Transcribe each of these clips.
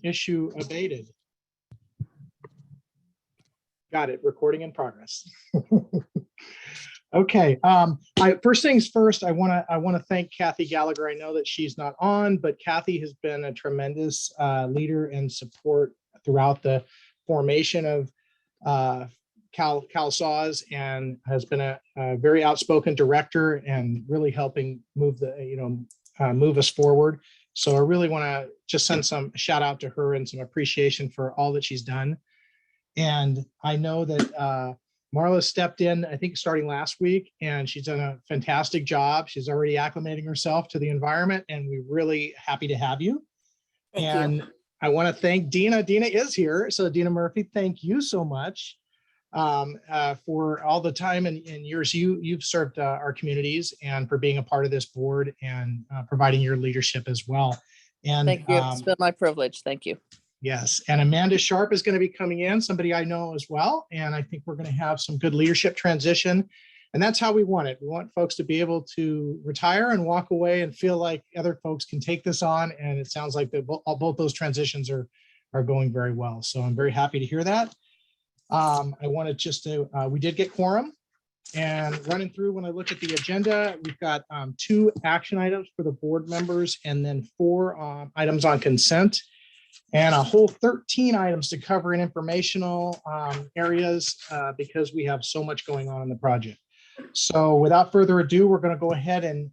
issue abated. Got it. Recording in progress. Okay. First things first, I want to thank Kathy Gallagher. I know that she's not on, but Kathy has been a tremendous leader and support throughout the formation of CalSAWS, and has been a very outspoken director and really helping move move us forward. So I really want to just send some shout out to her and some appreciation for all that she's done. And I know that Marla stepped in, I think, starting last week, and she's done a fantastic job. She's already acclimating herself to the environment, and we're really happy to have you. Thank you. I want to thank Dina. Dina is here. So Dina Murphy, thank you so much for all the time and years you've served our communities, and for being a part of this board and providing your leadership as well. And thank you. It's been my privilege. Thank you. Yes. And Amanda Sharp is going to be coming in, somebody I know as well. And I think we're going to have some good leadership transition. And that's how we want it. We want folks to be able to retire and walk away and feel like other folks can take this on. And it sounds like both those transitions are going very well. So I'm very happy to hear that. I wanted just to, we did get quorum, and running through, when I look at the agenda, we've got 2 action items for the board members, and then 4 items on consent, and a whole 13 items to cover in informational areas because we have so much going on in the project. So without further ado, we're going to go ahead and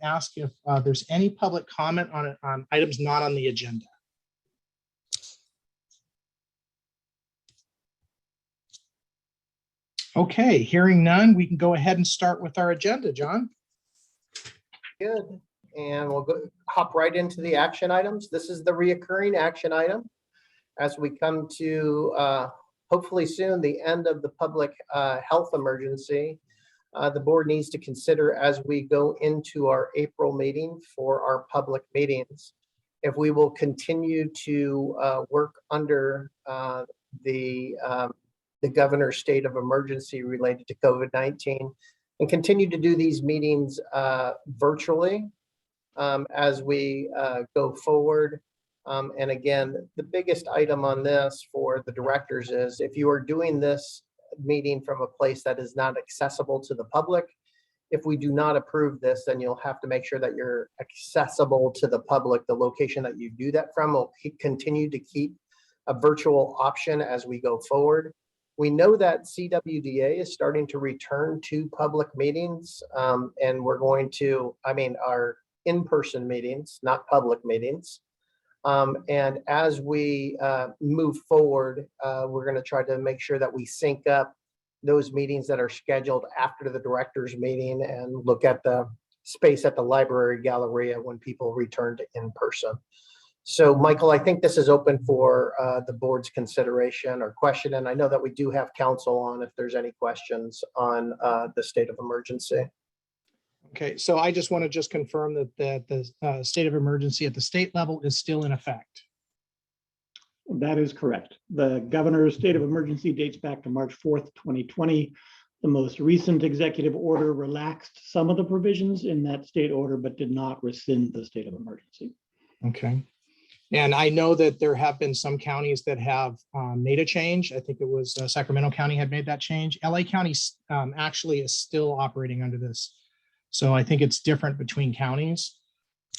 ask if there's any public comment on items not on the agenda. Okay, hearing none, we can go ahead and start with our agenda, John. Good. And we'll hop right into the action items. This is the reoccurring action item as we come to hopefully soon the end of the public health emergency. The board needs to consider, as we go into our April meeting for our public meetings, if we will continue to work under the governor's state of emergency related to COVID-19 and continue to do these meetings virtually as we go forward. And again, the biggest item on this for the directors is, if you are doing this meeting from a place that is not accessible to the public, if we do not approve this, then you'll have to make sure that you're accessible to the public. The location that you do that from will continue to keep a virtual option as we go forward. We know that CWDA is starting to return to public meetings, and we're going to, our in-person meetings, not public meetings. And as we move forward, we're going to try to make sure that we sync up those meetings that are scheduled after the director's meeting and look at the space at the library galleria when people return to in-person. So, Michael, I think this is open for the board's consideration or question, and I know that we do have counsel on if there's any questions on the state of emergency. Okay, so I just want to confirm that the state of emergency at the state level is still in effect. That is correct. The governor's state of emergency dates back to March 4th, 2020. The most recent executive order relaxed some of the provisions in that state order, but did not rescind the state of emergency. Okay. And I know that there have been some counties that have made a change. I think it was Sacramento County had made that change. LA County actually is still operating under this. So I think it's different between counties.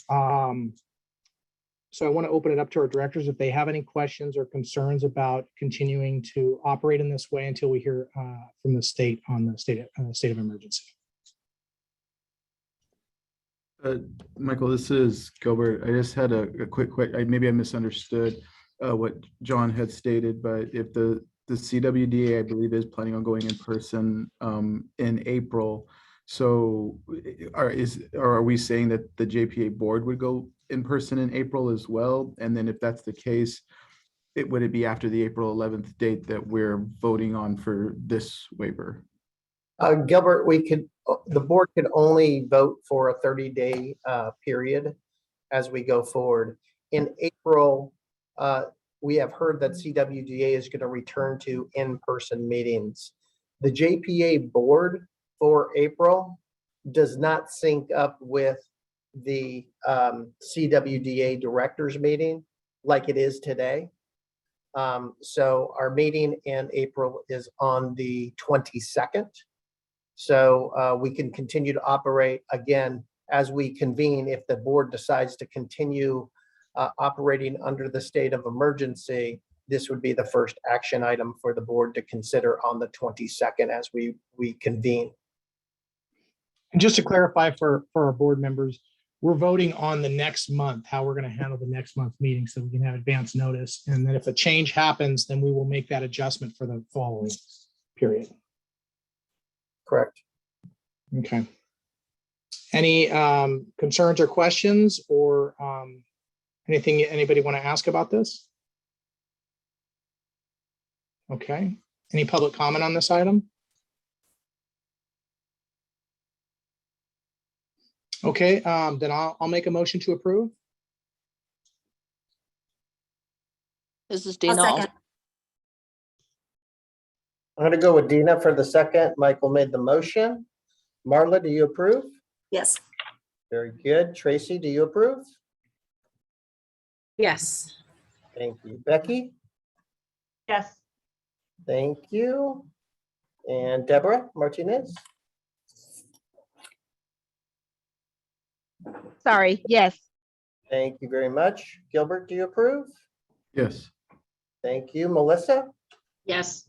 So I want to open it up to our directors if they have any questions or concerns about continuing to operate in this way until we hear from the state on the state of emergency. Michael, this is Gilbert. I just had a quick, maybe I misunderstood what John had stated, but if the CWDA, I believe, is planning on going in person in April. So are we saying that the JPA board would go in person in April as well? And then if that's the case, would it be after the April 11th date that we're voting on for this waiver? Gilbert, the board could only vote for a 30-day period as we go forward. In April, we have heard that CWDA is going to return to in-person meetings. The JPA board for April does not sync up with the CWDA directors meeting. like it is today. So our meeting in April is on the 22nd. So we can continue to operate again as we convene. If the board decides to continue operating under the state of emergency, this would be the first action item for the board to consider on the 22nd as we convene. And just to clarify for our board members, we're voting on the next month, how we're going to handle the next month meeting so we can have advance notice. And then if a change happens, then we will make that adjustment for the following period. Correct. Okay. Any concerns or questions or anything anybody want to ask about this? Okay. Any public comment on this item? Okay, then I'll make a motion to approve. This is I'll Dina. second. I'm going to go with Dina for the second. Michael made the motion. Marla, do you approve? Yes. Very good. Tracy, do you approve? Yes. Thank you. Becky? Yes. Thank you. And Deborah Martinez? Sorry, yes. Thank you very much. Gilbert, do you approve? Yes. Thank you. Melissa? Yes.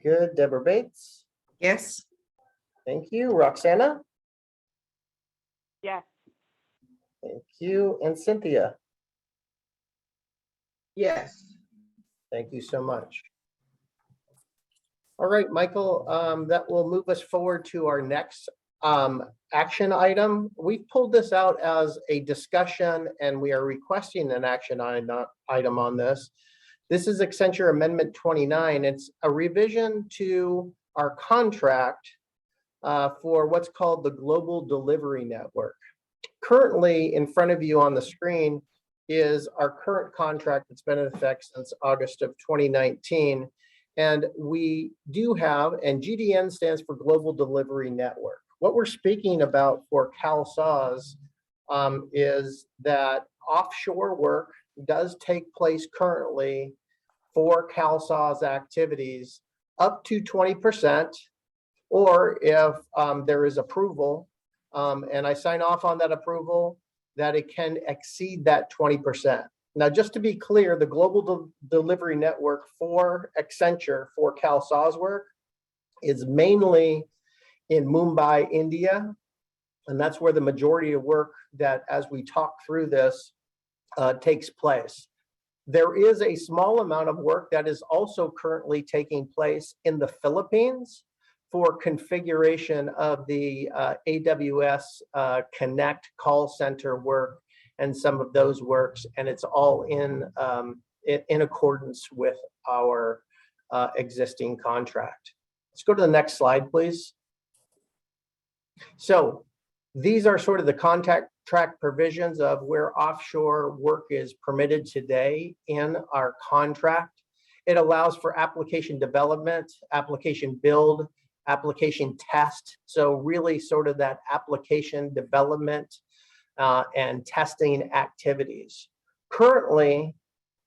Good. Deborah Bates? Yes. Thank you. Roxana? Yes. Thank you. And Cynthia? Yes. Thank you so much. All right, Michael, that will move us forward to our next action item. We've pulled this out as a discussion and we are requesting an action item on this. This is Accenture Amendment 29. It's a revision to our contract for what's called the Global Delivery Network. Currently in front of you on the screen is our current contract that's been in effect since August of 2019. And we do have, and GDN stands for Global Delivery Network. What we're speaking about for CalSAWS is that offshore work does take place currently for CalSAWS activities up to 20%, or if there is approval and I sign off on that approval, that it can exceed that 20%. Now, just to be clear, the Global Delivery Network for Accenture for CalSAWS work is mainly in Mumbai, India, and that's where the majority of work that, as we talk through this, takes place. There is a small amount of work that is also currently taking place in the Philippines for configuration of the AWS Connect call center work and some of those works, and it's all in accordance with our existing contract. Let's go to the next slide, please. So these are sort of the contract provisions of where offshore work is permitted today in our contract. It allows for application development, application build, application test. So really sort of that application development and testing activities. Currently,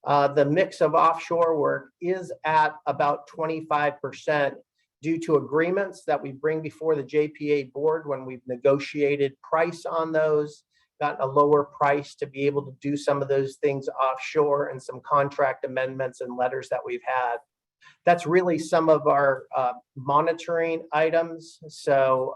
the mix of offshore work is at about 25% due to agreements that we bring before the JPA board when we've negotiated price on those, gotten a lower price to be able to do some of those things offshore, and some contract amendments and letters that we've had. That's really some of our monitoring items. So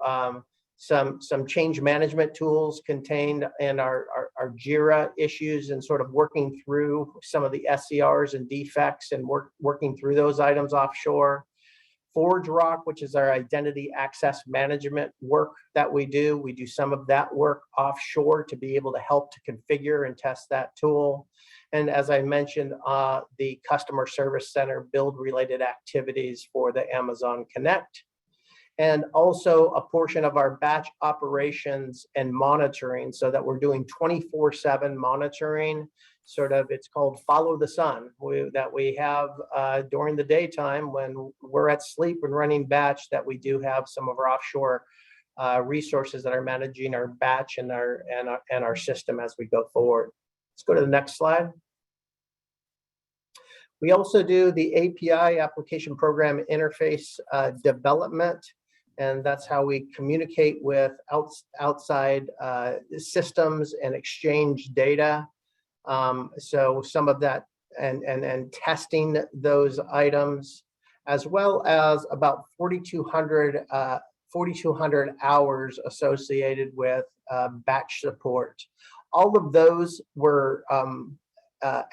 some change management tools contained in our JIRA issues, and sort of working through some of the SCRs and defects and working through those items offshore. ForgeRock, which is our identity access management work that we do. We do some of that work offshore to be able to help to configure and test that tool. And as I mentioned, the customer service center build related activities for the Amazon Connect. And also a portion of our batch operations and monitoring, so that we're doing 24/7 monitoring, sort of, it's called follow the sun, that we have during the daytime when we're at sleep and running batch, that we do have some of our offshore resources that are managing our batch and our system as we go forward. Let's go to the next slide. We also do the API, Application Program Interface development, and that's how we communicate with outside systems and exchange data. So some of that and testing those items, as well as about 4,200 hours associated with batch support. All of those were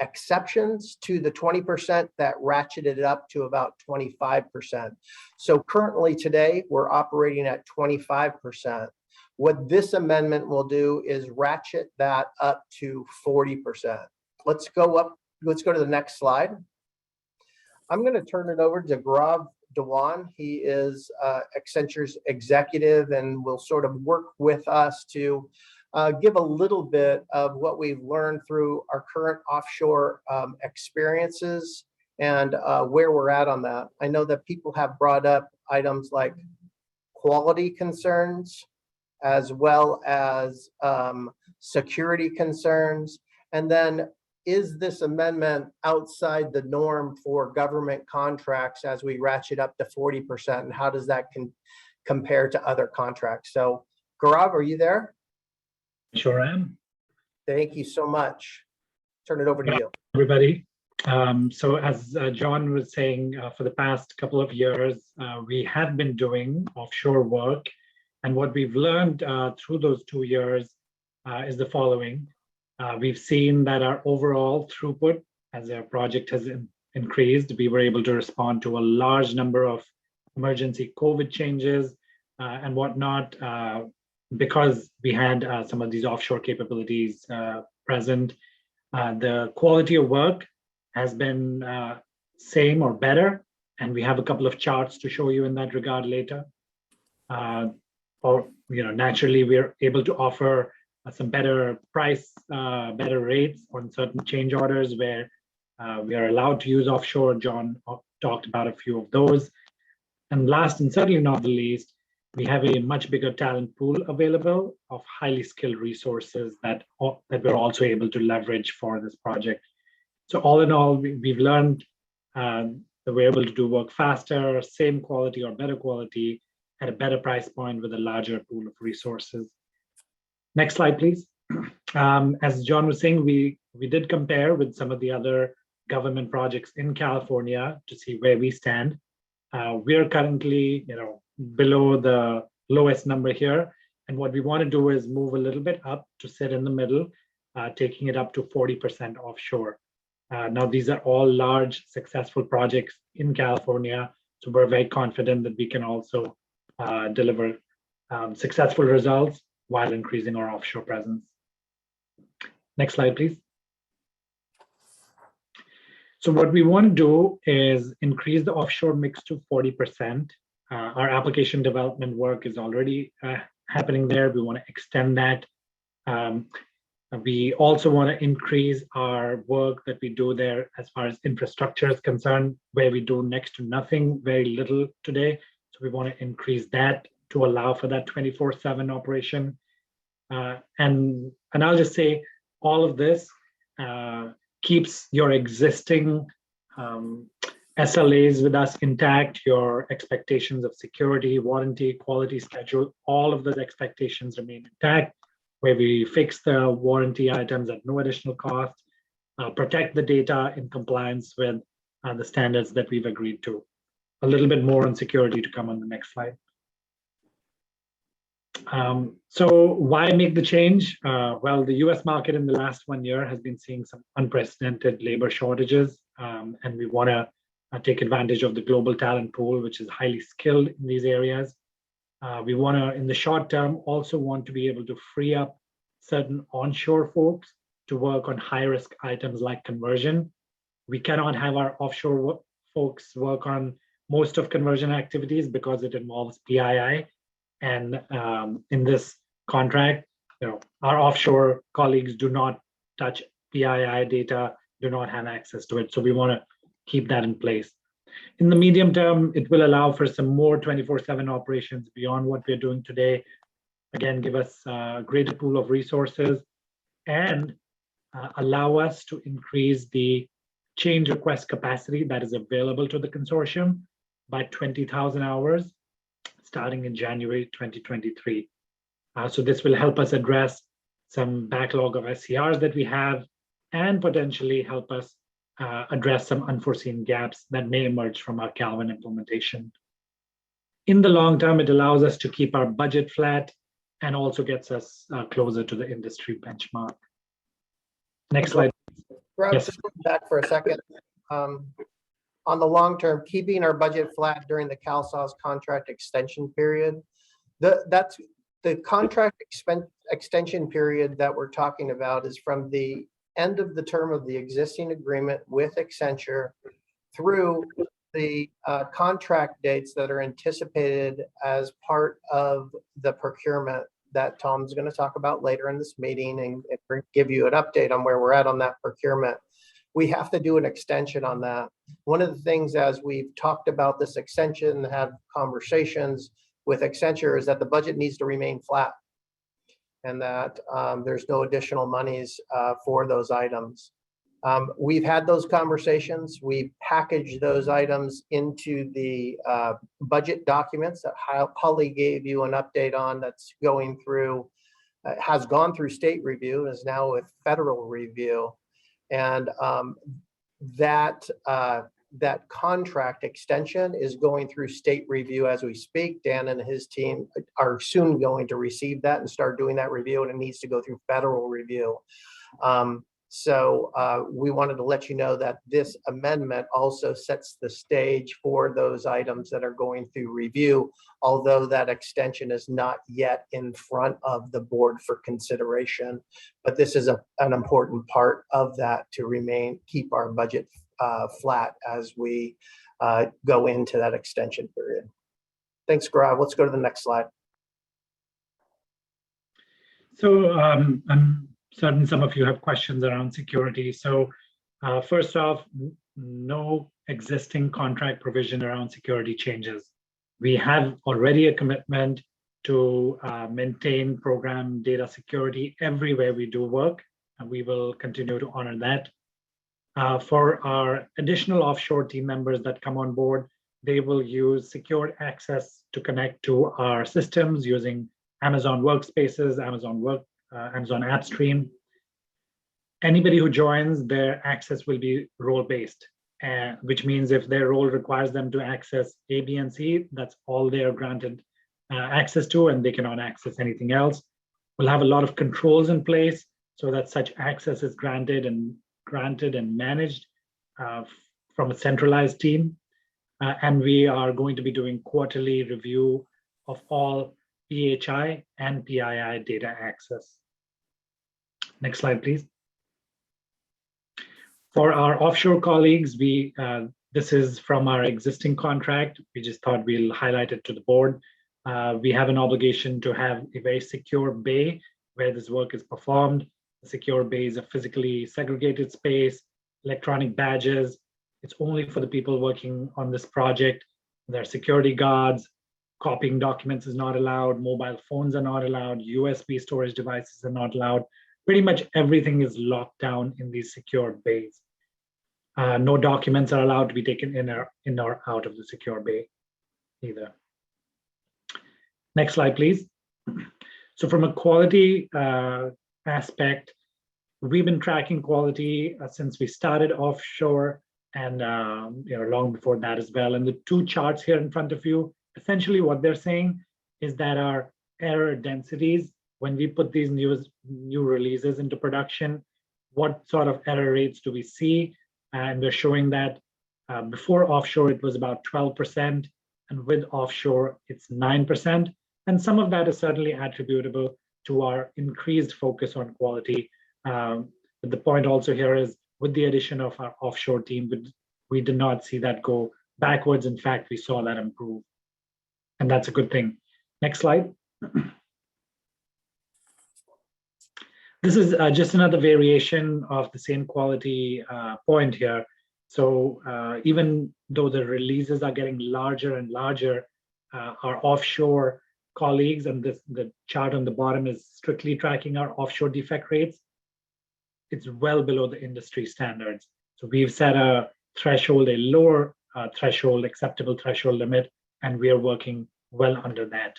exceptions to the 20% that ratcheted it up to about 25%. So currently today, we're operating at 25%. What this amendment will do is ratchet that up to 40%. Let's go to the next slide. I'm going to turn it over to Gaurav Dewan. He is Accenture's executive and will sort of work with us to give a little bit of what we've learned through our current offshore experiences and where we're at on that. I know that people have brought up items like quality concerns, as well as security concerns. And then, is this amendment outside the norm for government contracts as we ratchet up to 40%? And how does that compare to other contracts? So Gaurav, are you there? Sure am. Thank you so much. Turn it over to you. Everybody. So as John was saying, for the past couple of years, we have been doing offshore work. And what we've learned through those 2 years is the following. We've seen that our overall throughput as our project has increased. We were able to respond to a large number of emergency COVID changes and whatnot because we had some of these offshore capabilities present. The quality of work has been same or better, and we have a couple of charts to show you in that regard later. Naturally, we're able to offer some better price, better rates on certain change orders where we are allowed to use offshore. John talked about a few of those. And last and certainly not the least, we have a much bigger talent pool available of highly skilled resources that we're also able to leverage for this project. So all in all, we've learned that we're able to do work faster, same quality or better quality at a better price point with a larger pool of resources. Next slide, please. As John was saying, we did compare with some of the other government projects in California to see where we stand. We're currently, below the lowest number here. And what we want to do is move a little bit up to sit in the middle, taking it up to 40% offshore. Now, these are all large, successful projects in California. So we're very confident that we can also deliver successful results while increasing our offshore presence. Next slide, please. So what we want to do is increase the offshore mix to 40%. Our application development work is already happening there. We want to extend that. We also want to increase our work that we do there as far as infrastructure is concerned, where we do next to nothing, very little today. So we want to increase that to allow for that 24/7 operation. And I'll just say all of this keeps your existing SLAs with us intact, your expectations of security, warranty, quality schedule, all of those expectations remain intact, where we fix the warranty items at no additional cost, protect the data in compliance with the standards that we've agreed to. A little bit more on security to come on the next slide. So why make the change? Well, the US market in the last 1 year has been seeing some unprecedented labor shortages, and we want to take advantage of the global talent pool, which is highly skilled in these areas. We want to, in the short term, also want to be able to free up certain onshore folks to work on high-risk items like conversion. We cannot have our offshore folks work on most of conversion activities because it involves PII. And in this contract, our offshore colleagues do not touch PII data, do not have access to it. So we want to keep that in place. In the medium term, it will allow for some more 24/7 operations beyond what we're doing today. Again, give us a greater pool of resources and allow us to increase the change request capacity that is available to the consortium by 20,000 hours starting in January 2023. So this will help us address some backlog of SCRs that we have and potentially help us address some unforeseen gaps that may emerge from our Calvin implementation. In the long term, it allows us to keep our budget flat and also gets us closer to the industry benchmark. Next slide. Rob, Yes. just go back for a second. On the long term, keeping our budget flat during the CalSAWS contract extension period, that's the contract extension period that we're talking about is from the end of the term of the existing agreement with Accenture through the contract dates that are anticipated as part of the procurement that Tom's going to talk about later in this meeting and give you an update on where we're at on that procurement. We have to do an extension on that. One of the things as we've talked about this extension, had conversations with Accenture, is that the budget needs to remain flat and that there's no additional monies for those items. We've had those conversations. We packaged those items into the budget documents that Holly gave you an update on that's going through, has gone through state review, is now with federal review. And that contract extension is going through state review as we speak. Dan and his team are soon going to receive that and start doing that review, and it needs to go through federal review. So we wanted to let you know that this amendment also sets the stage for those items that are going through review, although that extension is not yet in front of the board for consideration. But this is an important part of that to keep our budget flat as we go into that extension period. Thanks, Gaurav. Let's go to the next slide. So I'm certain some of you have questions around security. So first off, no existing contract provision around security changes. We have already a commitment to maintain program data security everywhere we do work, and we will continue to honor that. For our additional offshore team members that come on board, they will use secured access to connect to our systems using Amazon Workspaces, Amazon AppStream. Anybody who joins, their access will be role-based, which means if their role requires them to access A, B, and C, that's all they are granted access to, and they cannot access anything else. We'll have a lot of controls in place so that such access is granted and managed from a centralized team. And we are going to be doing quarterly review of all PHI and PII data access. Next slide, please. For our offshore colleagues, this is from our existing contract. We just thought we'll highlight it to the board. We have an obligation to have a very secure bay where this work is performed. The secure bay is a physically segregated space, electronic badges. It's only for the people working on this project. There are security guards. Copying documents is not allowed. Mobile phones are not allowed. USB storage devices are not allowed. Pretty much everything is locked down in these secure bays. No documents are allowed to be taken in or out of the secure bay either. Next slide, please. So from a quality aspect, we've been tracking quality since we started offshore and long before that as well. And the two charts here in front of you, essentially what they're saying is that our error densities, when we put these new releases into production, what sort of error rates do we see? And we're showing that before offshore, it was about 12%, and with offshore, it's 9%. And some of that is certainly attributable to our increased focus on quality. But the point also here is, with the addition of our offshore team, we did not see that go backwards. In fact, we saw that improve. And that's a good thing. Next slide. This is just another variation of the same quality point here. So even though the releases are getting larger and larger, our offshore colleagues, and the chart on the bottom is strictly tracking our offshore defect rates, it's well below the industry standards. So we've set a threshold, a lower threshold, acceptable threshold limit, and we are working well under that.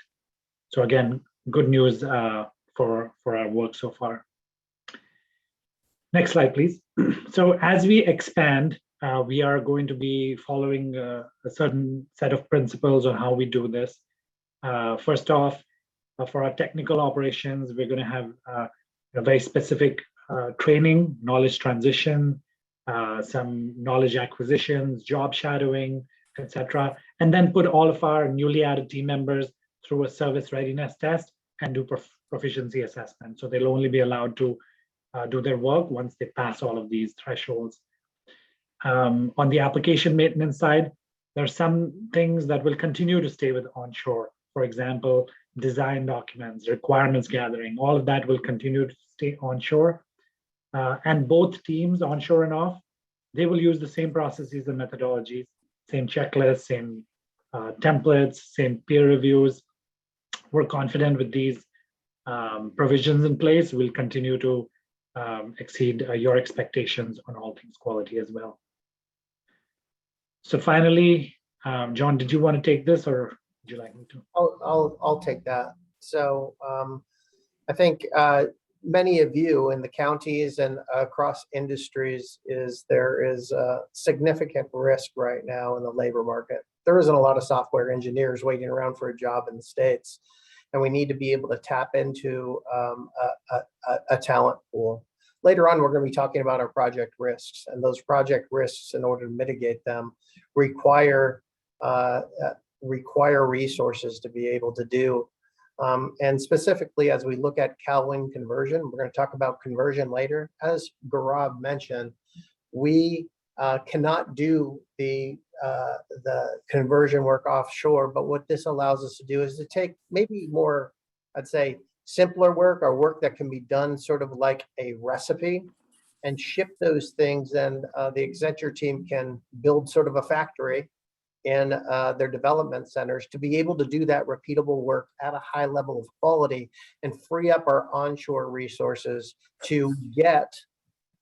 So again, good news for our work so far. Next slide, please. So as we expand, we are going to be following a certain set of principles on how we do this. First off, for our technical operations, we're going to have a very specific training, knowledge transition, some knowledge acquisitions, job shadowing, etc. And then put all of our newly added team members through a service readiness test and do proficiency assessment. So they'll only be allowed to do their work once they pass all of these thresholds. On the application maintenance side, there are some things that will continue to stay with Onshore. For example, design documents, requirements gathering, all of that will continue to stay Onshore. And both teams, Onshore and Off, they will use the same processes and methodologies, same checklists, same templates, same peer reviews. We're confident with these provisions in place, we'll continue to exceed your expectations on all things quality as well. So finally, John, did you want to take this or would you like me to? I'll take that. So I think many of you in the counties and across industries there is a significant risk right now in the labor market. There isn't a lot of software engineers waiting around for a job in the States, and we need to be able to tap into a talent pool. Later on, we're going to be talking about our project risks, and those project risks, in order to mitigate them, require resources to be able to do. And specifically, as we look at CalWin conversion, we're going to talk about conversion later. As Gaurav mentioned, we cannot do the conversion work offshore, but what this allows us to do is to take maybe more, I'd say, simpler work or work that can be done sort of like a recipe and ship those things. And the Accenture team can build sort of a factory in their development centers to be able to do that repeatable work at a high level of quality and free up our onshore resources to get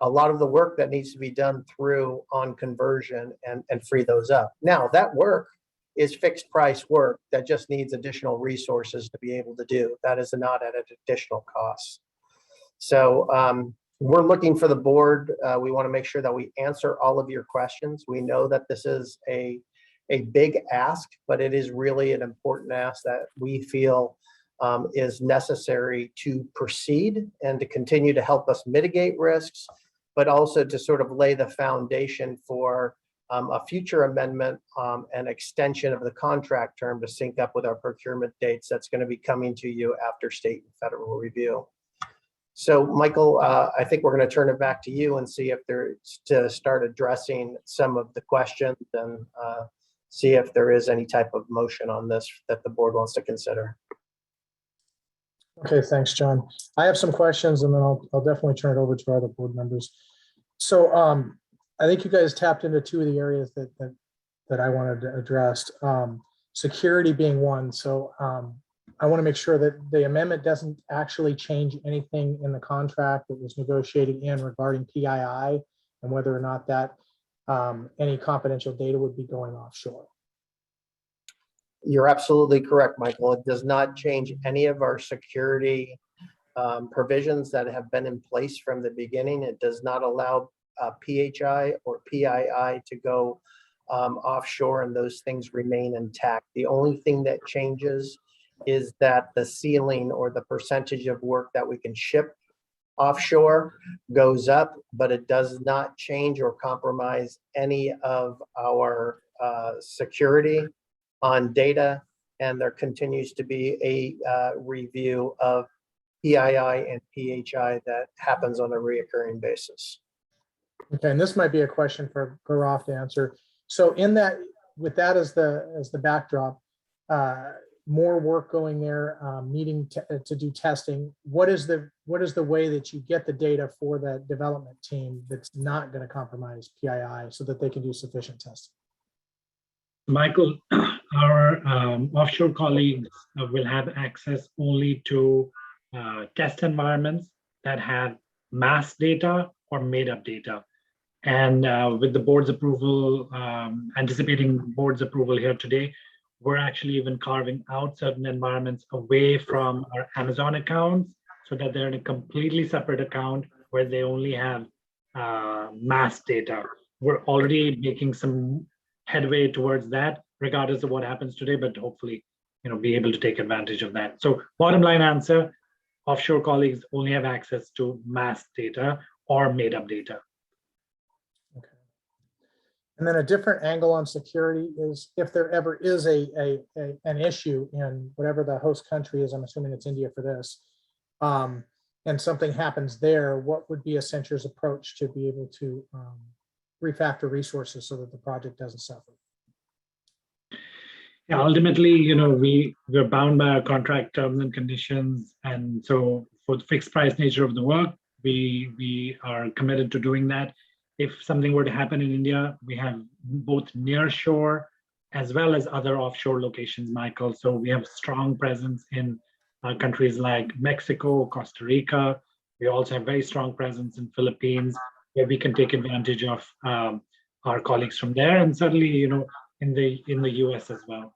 a lot of the work that needs to be done through on conversion and free those up. Now, that work is fixed price work that just needs additional resources to be able to do. That is not at an additional cost. So we're looking for the board. We want to make sure that we answer all of your questions. We know that this is a big ask, but it is really an important ask that we feel is necessary to proceed and to continue to help us mitigate risks, but also to sort of lay the foundation for a future amendment and extension of the contract term to sync up with our procurement dates that's going to be coming to you after state and federal review. So Michael, I think we're going to turn it back to you and see if there's to start addressing some of the questions and see if there is any type of motion on this that the board wants to consider. Okay, thanks, John. I have some questions and then I'll definitely turn it over to our other board members. So I think you guys tapped into two of the areas that I wanted to address, security being one. So I want to make sure that the amendment doesn't actually change anything in the contract that was negotiated in regarding PII and whether or not that any confidential data would be going offshore. You're absolutely correct, Michael. It does not change any of our security provisions that have been in place from the beginning. It does not allow PHI or PII to go offshore, and those things remain intact. The only thing that changes is that the ceiling or the percentage of work that we can ship offshore goes up, but it does not change or compromise any of our security on data, and there continues to be a review of PII and PHI that happens on a reoccurring basis. Okay, and this might be a question for Gaurav to answer. So in that, with that as the backdrop, more work going there, needing to do testing. What is the way that you get the data for that development team that's not going to compromise PII so that they can do sufficient testing? Michael, our offshore colleagues will have access only to test environments that have mass data or made up data. And with the board's approval, anticipating board's approval here today, we're actually even carving out certain environments away from our Amazon accounts so that they're in a completely separate account where they only have mass data. We're already making some headway towards that, regardless of what happens today, but hopefully, be able to take advantage of that. So bottom line answer, offshore colleagues only have access to mass data or made up data. Okay. And then a different angle on security is if there ever is an issue in whatever the host country is, I'm assuming it's India for this, and something happens there, what would be Accenture's approach to be able to refactor resources so that the project doesn't suffer? Yeah, ultimately, we're bound by our contract terms and conditions. And so for the fixed price nature of the work, we are committed to doing that. If something were to happen in India, we have both near shore as well as other offshore locations, Michael. So we have strong presence in countries like Mexico, Costa Rica. We also have very strong presence in Philippines, where we can take advantage of our colleagues from there, and certainly, in the US as well.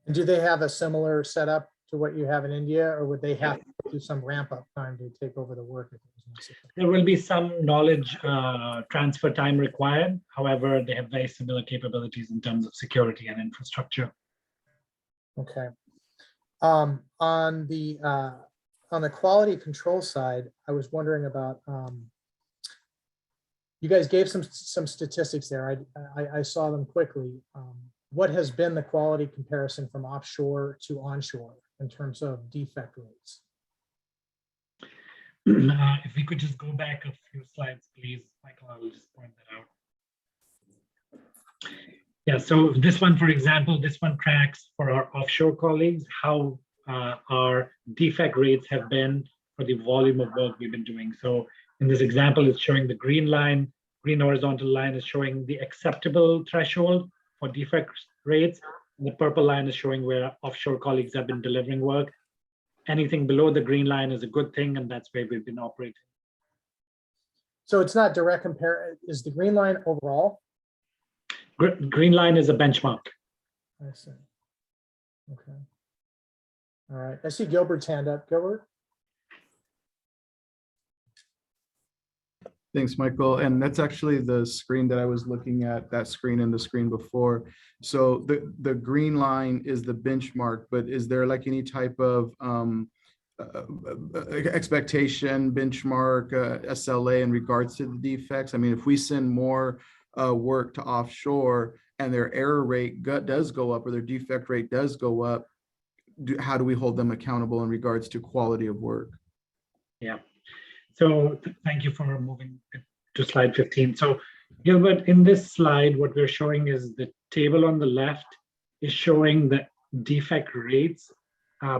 And do they have a similar setup to what you have in India, or would they have to do some ramp up time to take over the work? There will be some knowledge transfer time required. However, they have very similar capabilities in terms of security and infrastructure. Okay. On the quality control side, I was wondering about, you guys gave some statistics there. I saw them quickly. What has been the quality comparison from offshore to onshore in terms of defect rates? If we could just go back a few slides, please, Michael, I will just point that out. Yeah, so this one, for example, this one tracks for our offshore colleagues, how our defect rates have been for the volume of work we've been doing. So in this example, it's showing the green line, green horizontal line is showing the acceptable threshold for defect rates. And the purple line is showing where offshore colleagues have been delivering work. Anything below the green line is a good thing, and that's where we've been operating. So it's not direct compare. Is the green line overall? Green line is a benchmark. I see. Okay. All right. I see Gilbert's hand up. Gilbert? Thanks, Michael. And that's actually the screen that I was looking at, that screen and the screen before. So the green line is the benchmark, but is there like any type of expectation, benchmark, SLA in regards to the defects? I mean, if we send more work to offshore and their error rate does go up or their defect rate does go up, how do we hold them accountable in regards to quality of work? Yeah. So thank you for moving to slide 15. So Gilbert, in this slide, what we're showing is the table on the left is showing the defect rates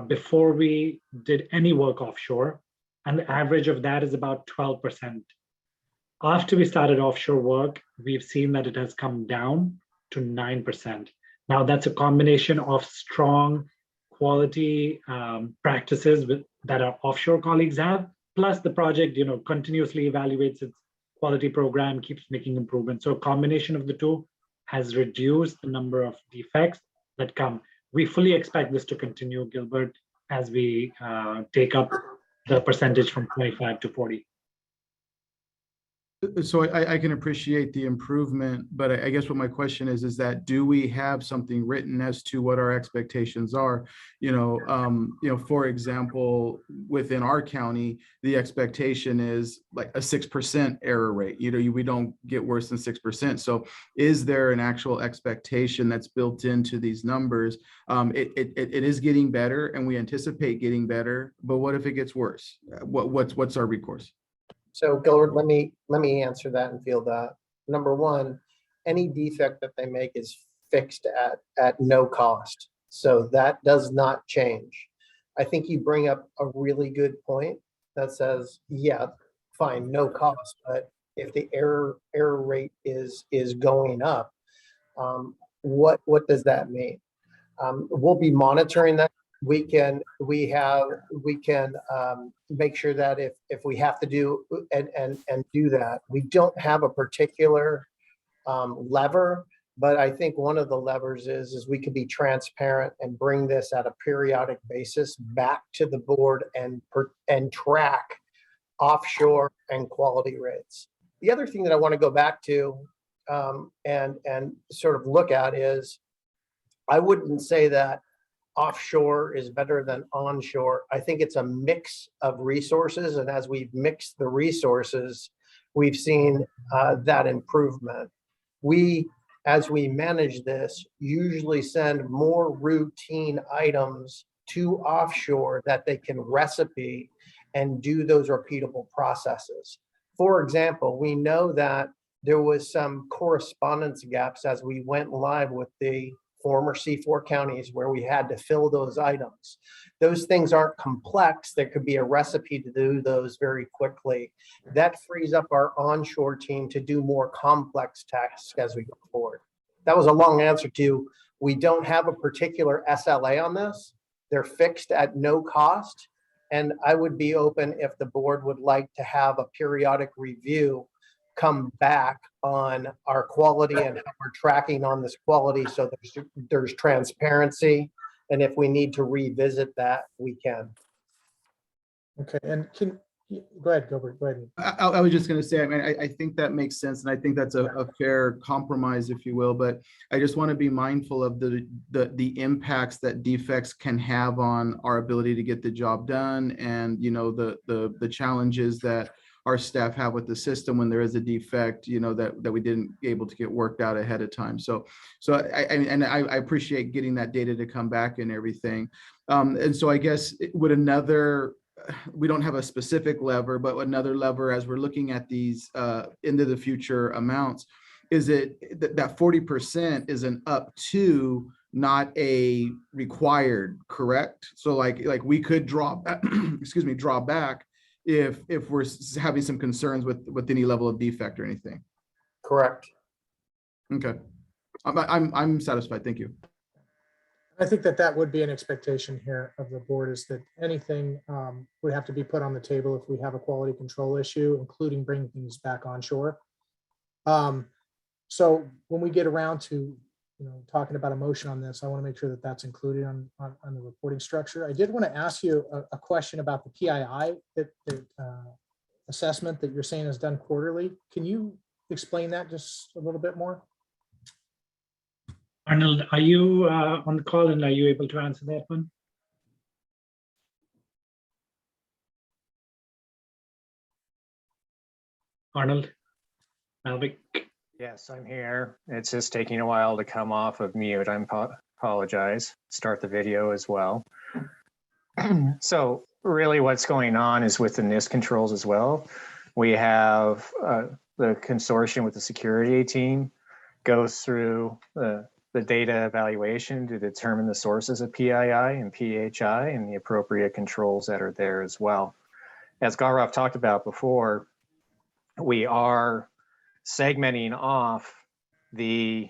before we did any work offshore. And the average of that is about 12%. After we started offshore work, we've seen that it has come down to 9%. Now that's a combination of strong quality practices that our offshore colleagues have, plus the project, continuously evaluates its quality program, keeps making improvements. So a combination of the two has reduced the number of defects that come. We fully expect this to continue, Gilbert, as we take up the percentage from 25 to 40. So I can appreciate the improvement, but I guess what my question is that do we have something written as to what our expectations are? For example, within our county, the expectation is like a 6% error rate. We don't get worse than 6%. So is there an actual expectation that's built into these numbers? It is getting better, and we anticipate getting better. But what if it gets worse? What's our recourse? So Gilbert, let me answer that and field that. Number one, any defect that they make is fixed at no cost. So that does not change. I think you bring up a really good point that says, yeah, fine, no cost, but if the error rate is going up, what does that mean? We'll be monitoring that we can make sure that if we have to do and do that, we don't have a particular lever, but I think one of the levers is we could be transparent and bring this at a periodic basis back to the board and track offshore and quality rates. The other thing that I want to go back to and sort of look at is, I wouldn't say that offshore is better than onshore. I think it's a mix of resources, and as we've mixed the resources, we've seen that improvement. We, as we manage this, usually send more routine items to offshore that they can recipe and do those repeatable processes. For example, we know that there was some correspondence gaps as we went live with the former C4 counties where we had to fill those items. Those things aren't complex. There could be a recipe to do those very quickly. That frees up our onshore team to do more complex tasks as we go forward. That was a long answer to, we don't have a particular SLA on this. They're fixed at no cost. And I would be open if the board would like to have a periodic review come back on our quality and how we're tracking on this quality, so there's transparency. And if we need to revisit that, we can. Okay, and go ahead, Gilbert, go ahead. I was just going to say, I mean, I think that makes sense, and I think that's a fair compromise, if you will. But I just want to be mindful of the impacts that defects can have on our ability to get the job done, and the challenges that our staff have with the system when there is a defect, that we didn't able to get worked out ahead of time. So I appreciate getting that data to come back and everything. And so I guess we don't have a specific lever, but another lever as we're looking at these into the future amounts, is it that 40% is an up to, not a required, correct? So like we could draw back if we're having some concerns with any level of defect or anything. Correct. Okay, I'm satisfied. Thank you. I think that would be an expectation here of the board, is that anything would have to be put on the table if we have a quality control issue, including bringing things back onshore. So when we get around to talking about a motion on this, I want to make sure that that's included on the reporting structure. I did want to ask you a question about the PII assessment that you're saying is done quarterly. Can you explain that just a little bit more? Arnold, are you on the call, and are you able to answer that one? Arnold, Malvik? Yes, I'm here. It's just taking a while to come off of mute. I apologize. Start the video as well. So really what's going on is with the NIST controls as well. We have the consortium with the security team goes through the data evaluation to determine the sources of PII and PHI and the appropriate controls that are there as well. As Gaurav talked about before, we are segmenting off the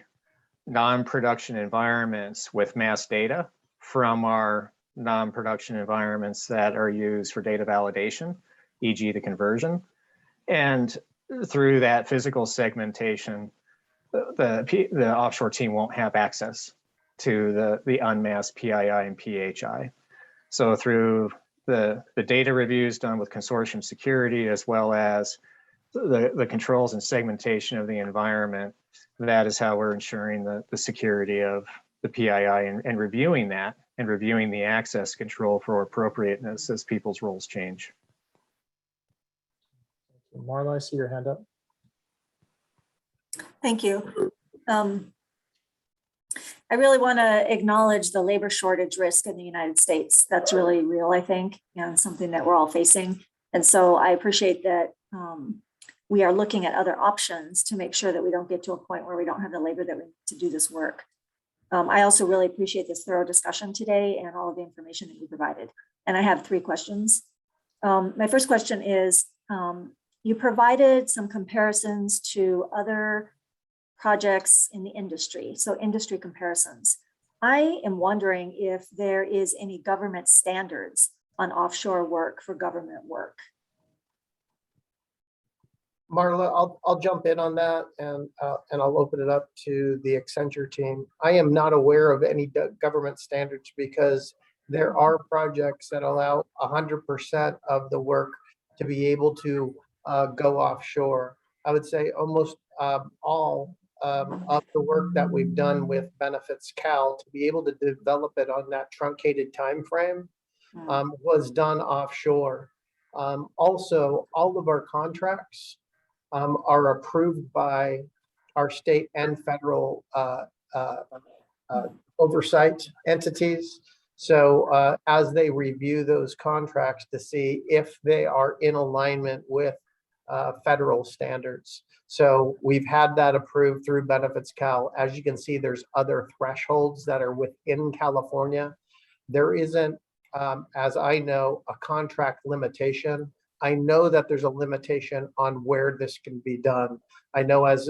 non-production environments with mass data from our non-production environments that are used for data validation, e.g. the conversion. And through that physical segmentation, the offshore team won't have access to the unmasked PII and PHI. So through the data reviews done with consortium security, as well as the controls and segmentation of the environment, that is how we're ensuring the security of the PII and reviewing that and reviewing the access control for appropriateness as people's roles change. Marla, I see your hand up. Thank you. I really want to acknowledge the labor shortage risk in the United States. That's really real, I think, and something that we're all facing. And so I appreciate that we are looking at other options to make sure that we don't get to a point where we don't have the labor that we need to do this work. I also really appreciate this thorough discussion today and all of the information that you provided. And I have 3 questions. My first question is, you provided some comparisons to other projects in the industry, so industry comparisons. I am wondering if there is any government standards on offshore work for government work. Marla, I'll jump in on that and I'll open it up to the Accenture team. I am not aware of any government standards because there are projects that allow 100% of the work to be able to go offshore. I would say almost all of the work that we've done with Benefitscale to be able to develop it on that truncated time frame was done offshore. Also, all of our contracts are approved by our state and federal oversight entities. So as they review those contracts to see if they are in alignment with federal standards. So we've had that approved through Benefitscale. As you can see, there's other thresholds that are within California. There isn't, as I know, a contract limitation. I know that there's a limitation on where this can be done. I know as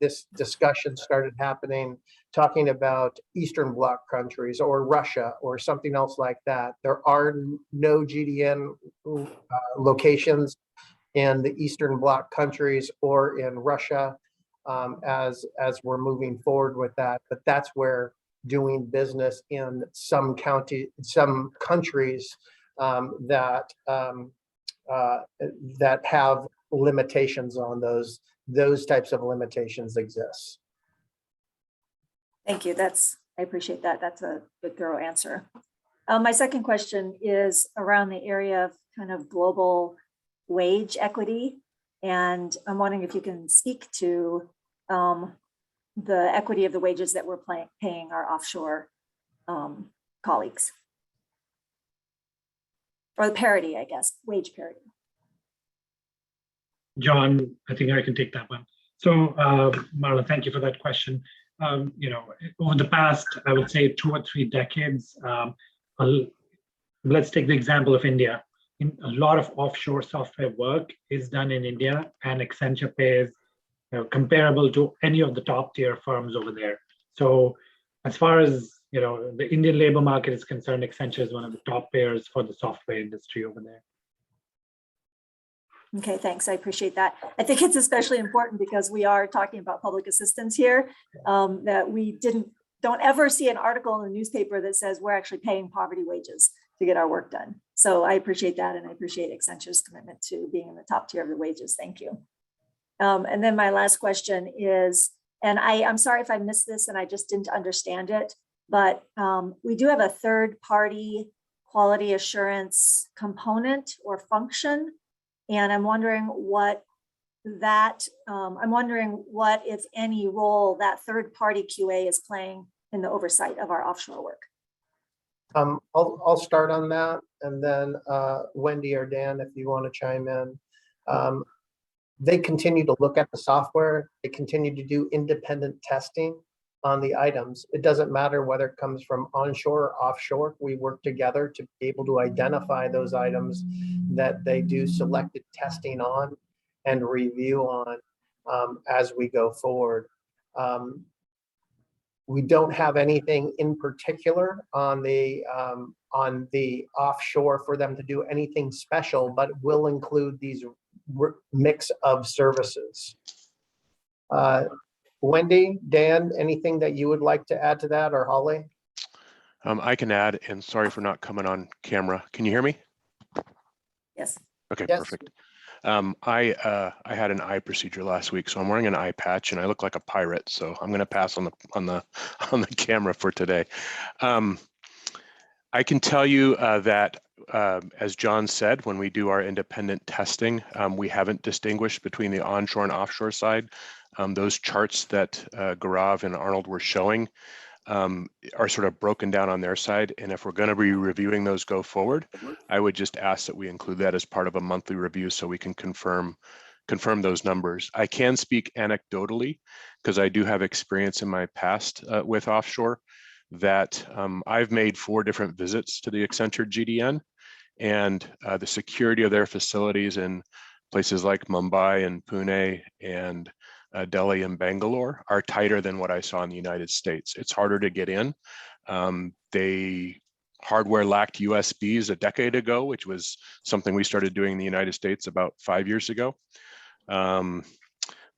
this discussion started happening, talking about Eastern Bloc countries or Russia or something else like that, there are no GDN locations in the Eastern Bloc countries or in Russia as we're moving forward with that. But that's where doing business in some countries that have limitations on those types of limitations exist. Thank you. I appreciate that. That's a good, thorough answer. My second question is around the area of kind of global wage equity. And I'm wondering if you can speak to the equity of the wages that we're paying our offshore colleagues. Or the parity, I guess, wage parity. John, I think I can take that one. So Marla, thank you for that question. Over the past, I would say 2 or 3 decades, let's take the example of India. A lot of offshore software work is done in India, and Accenture pays comparable to any of the top tier firms over there. So as far as the Indian labor market is concerned, Accenture is one of the top payers for the software industry over there. Okay, thanks. I appreciate that. I think it's especially important because we are talking about public assistance here, that we don't ever see an article in the newspaper that says we're actually paying poverty wages to get our work done. So I appreciate that, and I appreciate Accenture's commitment to being in the top tier of the wages. Thank you. And then my last question is, and I'm sorry if I missed this and I just didn't understand it, but we do have a third-party quality assurance component or function. And I'm wondering what, if any, role that third-party QA is playing in the oversight of our offshore work. I'll start on that, and then Wendy or Dan, if you want to chime in. They continue to look at the software. They continue to do independent testing on the items. It doesn't matter whether it comes from onshore or offshore. We work together to be able to identify those items that they do selected testing on and review on as we go forward. We don't have anything in particular on the offshore for them to do anything special, but will include these mix of services. Wendy, Dan, anything that you would like to add to that, or Holly? I can add, and sorry for not coming on camera. Can you hear me? Yes. Okay, Yes. perfect. I had an eye procedure last week, so I'm wearing an eye patch, and I look like a pirate. So I'm going to pass on the camera for today. I can tell you that, as John said, when we do our independent testing, we haven't distinguished between the onshore and offshore side. Those charts that Gaurav and Arnold were showing are sort of broken down on their side. And if we're going to be reviewing those go forward, I would just ask that we include that as part of a monthly review so we can confirm those numbers. I can speak anecdotally because I do have experience in my past with offshore that I've made 4 different visits to the Accenture GDN, and the security of their facilities in places like Mumbai and Pune and Delhi and Bangalore are tighter than what I saw in the United States. It's harder to get in, They hardware lacked USBs a decade ago, which was something we started doing in the United States about 5 years ago.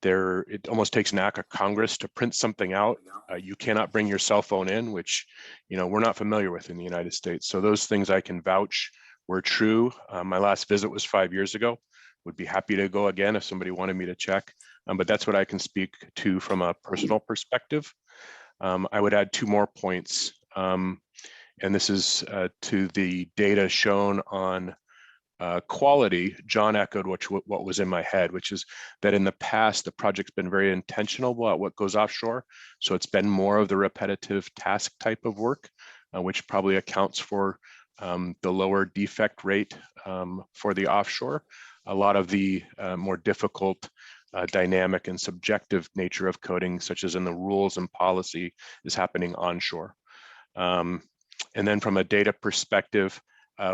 It almost takes an act of Congress to print something out. You cannot bring your cell phone in, which we're not familiar with in the United States. So those things I can vouch were true. My last visit was 5 years ago. Would be happy to go again if somebody wanted me to check. But that's what I can speak to from a personal perspective. I would add 2 more points. And this is to the data shown on quality. John echoed what was in my head, which is that in the past, the project's been very intentional about what goes offshore. So it's been more of the repetitive task type of work, which probably accounts for the lower defect rate for the offshore. A lot of the more difficult dynamic and subjective nature of coding, such as in the rules and policy, is happening onshore. And then from a data perspective,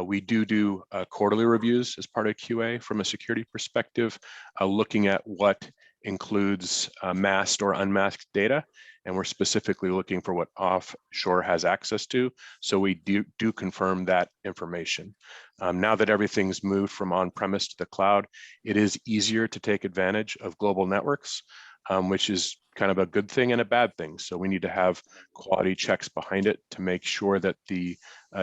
we do quarterly reviews as part of QA from a security perspective, looking at what includes masked or unmasked data. And we're specifically looking for what offshore has access to. So we do confirm that information. Now that everything's moved from on-premise to the cloud, it is easier to take advantage of global networks, which is kind of a good thing and a bad thing. So we need to have quality checks behind it to make sure that the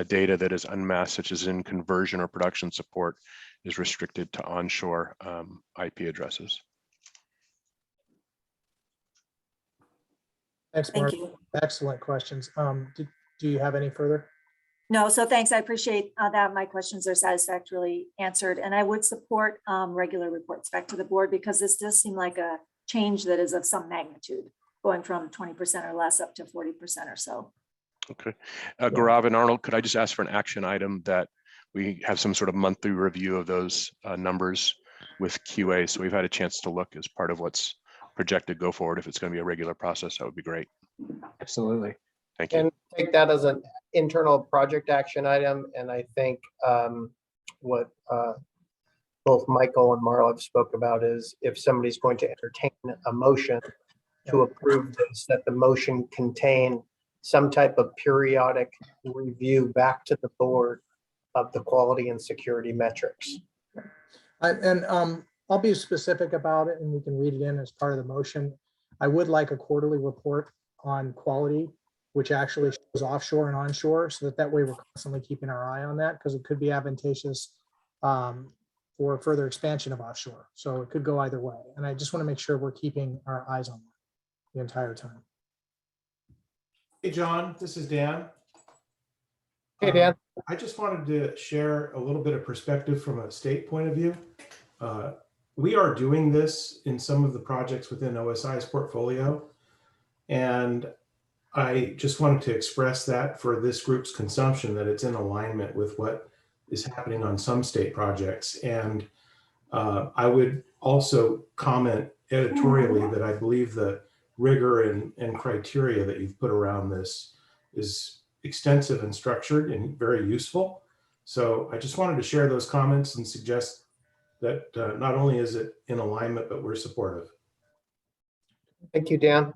data that is unmasked, such as in conversion or production support, is restricted to onshore IP addresses. Thanks, Mark. Thank you. Excellent questions. Do you have any further? No, so thanks. I appreciate that. My questions are satisfactorily answered, and I would support regular reports back to the board because this does seem like a change that is of some magnitude, going from 20% or less up to 40% or so. Okay. Gaurav and Arnold, could I just ask for an action item that we have some sort of monthly review of those numbers with QA? So we've had a chance to look as part of what's projected go forward. If it's going to be a regular process, that would be great. Absolutely. Thank you. And take that as an internal project action item. And I think what both Michael and Marla have spoke about is if somebody's going to entertain a motion to approve this, that the motion contain some type of periodic review back to the board of the quality and security metrics. I'll be specific about it and we can read it in as part of the motion. I would like a quarterly report on quality, which actually shows offshore and onshore, so that way we're constantly keeping our eye on that because it could be advantageous for further expansion of offshore. So it could go either way. And I just want to make sure we're keeping our eyes on that the entire time. Hey, John, this is Dan. Hey, Dan. I just wanted to share a little bit of perspective from a state point of view. We are doing this in some of the projects within OSI's portfolio. And I just wanted to express that for this group's consumption, that it's in alignment with what is happening on some state projects. And I would also comment editorially that I believe the rigor and criteria that you've put around this is extensive and structured and very useful. So I just wanted to share those comments and suggest that not only is it in alignment, but we're supportive. Thank you, Dan.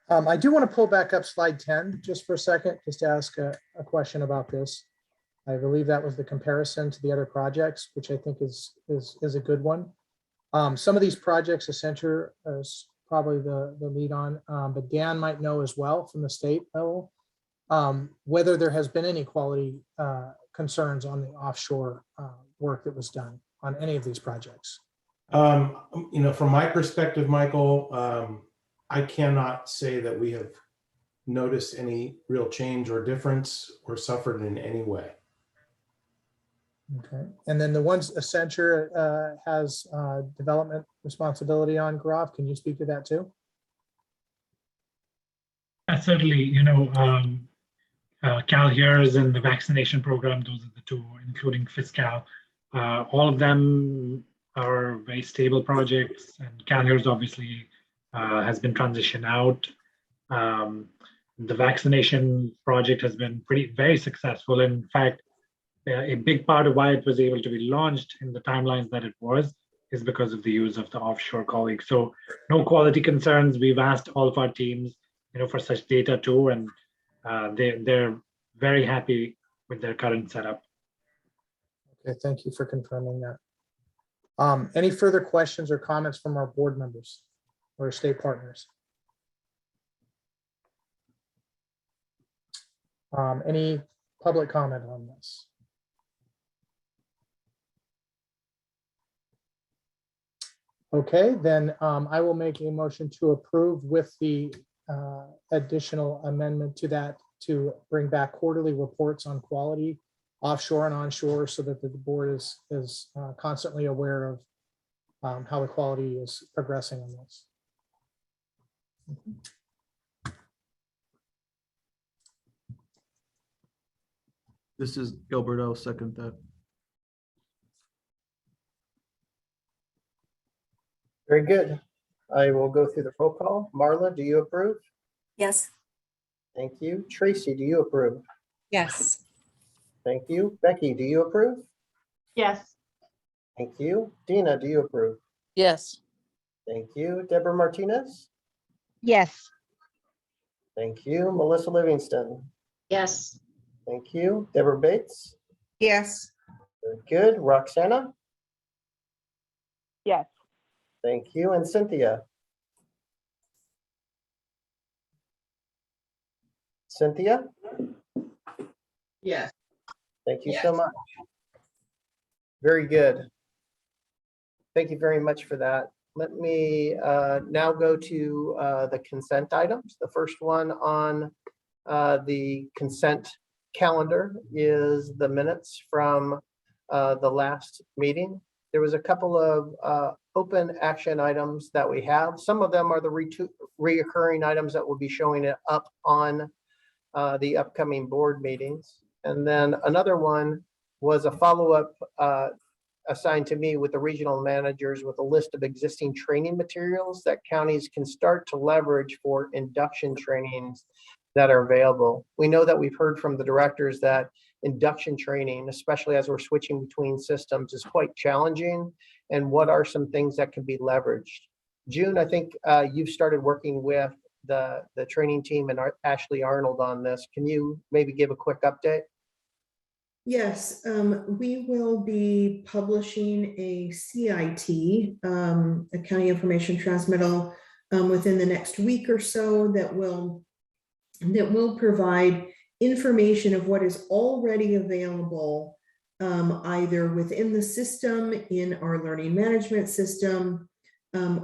I do want to pull back up slide 10 just for a second, just to ask a question about this. I believe that was the comparison to the other projects, which I think is a good one. Some of these projects, Accenture is probably the lead on, but Dan might know as well from the state level, whether there has been any quality concerns on the offshore work that was done on any of these projects. From my perspective, Michael, I cannot say that we have noticed any real change or difference or suffered in any way. Okay, and then the ones Accenture has development responsibility on, Gaurav, can you speak to that too? Certainly, CalSAWS and the vaccination program, those are the two, including Fiscal. All of them are very stable projects, and CalSAWS obviously has been transitioned out. The vaccination project has been very successful. In fact, a big part of why it was able to be launched in the timelines that it was is because of the use of the offshore colleagues. So no quality concerns. We've asked all of our teams, for such data too, and they're very happy with their current setup. Okay, thank you for confirming that. Any further questions or comments from our board members or state partners? Any public comment on this? Okay, then I will make a motion to approve with the additional amendment to that to bring back quarterly reports on quality offshore and onshore so that the board is constantly aware of how the quality is progressing on this. This is Gilbert. I'll second that. Very good. I will go through the roll call. Marla, do you approve? Yes. Thank you. Tracy, do you approve? Yes. Thank you. Becky, do you approve? Yes. Thank you. Dina, do you approve? Yes. Thank you. Deborah Martinez? Yes. Thank you. Melissa Livingston? Yes. Thank you. Deborah Bates? Yes. Very good. Roxana? Yes. Thank you. And Cynthia? Cynthia? Yes. Thank you so much. Very good. Thank you very much for that. Let me now go to the consent items. The first one on the consent calendar is the minutes from the last meeting. There was a couple of open action items that we have. Some of them are the reoccurring items that will be showing it up on the upcoming board meetings. And then another one was a follow-up assigned to me with the regional managers with a list of existing training materials that counties can start to leverage for induction trainings that are available. We know that we've heard from the directors that induction training, especially as we're switching between systems, is quite challenging. And what are some things that can be leveraged? June, I think you've started working with the training team and Ashley Arnold on this. Can you maybe give a quick update? Yes, we will be publishing a CIT, a county information transmittal, within the next week or so that will provide information of what is already available, either within the system, in our learning management system,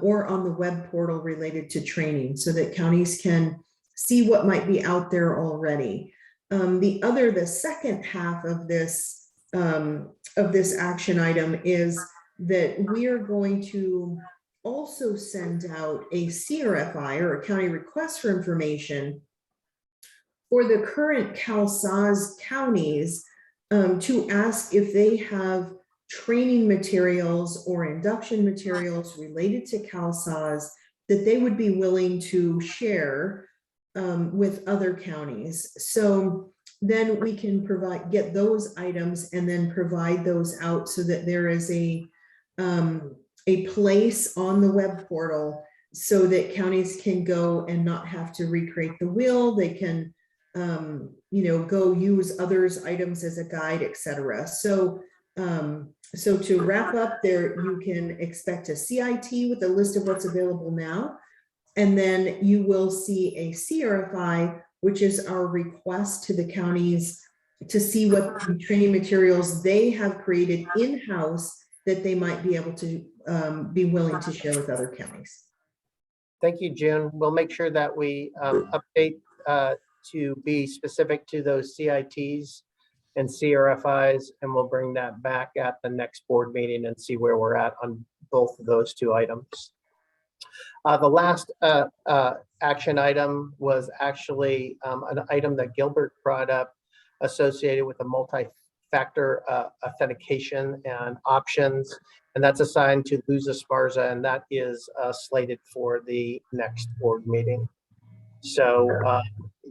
or on the web portal related to training, so that counties can see what might be out there already. The second half of this action item is that we are going to also send out a CRFI, or a county request for information, for the current CalSAWS counties to ask if they have training materials or induction materials related to CalSAWS that they would be willing to share with other counties. So then we can get those items and then provide those out so that there is a place on the web portal so that counties can go and not have to recreate the wheel. They can go use others' items as a guide, etc. So to wrap up there, you can expect a CIT with a list of what's available now. And then you will see a CRFI, which is our request to the counties to see what training materials they have created in-house that they might be able to be willing to share with other counties. Thank you, June. We'll make sure that we update to be specific to those CITs and CRFIs, and we'll bring that back at the next board meeting and see where we're at on both of those two items. The last action item was actually an item that Gilbert brought up associated with the multi-factor authentication and options, and that's assigned to Luz Esparza, and that is slated for the next board meeting. So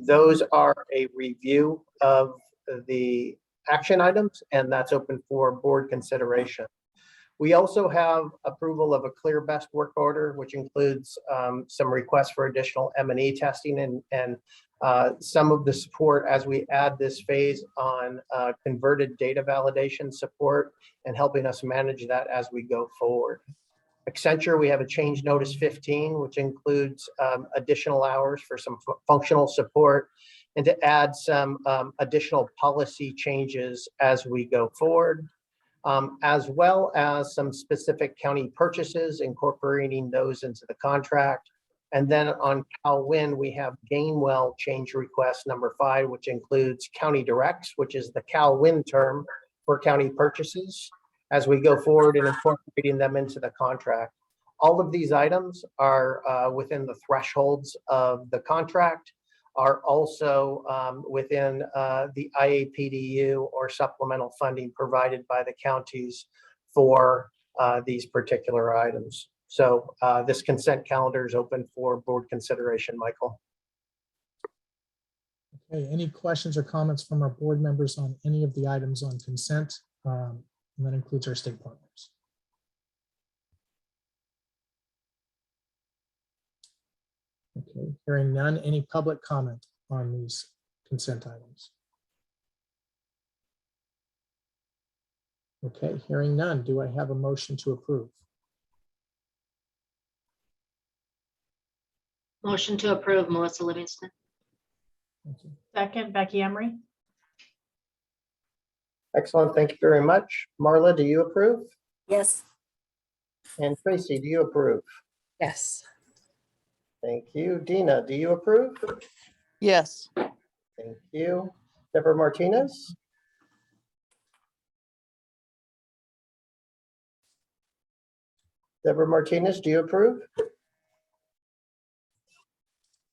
those are a review of the action items, and that's open for board consideration. We also have approval of a clear best work order, which includes some requests for additional M&E testing and some of the support as we add this phase on converted data validation support and helping us manage that as we go forward. Accenture, we have a change notice 15, which includes additional hours for some functional support and to add some additional policy changes as we go forward. As well as some specific county purchases, incorporating those into the contract. And then on CalWin, we have Gainwell change request number 5, which includes county directs, which is the CalWin term for county purchases, as we go forward and incorporating them into the contract. All of these items are within the thresholds of the contract, are also within the IAPDU or supplemental funding provided by the counties for these particular items. So this consent calendar is open for board consideration, Michael. Okay, any questions or comments from our board members on any of the items on consent? And that includes our state partners. Okay, hearing none, any public comment on these consent items? Okay, hearing none, do I have a motion to approve? Motion to approve, Melissa Livingston. Thank you. Second, Becky Emery. Excellent, thank you very much. Marla, do you approve? Yes. And Tracy, do you approve? Yes. Thank you. Dina, do you approve? Yes. Thank you. Deborah Martinez? Deborah Martinez, do you approve?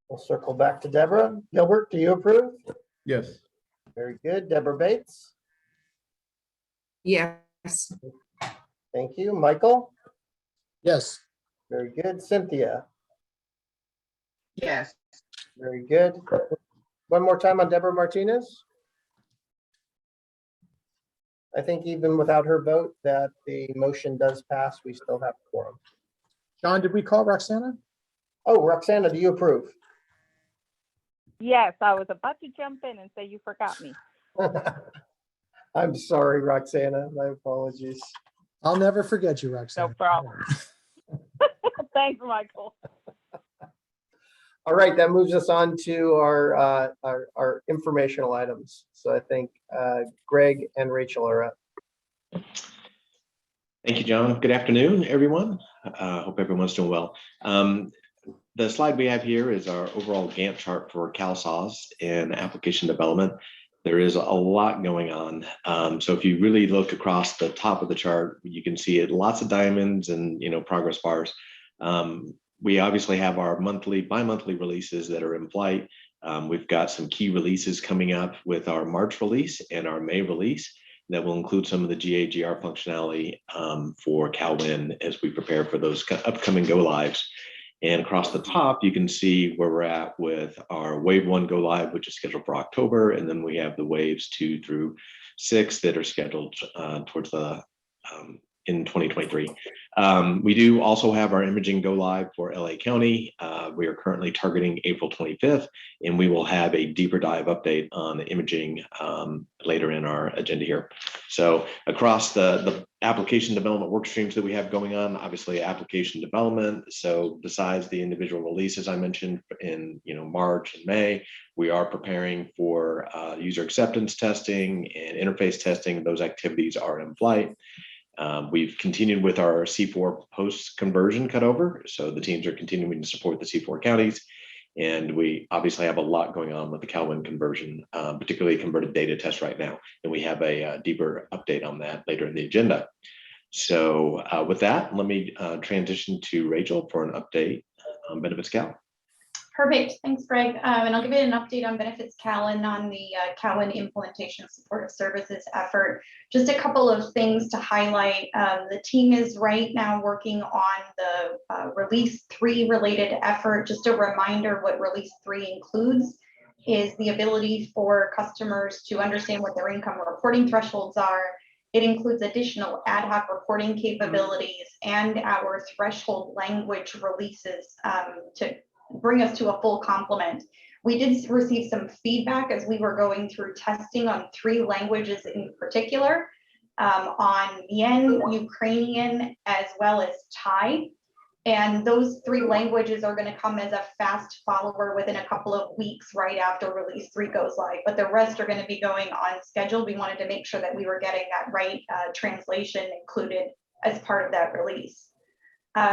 We'll circle back to Deborah. Gilbert, do you approve? Yes. Very good. Deborah Bates? Yes. Thank you. Michael? Yes. Very good. Cynthia? Yes. Very good. One more time on Deborah Martinez. I think even without her vote, that the motion does pass. We still have quorum. John, did we call Roxana? Oh, Roxana, do you approve? Yes, I was about to jump in and say you forgot me. I'm sorry, Roxana. My apologies. I'll never forget you, Roxana. No problem. Thanks, Michael. All right, that moves us on to our informational items. So I think Greg and Rachel are up. Thank you, John. Good afternoon, everyone. Hope everyone's doing well. The slide we have here is our overall Gantt chart for CalSAWS in application development. There is a lot going on. So if you really look across the top of the chart, you can see it, lots of diamonds and progress bars. We obviously have our bi-monthly releases that are in flight. We've got some key releases coming up with our March release and our May release that will include some of the GA/GR functionality for CalWin as we prepare for those upcoming go lives. And across the top, you can see where we're at with our Wave 1 go live, which is scheduled for October, and then we have the Waves 2 through 6 that are scheduled towards the in 2023. We do also have our imaging go live for LA County. We are currently targeting April 25th, and we will have a deeper dive update on the imaging later in our agenda here. So across the application development work streams that we have going on, obviously application development. So besides the individual releases I mentioned in March and May, we are preparing for user acceptance testing and interface testing. Those activities are in flight. We've continued with our C4 post-conversion cutover. So the teams are continuing to support the C4 counties. And we obviously have a lot going on with the CalWin conversion, particularly converted data test right now. And we have a deeper update on that later in the agenda. So with that, let me transition to Rachel for an update on Benefitscale. Perfect. Thanks, Greg. And I'll give you an update on Benefitscale and on the CalWin implementation supportive services effort. Just a couple of things to highlight. The team is right now working on the Release 3 related effort. Just a reminder what Release 3 includes is the ability for customers to understand what their income reporting thresholds are It includes additional ad hoc reporting capabilities and our threshold language releases to bring us to a full complement. We did receive some feedback as we were going through testing on 3 languages in particular, on Yen, Ukrainian, as well as Thai. And those 3 languages are going to come as a fast follower within a couple of weeks right after release 3 goes live, but the rest are going to be going on schedule. We wanted to make sure that we were getting that right translation included as part of that release.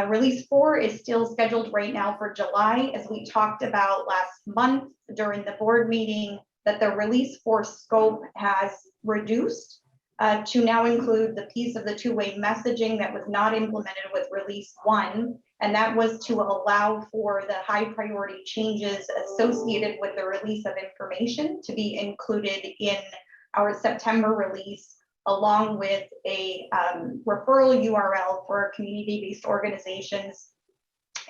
Release 4 is still scheduled right now for July, as we talked about last month during the board meeting, that the release 4 scope has reduced to now include the piece of the 2-way messaging that was not implemented with release 1, and that was to allow for the high priority changes associated with the release of information to be included in our September release, along with a referral URL for our community-based organizations,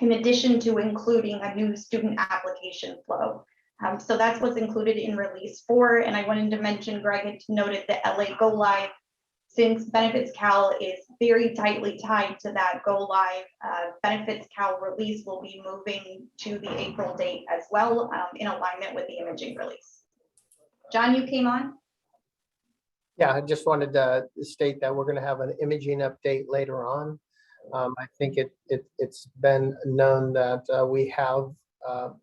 in addition to including a new student application flow. So that's what's included in release 4. And I wanted to mention, Greg had noted the LA go live. Since Benefitscale is very tightly tied to that go live, Benefitscale release will be moving to the April date as well, in alignment with the imaging release. John, you came on? Yeah, I just wanted to state that we're going to have an imaging update later on. I think it's been known that we have,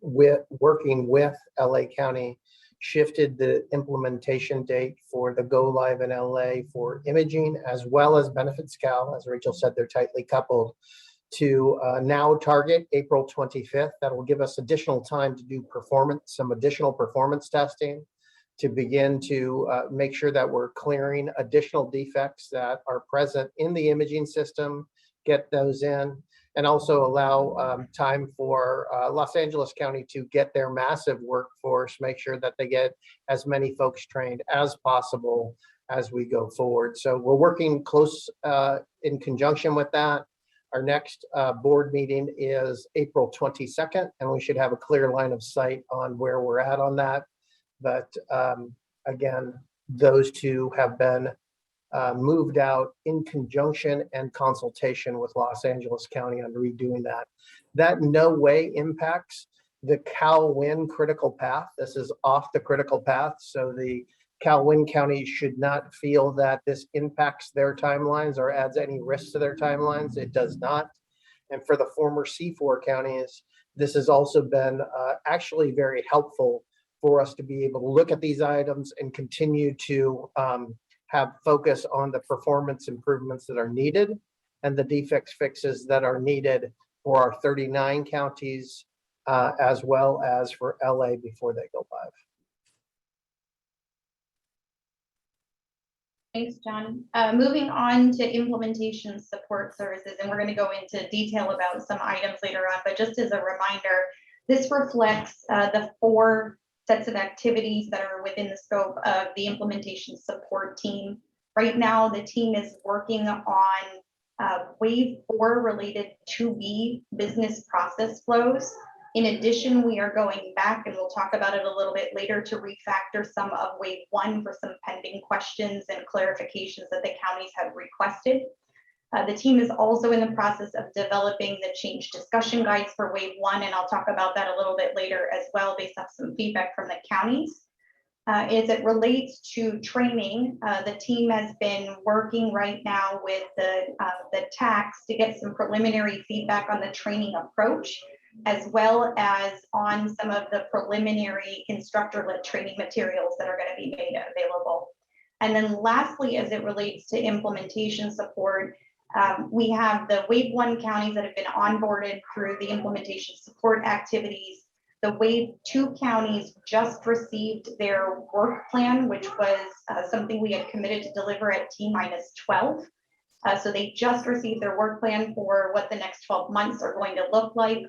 working with LA County, shifted the implementation date for the go live in LA for imaging, as well as Benefitscale. As Rachel said, they're tightly coupled, to now target April 25th. That will give us additional time to do some additional performance testing, to begin to make sure that we're clearing additional defects that are present in the imaging system, get those in, and also allow time for Los Angeles County to get their massive workforce, make sure that they get as many folks trained as possible as we go forward. So we're working close in conjunction with that. Our next board meeting is April 22nd, and we should have a clear line of sight on where we're at on that. But again, those 2 have been moved out in conjunction and consultation with Los Angeles County on redoing that. That in no way impacts the CalWin critical path. This is off the critical path. So the CalWin counties should not feel that this impacts their timelines or adds any risk to their timelines. It does not. And for the former C4 counties, this has also been actually very helpful for us to be able to look at these items and continue to have focus on the performance improvements that are needed and the defects fixes that are needed for our 39 counties, as well as for LA before they go live. Thanks, John. Moving on to implementation support services, and we're going to go into detail about some items later on, but just as a reminder, this reflects the 4 sets of activities that are within the scope of the implementation support team. Right now, the team is working on wave 4 related to be business process flows. In addition, we are going back, and we'll talk about it a little bit later, to refactor some of wave 1 for some pending questions and clarifications that the counties have requested. The team is also in the process of developing the change discussion guides for wave 1, and I'll talk about that a little bit later as well, based off some feedback from the counties. As it relates to training, the team has been working right now with the tax to get some preliminary feedback on the training approach, as well as on some of the preliminary instructor-led training materials that are going to be made available. And then lastly, as it relates to implementation support, we have the wave 1 counties that have been onboarded through the implementation support activities. The wave 2 counties just received their work plan, which was something we had committed to deliver at T-12. So they just received their work plan for what the next 12 months are going to look like.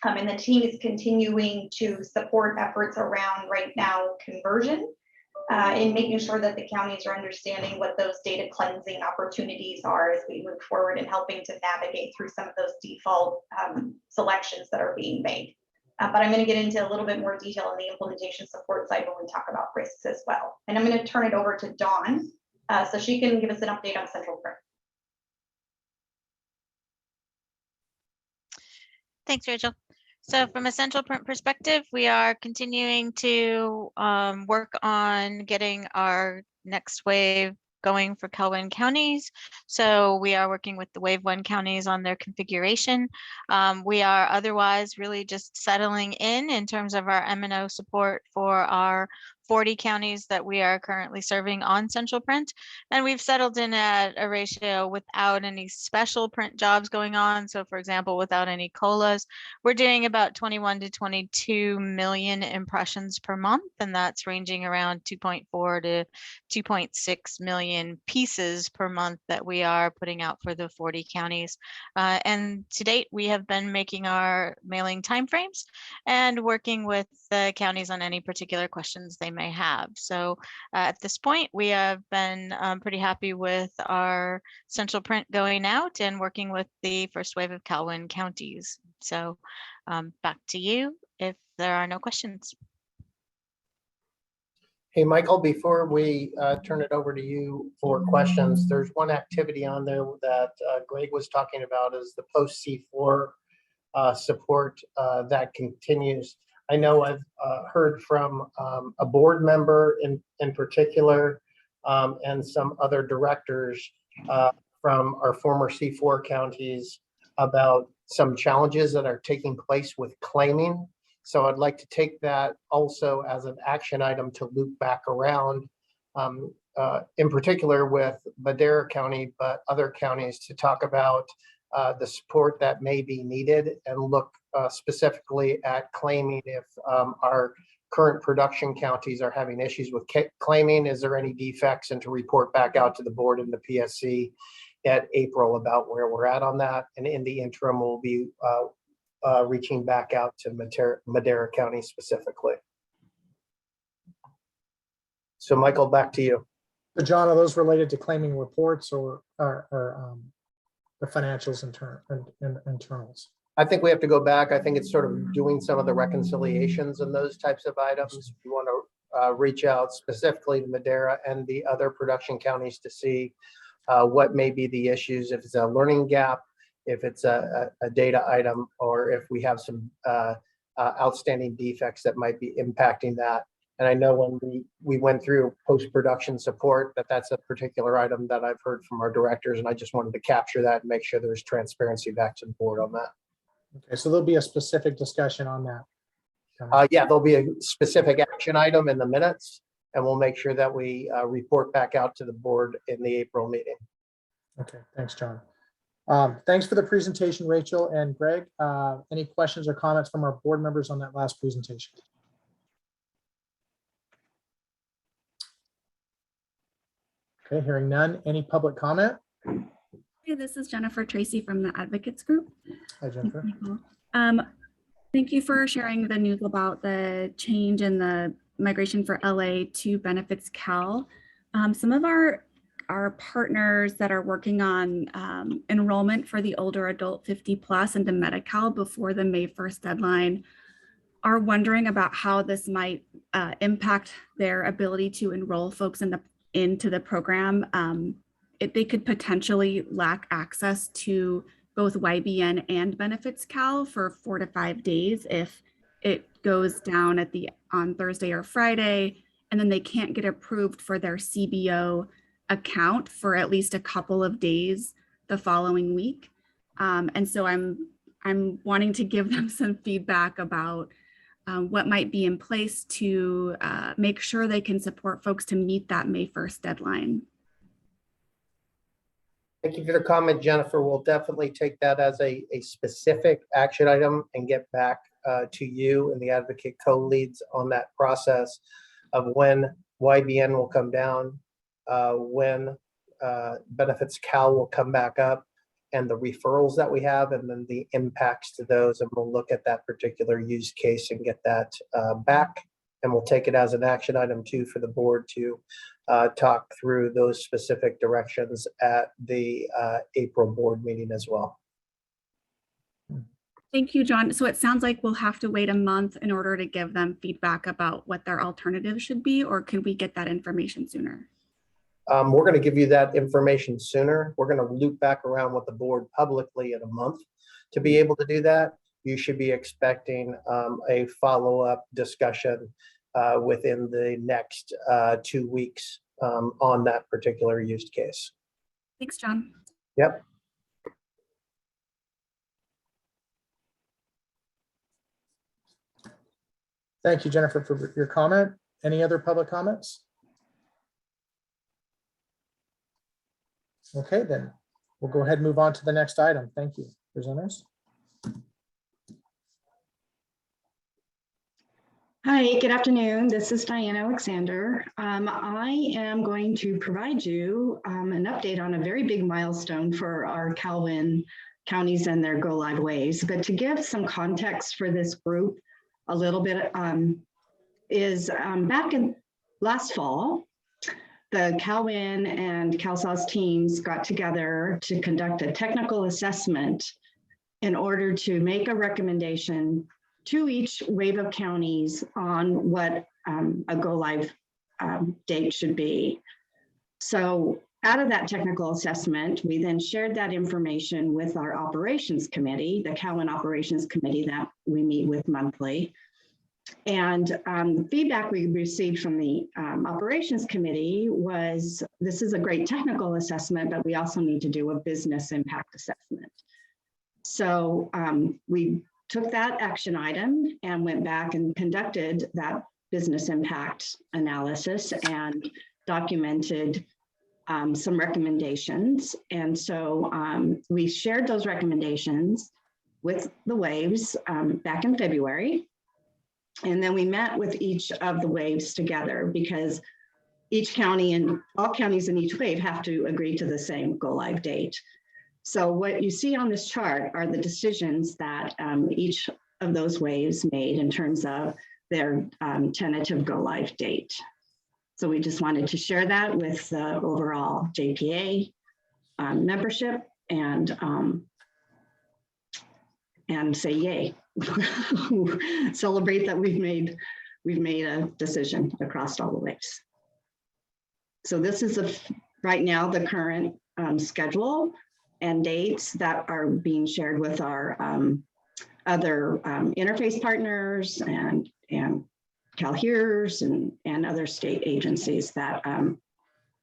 And the team is continuing to support efforts around right now conversion, in making sure that the counties are understanding what those data cleansing opportunities are as we move forward, and helping to navigate through some of those default selections that are being made. But I'm going to get into a little bit more detail on the implementation support side when we talk about risks as well. And I'm going to turn it over to Dawn So she can give us an update on Central Print. Thanks, Rachel. So from a central print perspective, we are continuing to work on getting our next wave going for Calhoun counties. So we are working with the wave 1 counties on their configuration. We are otherwise really just settling in terms of our M&O support for our 40 counties that we are currently serving on central print. And we've settled in at a ratio without any special print jobs going on. So for example, without any COLAs, we're doing about 21 to 22 million impressions per month. And that's ranging around 2.4 to 2.6 million pieces per month that we are putting out for the 40 counties. And to date, we have been making our mailing timeframes and working with the counties on any particular questions they may have. So at this point, we have been pretty happy with our central print going out and working with the first wave of Calhoun counties. So back to you if there are no questions. Hey, Michael, before we turn it over to you for questions, there's one activity on there that Greg was talking about is the post C4 support that continues. I know I've heard from a board member in particular and some other directors from our former C4 counties about some challenges that are taking place with claiming. So I'd like to take that also as an action item to loop back around, in particular with Madera County, but other counties to talk about the support that may be needed and look specifically at claiming if our current production counties are having issues with claiming. Is there any defects, and to report back out to the board and the PSC at April about where we're at on that. And in the interim, we'll be reaching back out to Madera County specifically. So Michael, back to you. So John, are those related to claiming reports or the financials and internals? I think we have to go back. I think it's sort of doing some of the reconciliations and those types of items. We want to reach out specifically to Madera and the other production counties to see what may be the issues, if it's a learning gap, if it's a data item, or if we have some outstanding defects that might be impacting that. And I know when we went through post-production support, that's a particular item that I've heard from our directors, and I just wanted to capture that and make sure there's transparency back to the board on that. Okay, so there'll be a specific discussion on that. Yeah, there'll be a specific action item in the minutes, and we'll make sure that we report back out to the board in the April meeting. Okay, thanks, John. Thanks for the presentation, Rachel and Greg. Any questions or comments from our board members on that last presentation? Okay, hearing none. Any public comment? Hey, this is Jennifer Tracy from the Advocates Group. Hi, Jennifer. Thank you for sharing the news about the change in the migration for LA to Benefitscale. Some of our partners that are working on enrollment for the older adult 50+ into Medi-Cal before the May 1st deadline are wondering about how this might impact their ability to enroll folks into the program. They could potentially lack access to both YBN and Benefitscale for 4 to 5 days if it goes down on Thursday or Friday, and then they can't get approved for their CBO account for at least a couple of days the following week. And so I'm wanting to give them some feedback about what might be in place to make sure they can support folks to meet that May 1st deadline. Thank you for the comment, Jennifer. We'll definitely take that as a specific action item and get back to you and the advocate co-leads on that process of when YBN will come down, when Benefitscale will come back up, and the referrals that we have, and then the impacts to those. And we'll look at that particular use case and get that back. And we'll take it as an action item too for the board to talk through those specific directions at the April board meeting as well. Thank you, John. So it sounds like we'll have to wait a month in order to give them feedback about what their alternatives should be, or could we get that information sooner? We're going to give you that information sooner. We're going to loop back around with the board publicly in a month to be able to do that. You should be expecting a follow-up discussion within the next 2 weeks on that particular use case. Thanks, John. Yep. Thank you, Jennifer, for your comment. Any other public comments? Okay, then we'll go ahead and move on to the next item. Thank you, presenters. Hi, good afternoon. This is Diane Alexander. I am going to provide you an update on a very big milestone for our CalWIN counties and their go live waves. But to give some context for this group a little bit back in last fall, the CalWIN and CalSAWS teams got together to conduct a technical assessment in order to make a recommendation to each wave of counties on what a go live date should be. So out of that technical assessment, we then shared that information with our operations committee, the CalWIN operations committee that we meet with monthly. And the feedback we received from the operations committee was, this is a great technical assessment, but we also need to do a business impact assessment. So we took that action item and went back and conducted that business impact analysis and documented some recommendations. And so we shared those recommendations with the waves back in February. And then we met with each of the waves together because each county and all counties in each wave have to agree to the same go live date. So what you see on this chart are the decisions that each of those waves made in terms of their tentative go live date. So we just wanted to share that with the overall JPA membership and say yay. Celebrate that we've made a decision across all the waves. So this is right now the current schedule and dates that are being shared with our other interface partners and CalHears and other state agencies that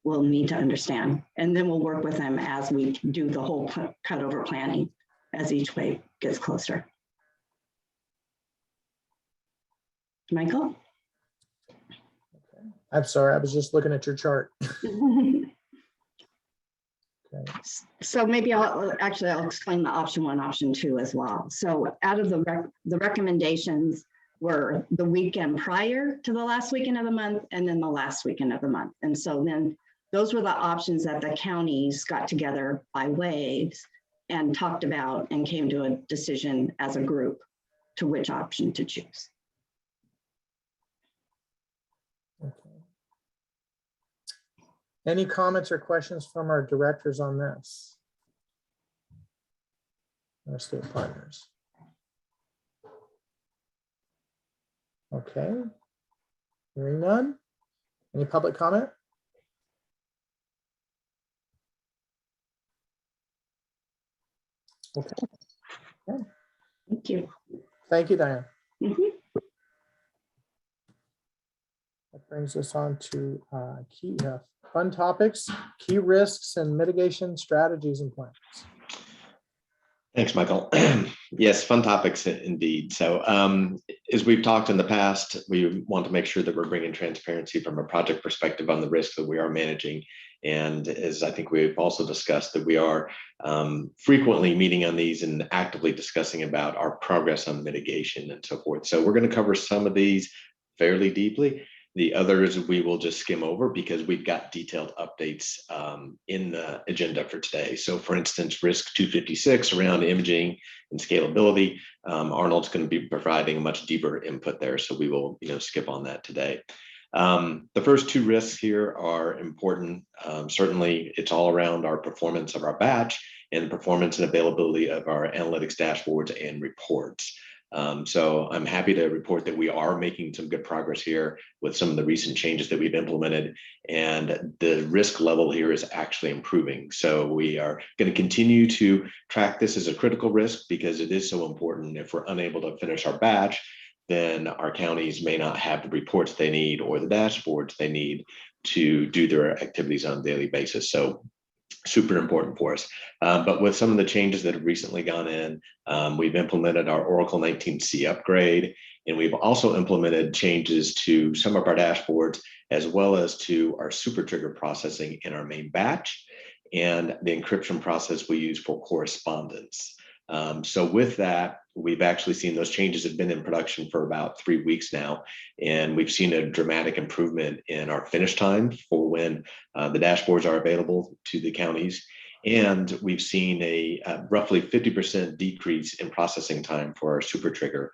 we'll need to understand. And then we'll work with them as we do the whole cutover planning as each wave gets closer. Michael? I'm sorry, I was just looking at your chart. Okay. So maybe I'll explain the option 1, option 2 as well. So out of the recommendations were the weekend prior to the last weekend of the month and then the last weekend of the month. And so then those were the options that the counties got together by waves and talked about and came to a decision as a group to which option to choose. Okay. Any comments or questions from our directors on this? Our state partners. Okay. Hearing none. Any public comment? Okay. Okay. Thank you. Thank you, Diane. Mm-hmm. That brings us on to key fun topics, key risks and mitigation strategies and plans. Thanks, Michael. Yes, fun topics indeed. So as we've talked in the past, we want to make sure that we're bringing transparency from a project perspective on the risks that we are managing. And as I think we've also discussed, that we are frequently meeting on these and actively discussing about our progress on mitigation and so forth. So we're going to cover some of these fairly deeply. The others we will just skim over because we've got detailed updates in the agenda for today. So for instance, risk 256 around imaging and scalability, Arnold's going to be providing a much deeper input there. So we will skip on that today. The first 2 risks here are important. Certainly it's all around our performance of our batch and performance and availability of our analytics dashboards and reports. So I'm happy to report that we are making some good progress here with some of the recent changes that we've implemented, and the risk level here is actually improving. So we are going to continue to track this as a critical risk because it is so important. If we're unable to finish our batch, then our counties may not have the reports they need or the dashboards they need to do their activities on a daily basis. So super important for us. But with some of the changes that have recently gone in, we've implemented our Oracle 19C upgrade, and we've also implemented changes to some of our dashboards, as well as to our super trigger processing in our main batch and the encryption process we use for correspondence. So with that, we've actually seen those changes have been in production for about 3 weeks now, and we've seen a dramatic improvement in our finish time for when the dashboards are available to the counties. And we've seen a roughly 50% decrease in processing time for our super trigger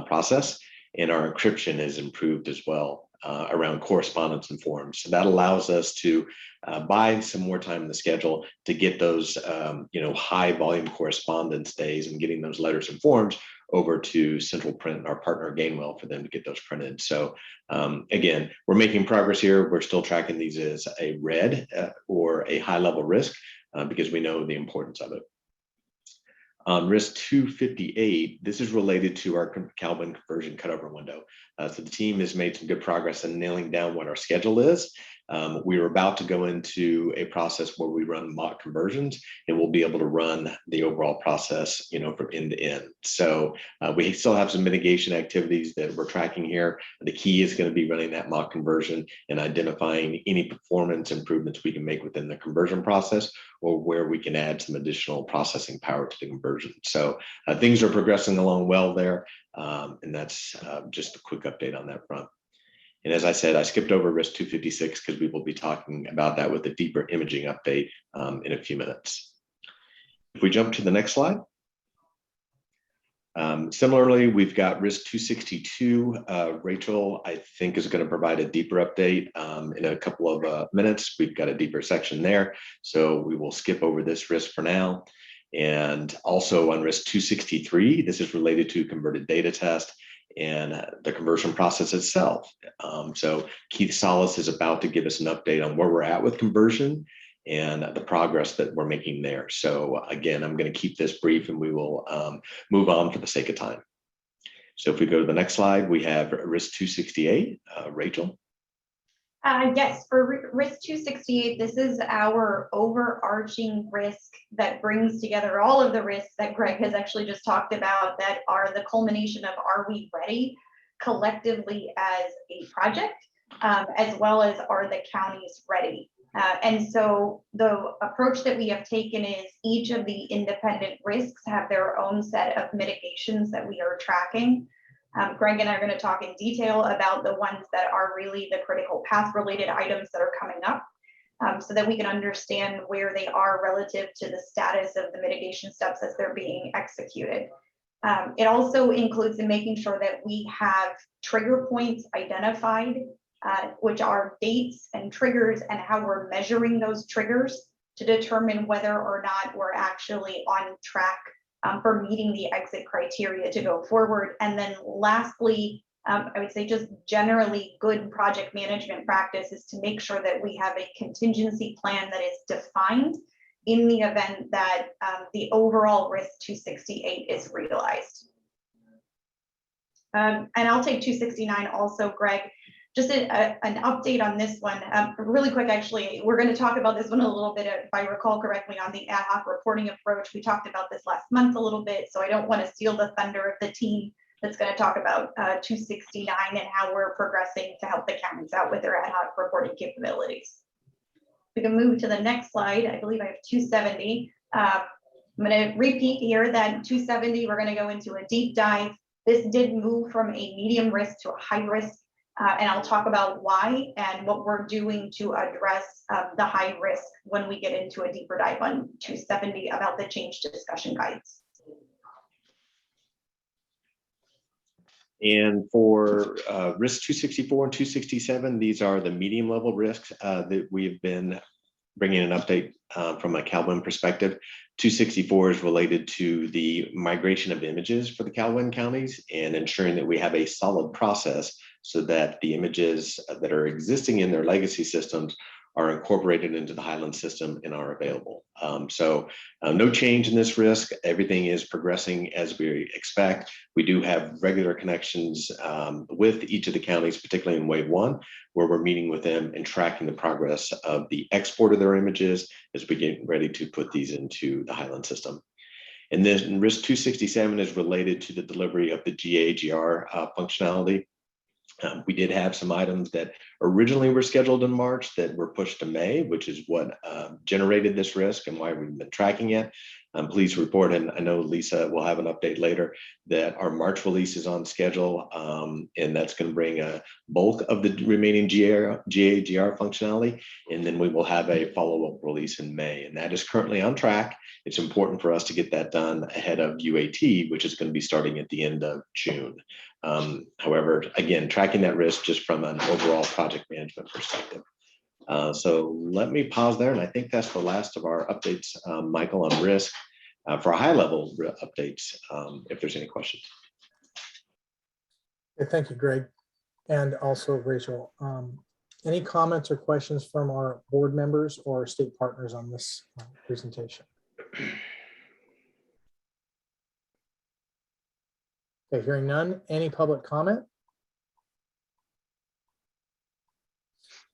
process, and our encryption has improved as well around correspondence and forms. So that allows us to buy some more time in the schedule to get those high volume correspondence days and getting those letters and forms over to Central Print and our partner Gainwell for them to get those printed. So again, we're making progress here. We're still tracking these as a red or a high level risk because we know the importance of it. Risk 258, this is related to our Calvin conversion cutover window. So the team has made some good progress in nailing down what our schedule is. We are about to go into a process where we run mock conversions, and we'll be able to run the overall process, from end to end. So we still have some mitigation activities that we're tracking here. The key is going to be running that mock conversion and identifying any performance improvements we can make within the conversion process, or where we can add some additional processing power to the conversion. So things are progressing along well there. And that's just a quick update on that front. And as I said, I skipped over risk 256 because we will be talking about that with a deeper imaging update in a few minutes. If we jump to the next slide. Similarly, we've got risk 262. Rachel, I think, is going to provide a deeper update in a couple of minutes. We've got a deeper section there, so we will skip over this risk for now. And also on risk 263, this is related to converted data test and the conversion process itself. So Keith Salas is about to give us an update on where we're at with conversion and the progress that we're making there. So again, I'm going to keep this brief and we will move on for the sake of time. So if we go to the next slide, we have risk 268. Rachel. Yes, for risk 268, this is our overarching risk that brings together all of the risks that Greg has actually just talked about that are the culmination of are we ready collectively as a project, as well as are the counties ready. And so the approach that we have taken is each of the independent risks have their own set of mitigations that we are tracking. Greg and I are going to talk in detail about the ones that are really the critical path related items that are coming up so that we can understand where they are relative to the status of the mitigation steps as they're being executed. It also includes in making sure that we have trigger points identified, which are dates and triggers and how we're measuring those triggers to determine whether or not we're actually on track for meeting the exit criteria to go forward. And then lastly, I would say just generally good project management practice is to make sure that we have a contingency plan that is defined in the event that the overall risk 268 is realized. And I'll take 269 also, Greg. Just an update on this one, really quick, actually, we're going to talk about this one a little bit, if I recall correctly, on the ad hoc reporting approach. We talked about this last month a little bit, so I don't want to steal the thunder of the team that's going to talk about 269 and how we're progressing to help the counties out with their ad hoc reporting capabilities. We can move to the next slide. I believe I have 270. I'm going to repeat here that 270, we're going to go into a deep dive. This did move from a medium risk to a high risk. And I'll talk about why and what we're doing to address the high risk when we get into a deeper dive on 270 about the change discussion guides. And for risk 264 and 267, these are the medium level risks that we've been bringing an update from a CalWIN perspective. 264 is related to the migration of images for the CalWIN counties and ensuring that we have a solid process so that the images that are existing in their legacy systems are incorporated into the Highland system and are available. No change in this risk. Everything is progressing as we expect. We do have regular connections with each of the counties, particularly in wave 1, where we're meeting with them and tracking the progress of the export of their images as we get ready to put these into the Highland system. And then risk 267 is related to the delivery of the GA/GR functionality. We did have some items that originally were scheduled in March that were pushed to May, which is what generated this risk and why we've been tracking it. I'm pleased to report, and I know Lisa will have an update later, that our March release is on schedule, and that's going to bring a bulk of the remaining GA/GR functionality, and then we will have a follow-up release in May, and that is currently on track. It's important for us to get that done ahead of UAT, which is going to be starting at the end of June. However, again, tracking that risk just from an overall project management perspective. So let me pause there, and I think that's the last of our updates, Michael, on risk for high-level updates, if there's any questions. Okay, thank you, Greg. And also Rachel, any comments or questions from our board members or state partners on this presentation? Okay, hearing none. Any public comment?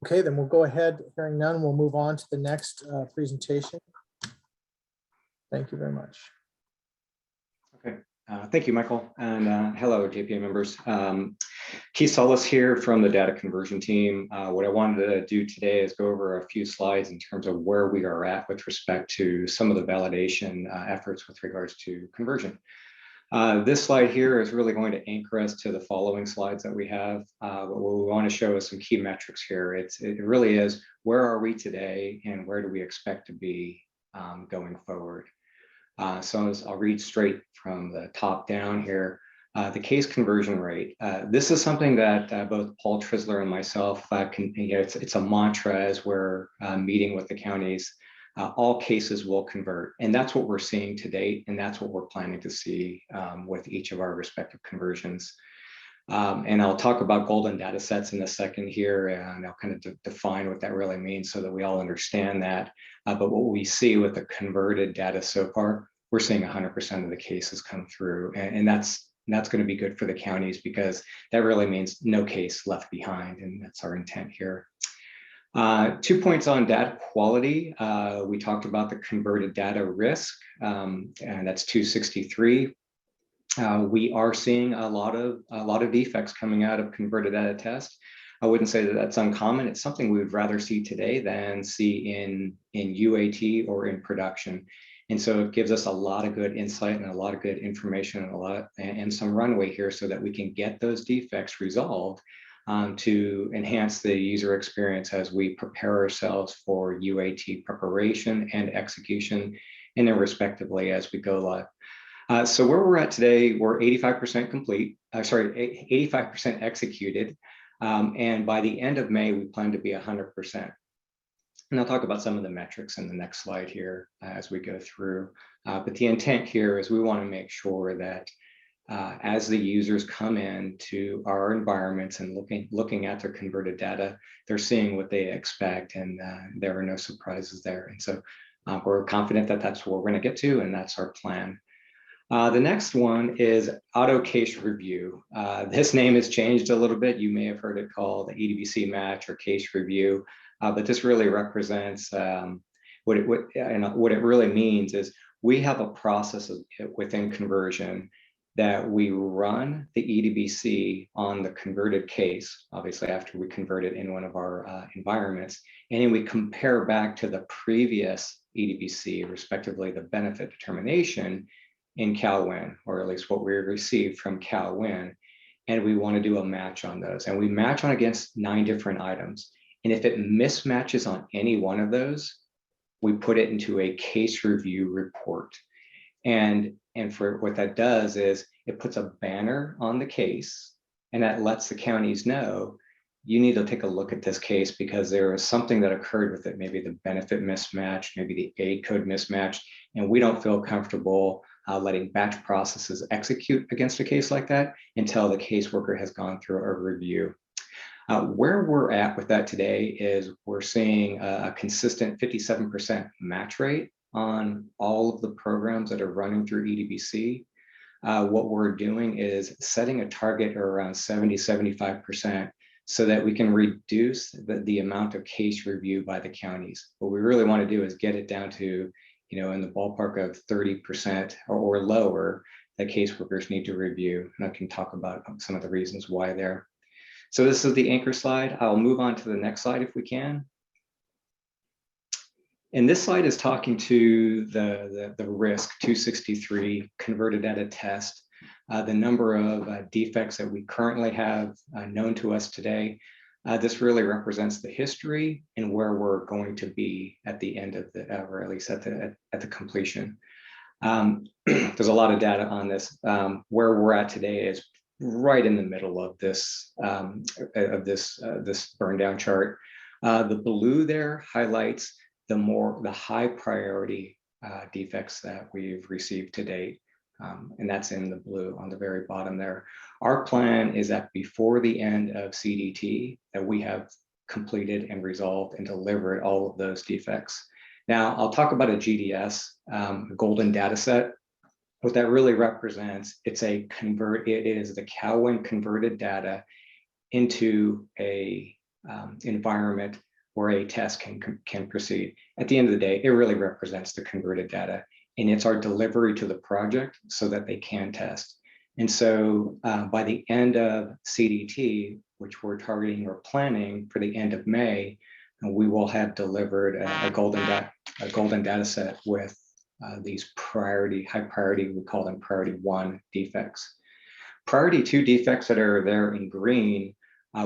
Okay, then we'll go ahead. Hearing none, we'll move on to the next presentation. Thank you very much. Okay, thank you, Michael, and hello, JPA members. Kalsas here from the data conversion team. What I wanted to do today is go over a few slides in terms of where we are at with respect to some of the validation efforts with regards to conversion. This slide here is really going to anchor us to the following slides that we have. But what we want to show is some key metrics here. It really is, where are we today and where do we expect to be going forward? So I'll read straight from the top down here. The case conversion rate. This is something that both Paul Trisler and myself it's a mantra as we're meeting with the counties. All cases will convert, and that's what we're seeing to date, and that's what we're planning to see with each of our respective conversions. And I'll talk about golden data sets in a second here, and I'll kind of define what that really means so that we all understand that. But what we see with the converted data so far, we're seeing 100% of the cases come through, and that's going to be good for the counties because that really means no case left behind, and that's our intent here. 2 points on data quality. We talked about the converted data risk, and that's 263. We are seeing a lot of defects coming out of converted data test. I wouldn't say that that's uncommon. It's something we would rather see today than see in UAT or in production. And so it gives us a lot of good insight and a lot of good information and some runway here so that we can get those defects resolved to enhance the user experience as we prepare ourselves for UAT preparation and execution, and then respectively as we go live. So where we're at today, we're 85% complete, 85% executed. And by the end of May, we plan to be 100%. And I'll talk about some of the metrics in the next slide here as we go through. But the intent here is we want to make sure that as the users come in to our environments and looking at their converted data, they're seeing what they expect, and there are no surprises there. And so we're confident that that's where we're going to get to, and that's our plan. The next one is auto case review. This name has changed a little bit. You may have heard it called the EDBC match or case review, but this really represents what it really means is we have a process within conversion that we run the EDBC on the converted case, obviously after we convert it in one of our environments, and then we compare back to the previous EDBC, respectively the benefit determination in CalWIN, or at least what we received from CalWIN, and we want to do a match on those. And we match on against 9 different items. And if it mismatches on any one of those, we put it into a case review report. And for what that does is it puts a banner on the case, and that lets the counties know you need to take a look at this case because there is something that occurred with it, maybe the benefit mismatch, maybe the aid code mismatch, and we don't feel comfortable letting batch processes execute against a case like that until the caseworker has gone through a review. Where we're at with that today is we're seeing a consistent 57% match rate on all of the programs that are running through EDBC. What we're doing is setting a target around 70–75% so that we can reduce the amount of case review by the counties. What we really want to do is get it down to, in the ballpark of 30% or lower that caseworkers need to review. And I can talk about some of the reasons why there. So this is the anchor slide. I'll move on to the next slide if we can. And this slide is talking to the risk 263 converted data test, the number of defects that we currently have known to us today. This really represents the history and where we're going to be at the end of the, or at least at the completion. There's a lot of data on this. Where we're at today is right in the middle of this this burn down chart. The blue there highlights the high priority defects that we've received to date. And that's in the blue on the very bottom there. Our plan is that before the end of CDT that we have completed and resolved and delivered all of those defects. Now I'll talk about a GDS, golden data set. What that really represents, it is the CalWIN converted data into a environment where a test can proceed. At the end of the day, it really represents the converted data, and it's our delivery to the project so that they can test. And so by the end of CDT, which we're targeting or planning for the end of May, we will have delivered a golden data set with these high priority, we call them priority 1 defects. Priority 2 defects that are there in green,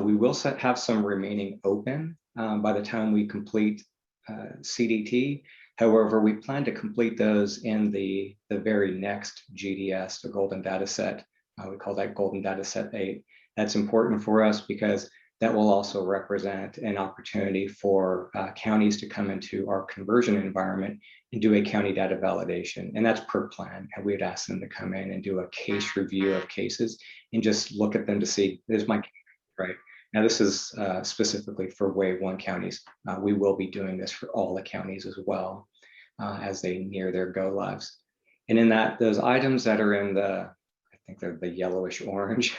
we will have some remaining open by the time we complete CDT. However, we plan to complete those in the very next GDS, the golden data set. We call that golden data set 8. That's important for us because that will also represent an opportunity for counties to come into our conversion environment and do a county data validation. And that's per plan. And we'd ask them to come in and do a case review of cases and just look at them to see, there's my case, right? Now this is specifically for Wave 1 counties. We will be doing this for all the counties as well as they near their go lives. And in those items that are in I think they're the yellowish orange,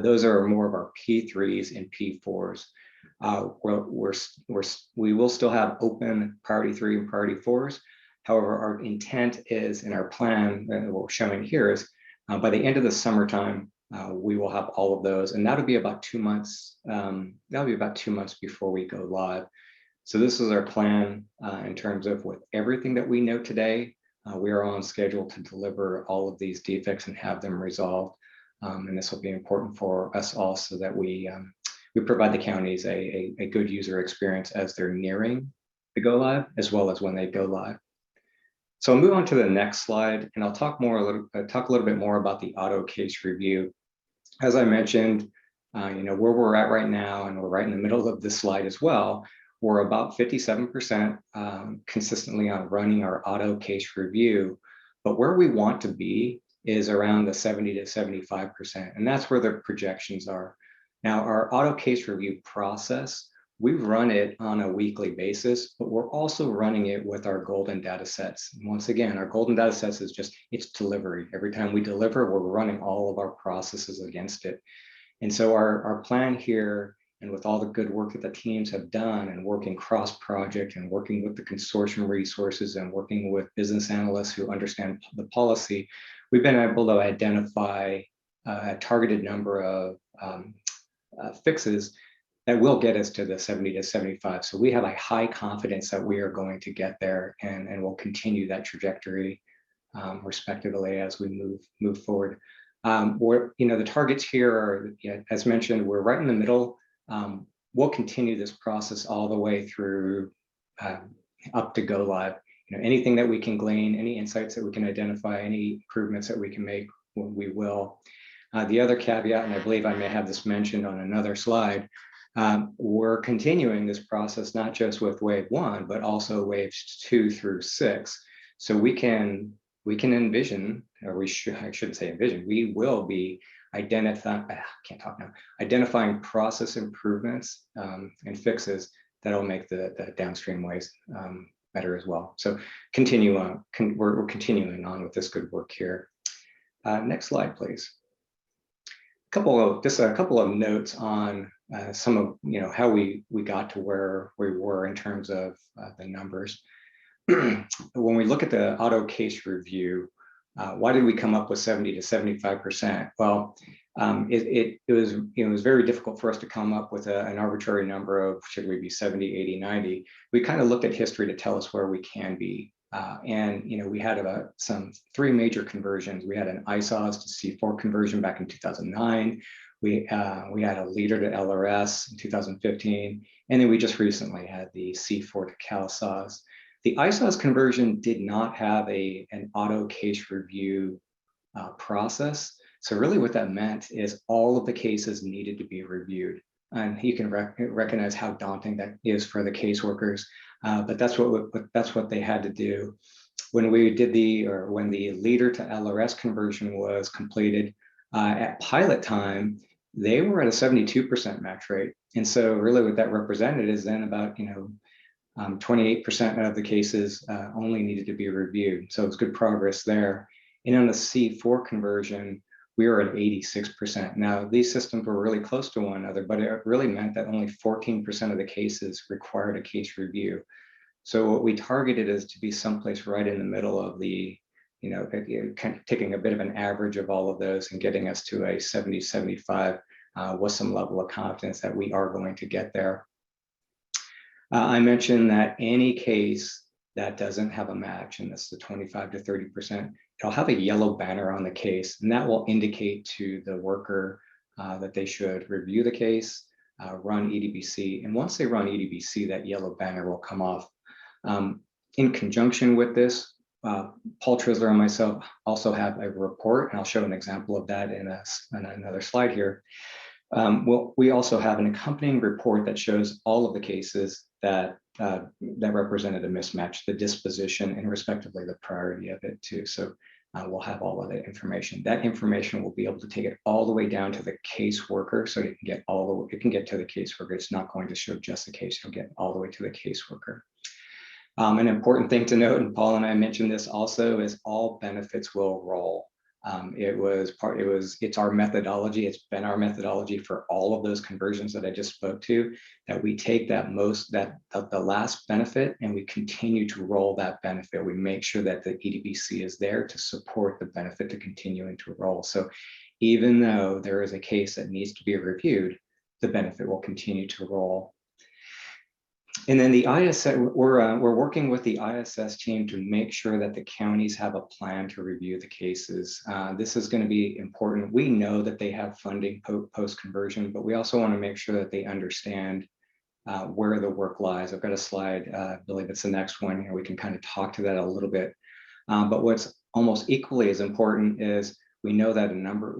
those are more of our P3s and P4s. We will still have open priority 3 and priority 4s. However, our intent is in our plan, what we're showing here is by the end of the summertime, we will have all of those, and that'll be about 2 months. That'll be about 2 months before we go live. So this is our plan in terms of with everything that we know today. We are on schedule to deliver all of these defects and have them resolved. And this will be important for us all so that we provide the counties a good user experience as they're nearing the go live, as well as when they go live. So I'll move on to the next slide, and I'll talk a little bit more about the auto case review. As I mentioned, where we're at right now, and we're right in the middle of this slide as well, we're about 57% consistently on running our auto case review, but where we want to be is around the 70–75%, and that's where the projections are. Now, our auto case review process, we run it on a weekly basis, but we're also running it with our golden data sets. And once again, our golden data sets is it's delivery. Every time we deliver, we're running all of our processes against it. And so our plan here, and with all the good work that the teams have done and working cross-project and working with the consortium resources and working with business analysts who understand the policy, we've been able to identify a targeted number of fixes that will get us to the 70–75. So we have a high confidence that we are going to get there, and we'll continue that trajectory respectively as we move forward. The targets here are, as mentioned, we're right in the middle. We'll continue this process all the way through up to go live. Anything that we can glean, any insights that we can identify, any improvements that we can make, we will. The other caveat, and I believe I may have this mentioned on another slide, We're continuing this process, not just with wave 1, but also waves 2 through 6. So we can envision, or I shouldn't say envision, we will be identifying process improvements and fixes that'll make the downstream ways better as well. So we're continuing on with this good work here. Next slide, please. Just a couple of notes on some of how we got to where we were in terms of the numbers. When we look at the auto case review, why did we come up with 70 to 75%? Well, it was very difficult for us to come up with an arbitrary number of should we be 70, 80, 90. We kind of looked at history to tell us where we can be. And we had about three major conversions. We had an ISAWS to C4 conversion back in 2009. We had a leader to LRS in 2015, and then we just recently had the C4 to CalSAWS. The ISAWS conversion did not have an auto case review process. So really what that meant is all of the cases needed to be reviewed. And you can recognize how daunting that is for the caseworkers, but that's what they had to do. When we did when the leader to LRS conversion was completed at pilot time, they were at a 72% match rate. And so really what that represented is then about 28% of the cases only needed to be reviewed. So it was good progress there. And on the C4 conversion, we were at 86%. Now, these systems were really close to one another, but it really meant that only 14% of the cases required a case review. So what we targeted is to be someplace right in the middle of the, kind of taking a bit of an average of all of those and getting us to a 70, 75 with some level of confidence that we are going to get there. I mentioned that any case that doesn't have a match, and this is the 25 to 30%, it'll have a yellow banner on the case, and that will indicate to the worker that they should review the case, run EDBC, and once they run EDBC, that yellow banner will come off. In conjunction with this, Paul Trisler and myself also have a report, and I'll show an example of that in another slide here. We also have an accompanying report that shows all of the cases that represented a mismatch, the disposition, and respectively the priority of it too. So we'll have all of that information. That information will be able to take it all the way down to the caseworker, so it can get to the caseworker. It's not going to show just the case; it'll get all the way to the caseworker. An important thing to note, and Paul and I mentioned this also, is all benefits will roll. It's our methodology. It's been our methodology for all of those conversions that I just spoke to, that we take the last benefit and we continue to roll that benefit. We make sure that the EDBC is there to support the benefit to continuing to roll. So even though there is a case that needs to be reviewed, the benefit will continue to roll. And then the ISS, we're working with the ISS team to make sure that the counties have a plan to review the cases. This is going to be important. We know that they have funding post-conversion, but we also want to make sure that they understand where the work lies. I've got a slide, I believe it's the next one here. We can kind of talk to that a little bit. But what's almost equally as important is we know that a number,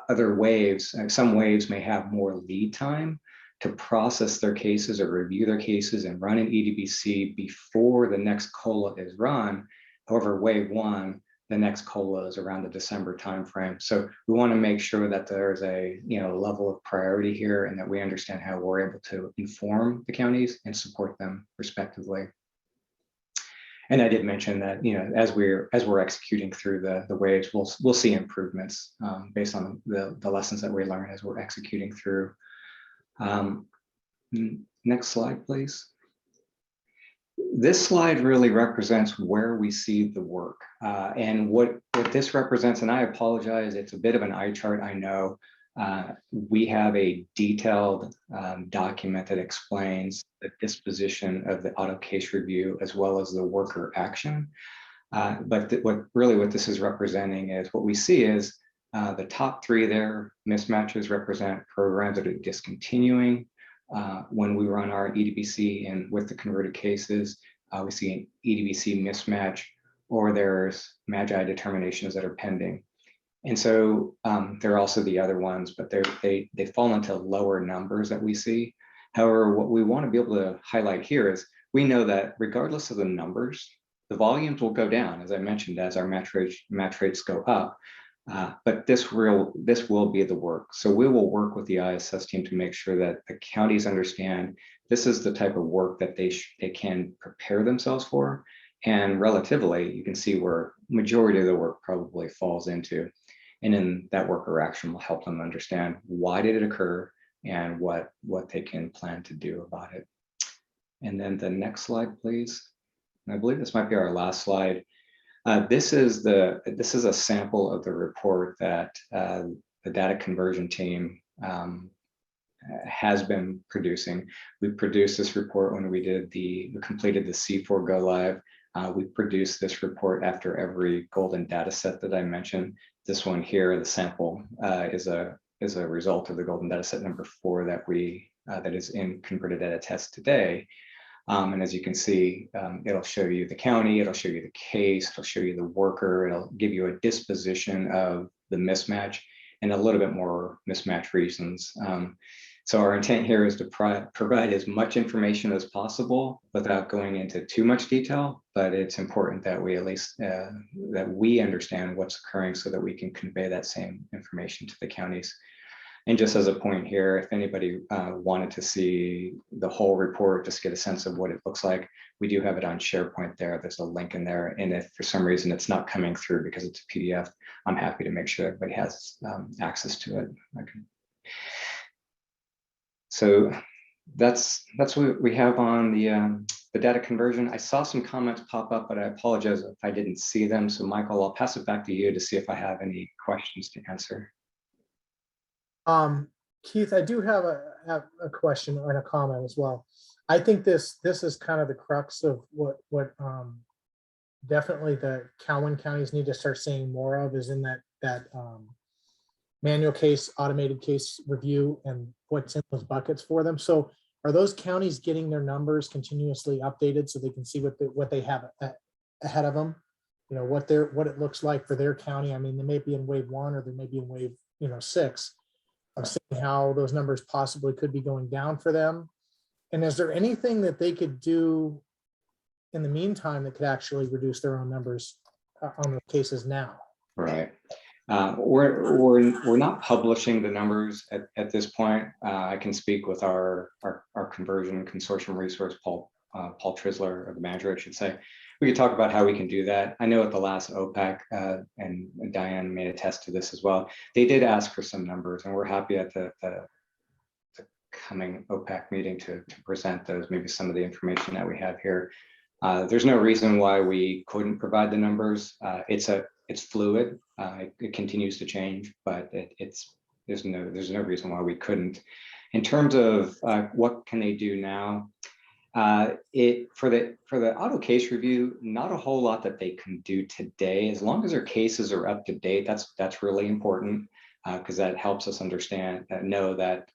other waves, some waves may have more lead time to process their cases or review their cases and run an EDBC before the next COLA is run. However, wave one, the next COLA is around the December timeframe. So we want to make sure that there's a level of priority here and that we understand how we're able to inform the counties and support them respectively. And I did mention that as we're executing through the waves, we'll see improvements based on the lessons that we learn as we're executing through. Next slide, please. This slide really represents where we see the work and what this represents, and I apologize, it's a bit of an eye chart, I know. We have a detailed document that explains the disposition of the auto case review as well as the worker action. But what this is representing is what we see is the top three there, mismatches, represent programs that are discontinuing. When we run our EDBC and with the converted cases, we see an EDBC mismatch, or there's MAGI determinations that are pending. And so there are also the other ones, but they fall into lower numbers that we see. However, what we want to be able to highlight here is we know that regardless of the numbers, the volumes will go down, as I mentioned, as our match rates go up. But this will be the work. So we will work with the ISS team to make sure that the counties understand this is the type of work that they can prepare themselves for. And relatively, you can see where majority of the work probably falls into. And then that work or action will help them understand why did it occur and what they can plan to do about it. And then the next slide, please. And I believe this might be our last slide. This is a sample of the report that the data conversion team has been producing. We produced this report when we completed the C4 Go Live. We produced this report after every golden data set that I mentioned. This one here, the sample, is a result of the golden data set number 4 that is in converted data test today. And as you can see, it'll show you the county, it'll show you the case, it'll show you the worker, it'll give you a disposition of the mismatch and a little bit more mismatch reasons. So our intent here is to provide as much information as possible without going into too much detail, but it's important that we at least that we understand what's occurring so that we can convey that same information to the counties. And just as a point here, if anybody wanted to see the whole report, just get a sense of what it looks like, we do have it on SharePoint there. There's a link in there. And if for some reason it's not coming through because it's a PDF, I'm happy to make sure everybody has access to it. Okay. So that's what we have on the data conversion. I saw some comments pop up, but I apologize if I didn't see them. So Michael, I'll pass it back to you to see if I have any questions to answer. Keith, I do have a question and a comment as well. I think this is kind of the crux of what definitely the Calhoun counties need to start seeing more of is in that manual case, automated case review and what's in those buckets for them. So are those counties getting their numbers continuously updated so they can see what they have ahead of them? You know, what it looks like for their county. I mean, they may be in wave 1 or they may be in wave 6 of seeing how those numbers possibly could be going down for them. And is there anything that they could do in the meantime that could actually reduce their own numbers on the cases now? Right. We're not publishing the numbers at this point. I can speak with our conversion consortium resource, Paul Trisler, or the manager, I should say. We could talk about how we can do that. I know at the last OPEC, and Diane may attest to this as well, they did ask for some numbers, and we're happy at the coming OPEC meeting to present those, maybe some of the information that we have here. There's no reason why we couldn't provide the numbers. It's fluid. It continues to change, but there's no reason why we couldn't. In terms of what can they do now, for the auto case review, not a whole lot that they can do today. As long as their cases are up to date, that's really important because that helps us understand know that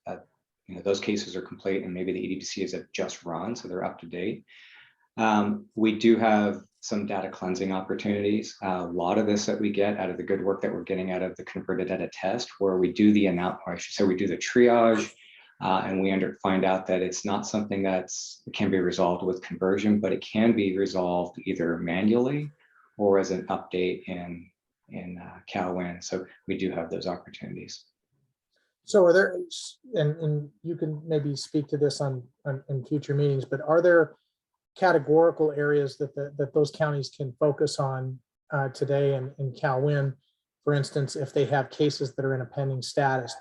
those cases are complete and maybe the EDPCs have just run, so they're up to date. We do have some data cleansing opportunities. A lot of this that we get out of the good work that we're getting out of the converted data test, where we do the we do the triage, and we find out that it's not something that can be resolved with conversion, but it can be resolved either manually or as an update in CalWin. So we do have those opportunities. So are there, and you can maybe speak to this in future meetings, but are there categorical areas that those counties can focus on today in CalWin? For instance, if they have cases that are in a pending status,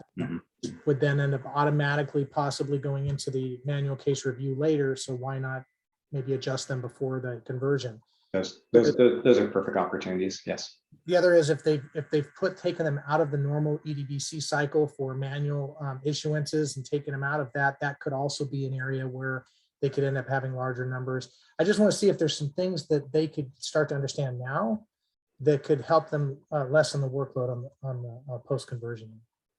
would then end up automatically possibly going into the manual case review later. So why not maybe adjust them before the conversion? Those are perfect opportunities. Yes. The other is if they've taken them out of the normal EDBC cycle for manual issuances and taken them out of that could also be an area where they could end up having larger numbers. I just want to see if there's some things that they could start to understand now that could help them lessen the workload on the post-conversion.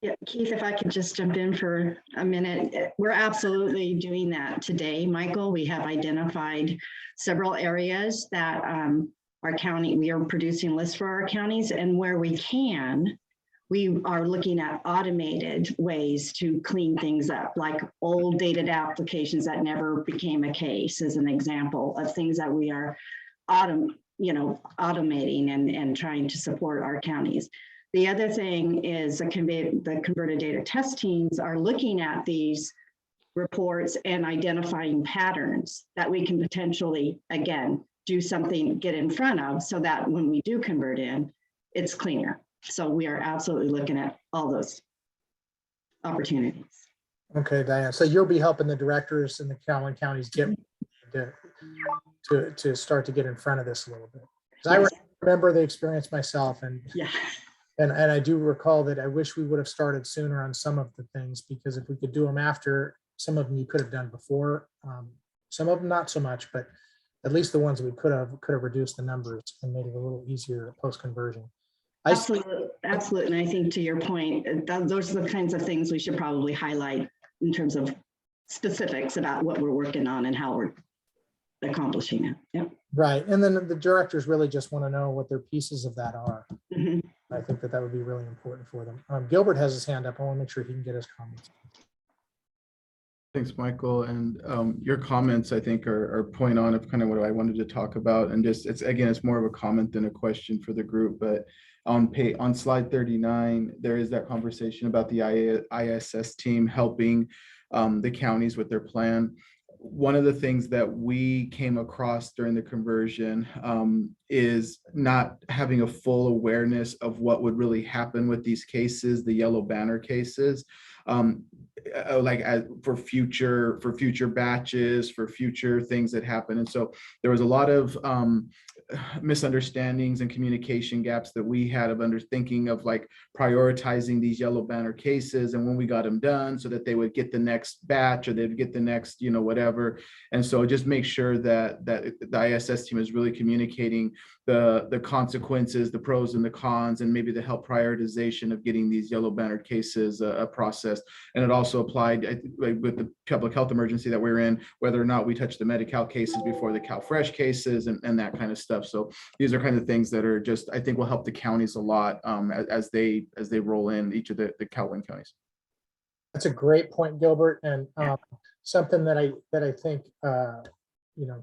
Yeah, Keith, if I could just jump in for a minute. We're absolutely doing that today, Michael. We have identified several areas that our county, we are producing lists for our counties, and where we can, we are looking at automated ways to clean things up, like old dated applications that never became a case, as an example of things that we are automating and trying to support our counties. The other thing is the converted data test teams are looking at these reports and identifying patterns that we can potentially, again, do something, get in front of, so that when we do convert in, it's cleaner. So we are absolutely looking at all those opportunities. Okay, Diane. So you'll be helping the directors in the Calhoun counties get to start to get in front of this a little bit. Yes. I remember the experience myself, and yeah, and I do recall that I wish we would have started sooner on some of the things, because if we could do them after, some of them you could have done before, some of them not so much, but at least the ones we could have reduced the numbers and made it a little easier post conversion. Absolutely. And I think to your point, those are the kinds of things we should probably highlight in terms of specifics about what we're working on and how we're accomplishing it. Yep. Right. And then the directors really just want to know what their pieces of that are. Mm-hmm. I think that would be really important for them. Gilbert has his hand up. I want to make sure he can get his comments. Thanks, Michael. And your comments, I think, are point on of kind of what I wanted to talk about. And just, it's more of a comment than a question for the group. But on slide 39, there is that conversation about the ISS team helping the counties with their plan. One of the things that we came across during the conversion is not having a full awareness of what would really happen with these cases, the yellow banner cases, for future batches, for future things that happen. And so there was a lot of misunderstandings and communication gaps that we had of thinking of like prioritizing these yellow banner cases and when we got them done so that they would get the next batch or they'd get the next, whatever. And so just make sure that the ISS team is really communicating the consequences, the pros and the cons, and maybe the help prioritization of getting these yellow banner cases processed. And it also applied with the public health emergency that we're in, whether or not we touch the Medi-Cal cases before the CalFresh cases and that kind of stuff. So these are kind of things that are just, I think will help the counties a lot as they roll in each of the Calhoun counties. That's a great point, Gilbert, and something that I think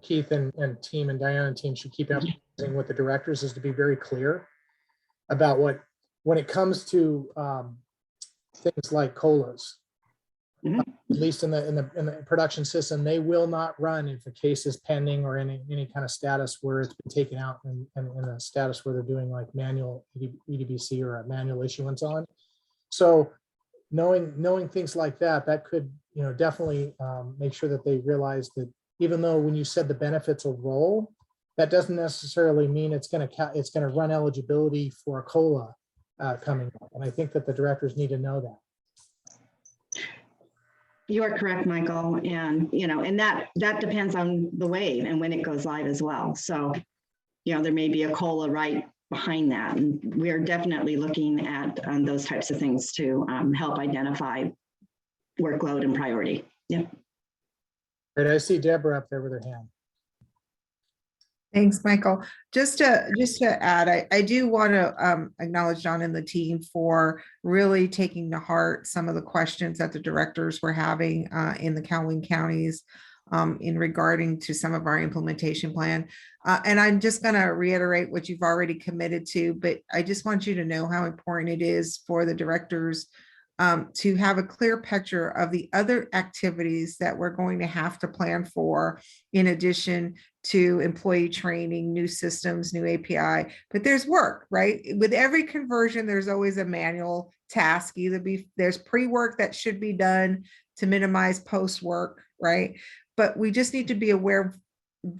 Keith and team and Diana and team should keep emphasizing with the directors is to be very clear about when it comes to things like COLAs. At least in the production system, they will not run if a case is pending or any kind of status where it's been taken out and in a status where they're doing like manual EDBC or a manual issuance on. So knowing things like that could definitely make sure that they realize that even though when you said the benefits will roll, that doesn't necessarily mean it's going to run eligibility for a COLA coming up. And I think that the directors need to know that. You are correct, Michael. And, and that depends on the wave and when it goes live as well. So, there may be a COLA right behind that. And we're definitely looking at those types of things to help identify workload and priority. Yeah. Great. I see Deborah up there with her hand. Thanks, Michael. Just to add, I do want to acknowledge John and the team for really taking to heart some of the questions that the directors were having in the Calhoun counties in regarding to some of our implementation plan. And I'm just going to reiterate what you've already committed to, but I just want you to know how important it is for the directors to have a clear picture of the other activities that we're going to have to plan for in addition to employee training, new systems, new API, but there's work, right? With every conversion, there's always a manual task. There's pre-work that should be done to minimize post-work, right? But we just need to be aware,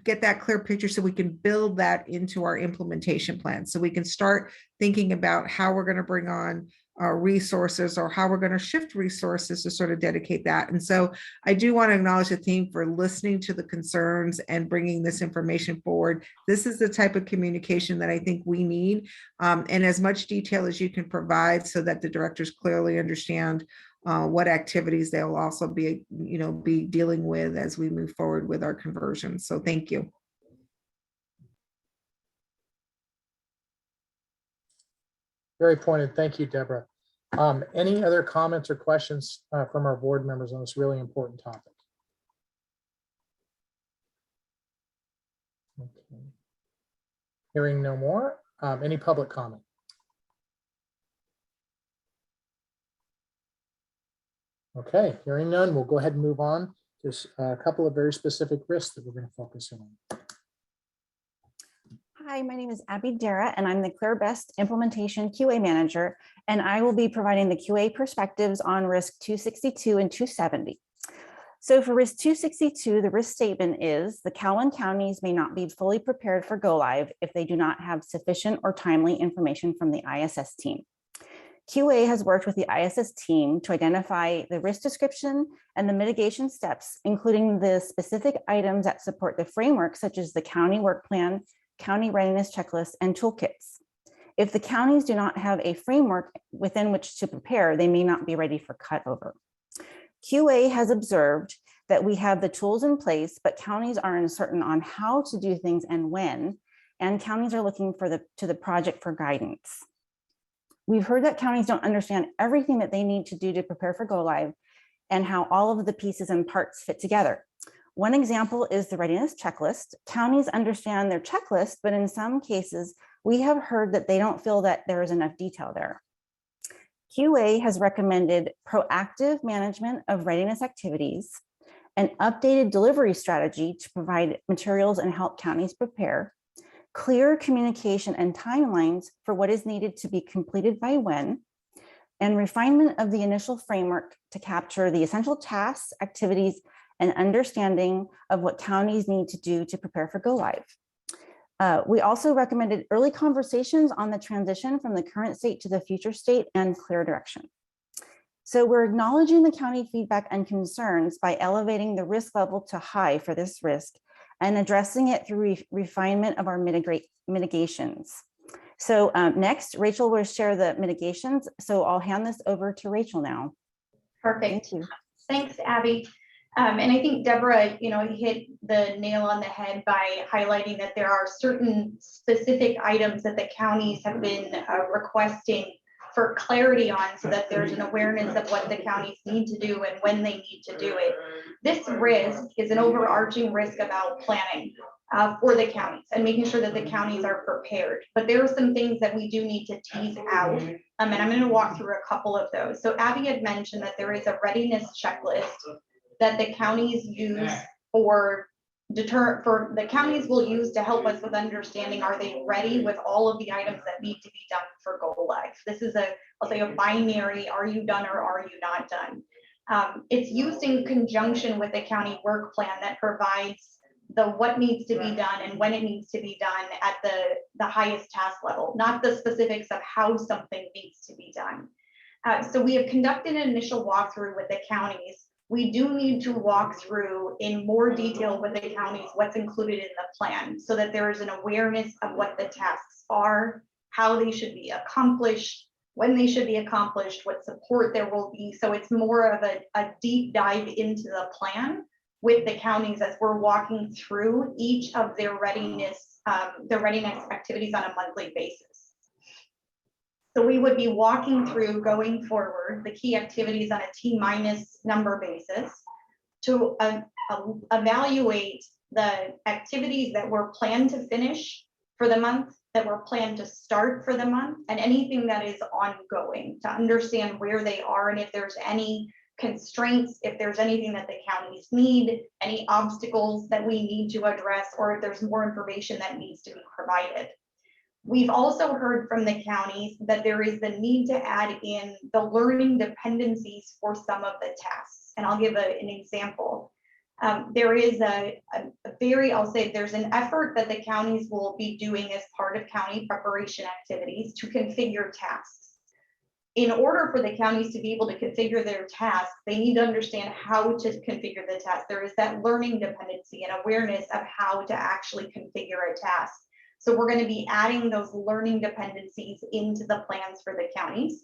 get that clear picture so we can build that into our implementation plan. So we can start thinking about how we're going to bring on resources or how we're going to shift resources to sort of dedicate that. And so I do want to acknowledge the team for listening to the concerns and bringing this information forward. This is the type of communication that I think we need, and as much detail as you can provide so that the directors clearly understand what activities they'll also be dealing with as we move forward with our conversion. So thank you. Very pointed. Thank you, Deborah. Any other comments or questions from our board members on this really important topic? Okay. Hearing no more, any public comment? Okay, hearing none, we'll go ahead and move on. There's a couple of very specific risks that we're going to focus on. Hi, my name is Abby Dara, and I'm the ClearBest Implementation QA Manager, and I will be providing the QA perspectives on risk 262 and 270. So for risk 262, the risk statement is the Calhoun counties may not be fully prepared for go live if they do not have sufficient or timely information from the ISS team. QA has worked with the ISS team to identify the risk description and the mitigation steps, including the specific items that support the framework, such as the county work plan, county readiness checklist, and toolkits. If the counties do not have a framework within which to prepare, they may not be ready for cutover. QA has observed that we have the tools in place, but counties are uncertain on how to do things and when, and counties are looking to the project for guidance. We've heard that counties don't understand everything that they need to do to prepare for go live and how all of the pieces and parts fit together. One example is the readiness checklist. Counties understand their checklist, but in some cases, we have heard that they don't feel that there is enough detail there. QA has recommended proactive management of readiness activities, an updated delivery strategy to provide materials and help counties prepare, clear communication and timelines for what is needed to be completed by when, and refinement of the initial framework to capture the essential tasks, activities, and understanding of what counties need to do to prepare for go live. We also recommended early conversations on the transition from the current state to the future state and clear direction. So we're acknowledging the county feedback and concerns by elevating the risk level to high for this risk and addressing it through refinement of our mitigations. So next, Rachel will share the mitigations. So I'll hand this over to Rachel now. Perfect. Thank you. Thanks, Abby. And I think Deborah, hit the nail on the head by highlighting that there are certain specific items that the counties have been requesting for clarity on, so that there's an awareness of what the counties need to do and when they need to do it. This risk is an overarching risk about planning for the counties and making sure that the counties are prepared. But there are some things that we do need to tease out, and I'm going to walk through a couple of those. So Abby had mentioned that there is a readiness checklist that the counties use the counties will use to help us with understanding, are they ready with all of the items that need to be done for go live? This is I'll say a binary, are you done or are you not done? It's used in conjunction with the county work plan that provides the what needs to be done and when it needs to be done at the highest task level, not the specifics of how something needs to be done. So we have conducted an initial walkthrough with the counties. We do need to walk through in more detail with the counties what's included in the plan, so that there is an awareness of what the tasks are, how they should be accomplished, when they should be accomplished, what support there will be. So it's more of a deep dive into the plan with the counties as we're walking through each of their readiness activities on a monthly basis. So we would be walking through, going forward, the key activities on a T- number basis to evaluate the activities that were planned to finish for the month, that were planned to start for the month, and anything that is ongoing, to understand where they are and if there's any constraints, if there's anything that the counties need, any obstacles that we need to address, or if there's more information that needs to be provided. We've also heard from the counties that there is the need to add in the learning dependencies for some of the tasks. And I'll give an example. There is there's an effort that the counties will be doing as part of county preparation activities to configure tasks. In order for the counties to be able to configure their tasks, they need to understand how to configure the task. There is that learning dependency and awareness of how to actually configure a task. So we're going to be adding those learning dependencies into the plans for the counties.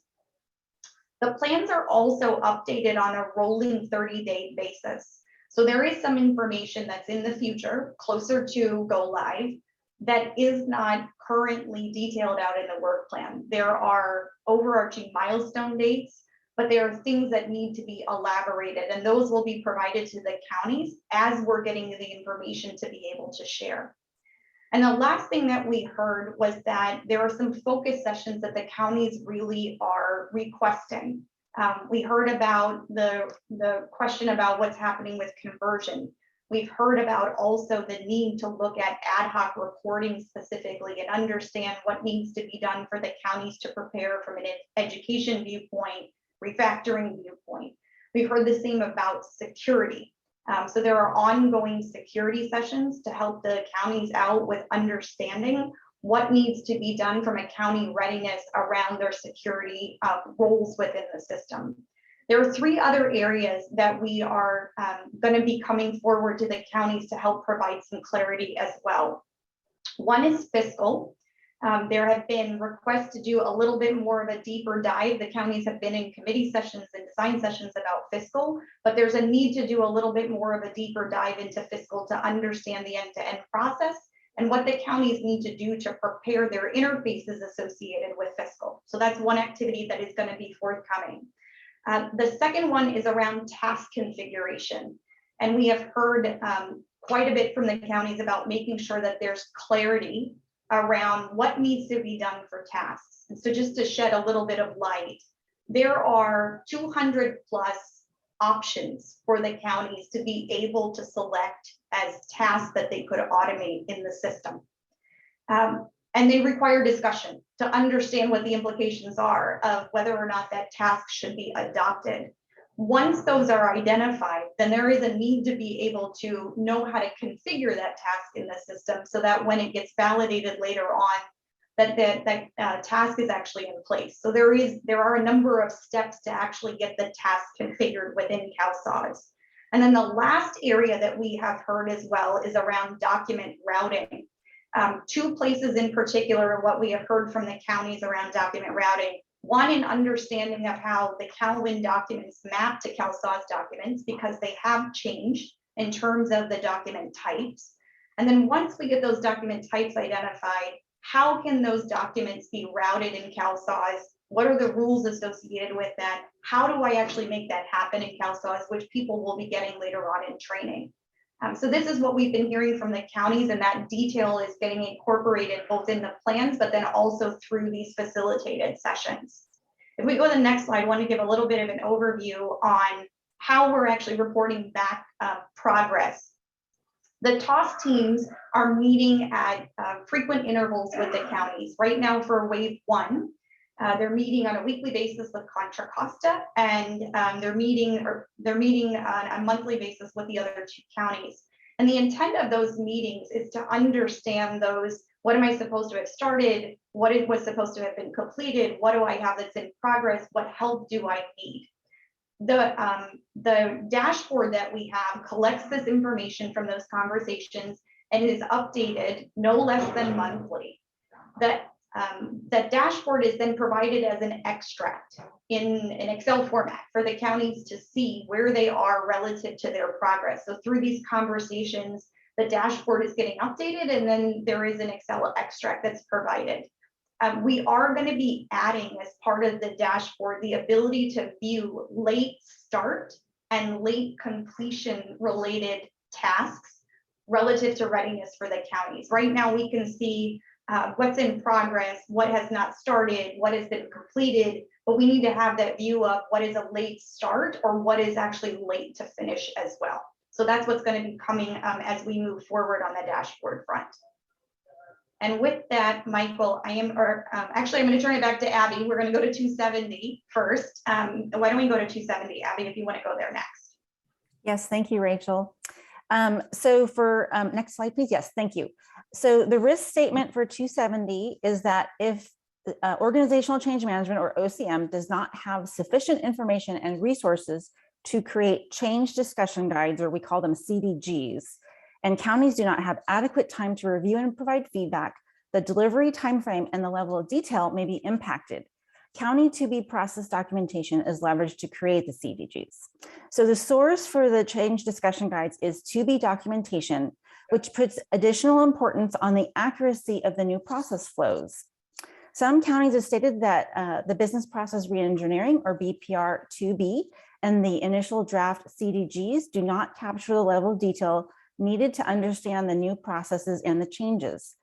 The plans are also updated on a rolling 30-day basis. So there is some information that's in the future, closer to go live, that is not currently detailed out in the work plan. There are overarching milestone dates, but there are things that need to be elaborated, and those will be provided to the counties as we're getting the information to be able to share. And the last thing that we heard was that there are some focus sessions that the counties really are requesting. We heard about the question about what's happening with conversion. We've heard about also the need to look at ad hoc reporting specifically and understand what needs to be done for the counties to prepare from an education viewpoint, refactoring viewpoint. We've heard the same about security. So there are ongoing security sessions to help the counties out with understanding what needs to be done from a county readiness around their security roles within the system. There are 3 other areas that we are going to be coming forward to the counties to help provide some clarity as well. One is fiscal. There have been requests to do a little bit more of a deeper dive. The counties have been in committee sessions and design sessions about fiscal, but there's a need to do a little bit more of a deeper dive into fiscal to understand the end-to-end process and what the counties need to do to prepare their interfaces associated with fiscal. So that's one activity that is going to be forthcoming. The second one is around task configuration. And we have heard quite a bit from the counties about making sure that there's clarity around what needs to be done for tasks. And so just to shed a little bit of light, there are 200 plus options for the counties to be able to select as tasks that they could automate in the system. And they require discussion to understand what the implications are of whether or not that task should be adopted. Once those are identified, then there is a need to be able to know how to configure that task in the system so that when it gets validated later on, that task is actually in place. So there are a number of steps to actually get the task configured within CalSAWS. And then the last area that we have heard as well is around document routing. 2 places in particular, what we have heard from the counties around document routing. One, in understanding of how the CalWIN documents map to CalSAWS documents because they have changed in terms of the document types. And then once we get those document types identified, how can those documents be routed in CalSAWS? What are the rules associated with that? How do I actually make that happen in CalSAWS, which people will be getting later on in training? So this is what we've been hearing from the counties, and that detail is getting incorporated both in the plans, but then also through these facilitated sessions. If we go to the next slide, I want to give a little bit of an overview on how we're actually reporting back progress. The TOS teams are meeting at frequent intervals with the counties. Right now for wave 1, they're meeting on a weekly basis with Contra Costa, and they're meeting on a monthly basis with the other 2 counties. And the intent of those meetings is to understand those, what am I supposed to have started? What it was supposed to have been completed? What do I have that's in progress? What help do I need? The dashboard that we have collects this information from those conversations and is updated no less than monthly. That dashboard is then provided as an extract in an Excel format for the counties to see where they are relative to their progress. So through these conversations, the dashboard is getting updated, and then there is an Excel extract that's provided. We are going to be adding, as part of the dashboard, the ability to view late start and late completion related tasks relative to readiness for the counties. Right now, we can see what's in progress, what has not started, what has been completed, but we need to have that view of what is a late start or what is actually late to finish as well. So that's what's going to be coming as we move forward on the dashboard front. And with that, Michael, actually, I'm going to turn it back to Abby. We're going to go to 270 first. Why don't we go to 270, Abby, if you want to go there next. Yes, thank you, Rachel. So for next slide, please. Yes, thank you. So the risk statement for 270 is that if organizational change management, or OCM, does not have sufficient information and resources to create change discussion guides, or we call them CDGs, and counties do not have adequate time to review and provide feedback, the delivery timeframe and the level of detail may be impacted. County to-be process documentation is leveraged to create the CDGs. So the source for the change discussion guides is to-be documentation, which puts additional importance on the accuracy of the new process flows. Some counties have stated that the business process reengineering, or BPR 2B, and the initial draft CDGs do not capture the level of detail needed to understand the new processes and the changes.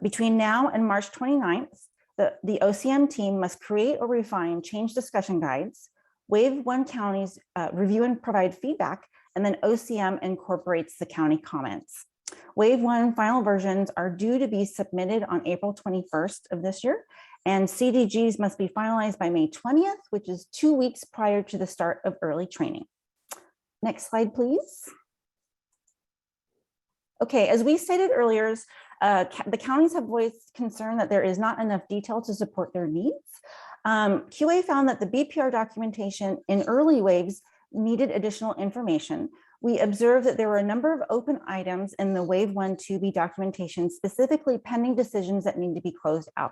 Between now and March 29th, the OCM team must create or refine change discussion guides. Wave 1 counties review and provide feedback, and then OCM incorporates the county comments. Wave 1 final versions are due to be submitted on April 21st of this year, and CDGs must be finalized by May 20th, which is 2 weeks prior to the start of early training. Next slide, please. Okay, as we stated earlier, the counties have voiced concern that there is not enough detail to support their needs. QA found that the BPR documentation in early waves needed additional information. We observed that there were a number of open items in the Wave 1 2B documentation, specifically pending decisions that need to be closed out.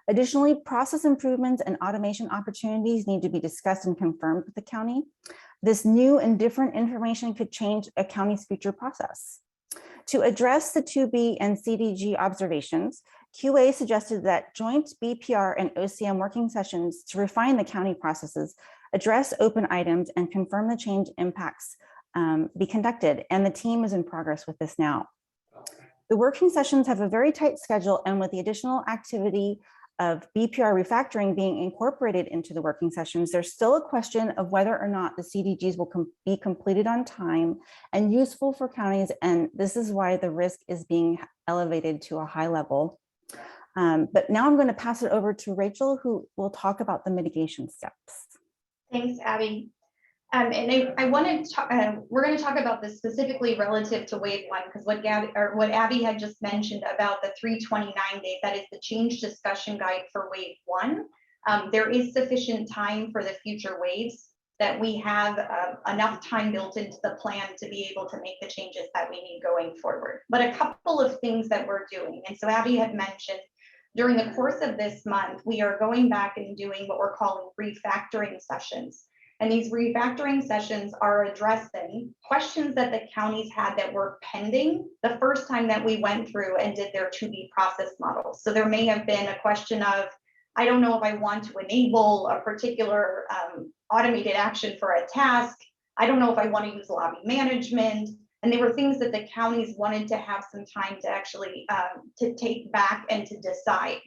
Additionally, process improvements and automation opportunities need to be discussed and confirmed with the county. This new and different information could change a county's future process. To address the 2B and CDG observations, QA suggested that joint BPR and OCM working sessions to refine the county processes, address open items, and confirm the change impacts be conducted, and the team is in progress with this now. The working sessions have a very tight schedule, and with the additional activity of BPR refactoring being incorporated into the working sessions, there's still a question of whether or not the CDGs will be completed on time and useful for counties, and this is why the risk is being elevated to a high level. But now I'm going to pass it over to Rachel, who will talk about the mitigation steps. Thanks, Abby. And I wanted to we're going to talk about this specifically relative to Wave 1, because what Abby had just mentioned about the 329 days, that is the change discussion guide for Wave 1. There is sufficient time for the future waves that we have enough time built into the plan to be able to make the changes that we need going forward. But a couple of things that we're doing, and so Abby had mentioned, during the course of this month, we are going back and doing what we're calling refactoring sessions. And these refactoring sessions are addressing questions that the counties had that were pending the first time that we went through and did their 2B process model. So there may have been a question of, I don't know if I want to enable a particular automated action for a task. I don't know if I want to use lobby management. And they were things that the counties wanted to have some time to actually to take back and to decide.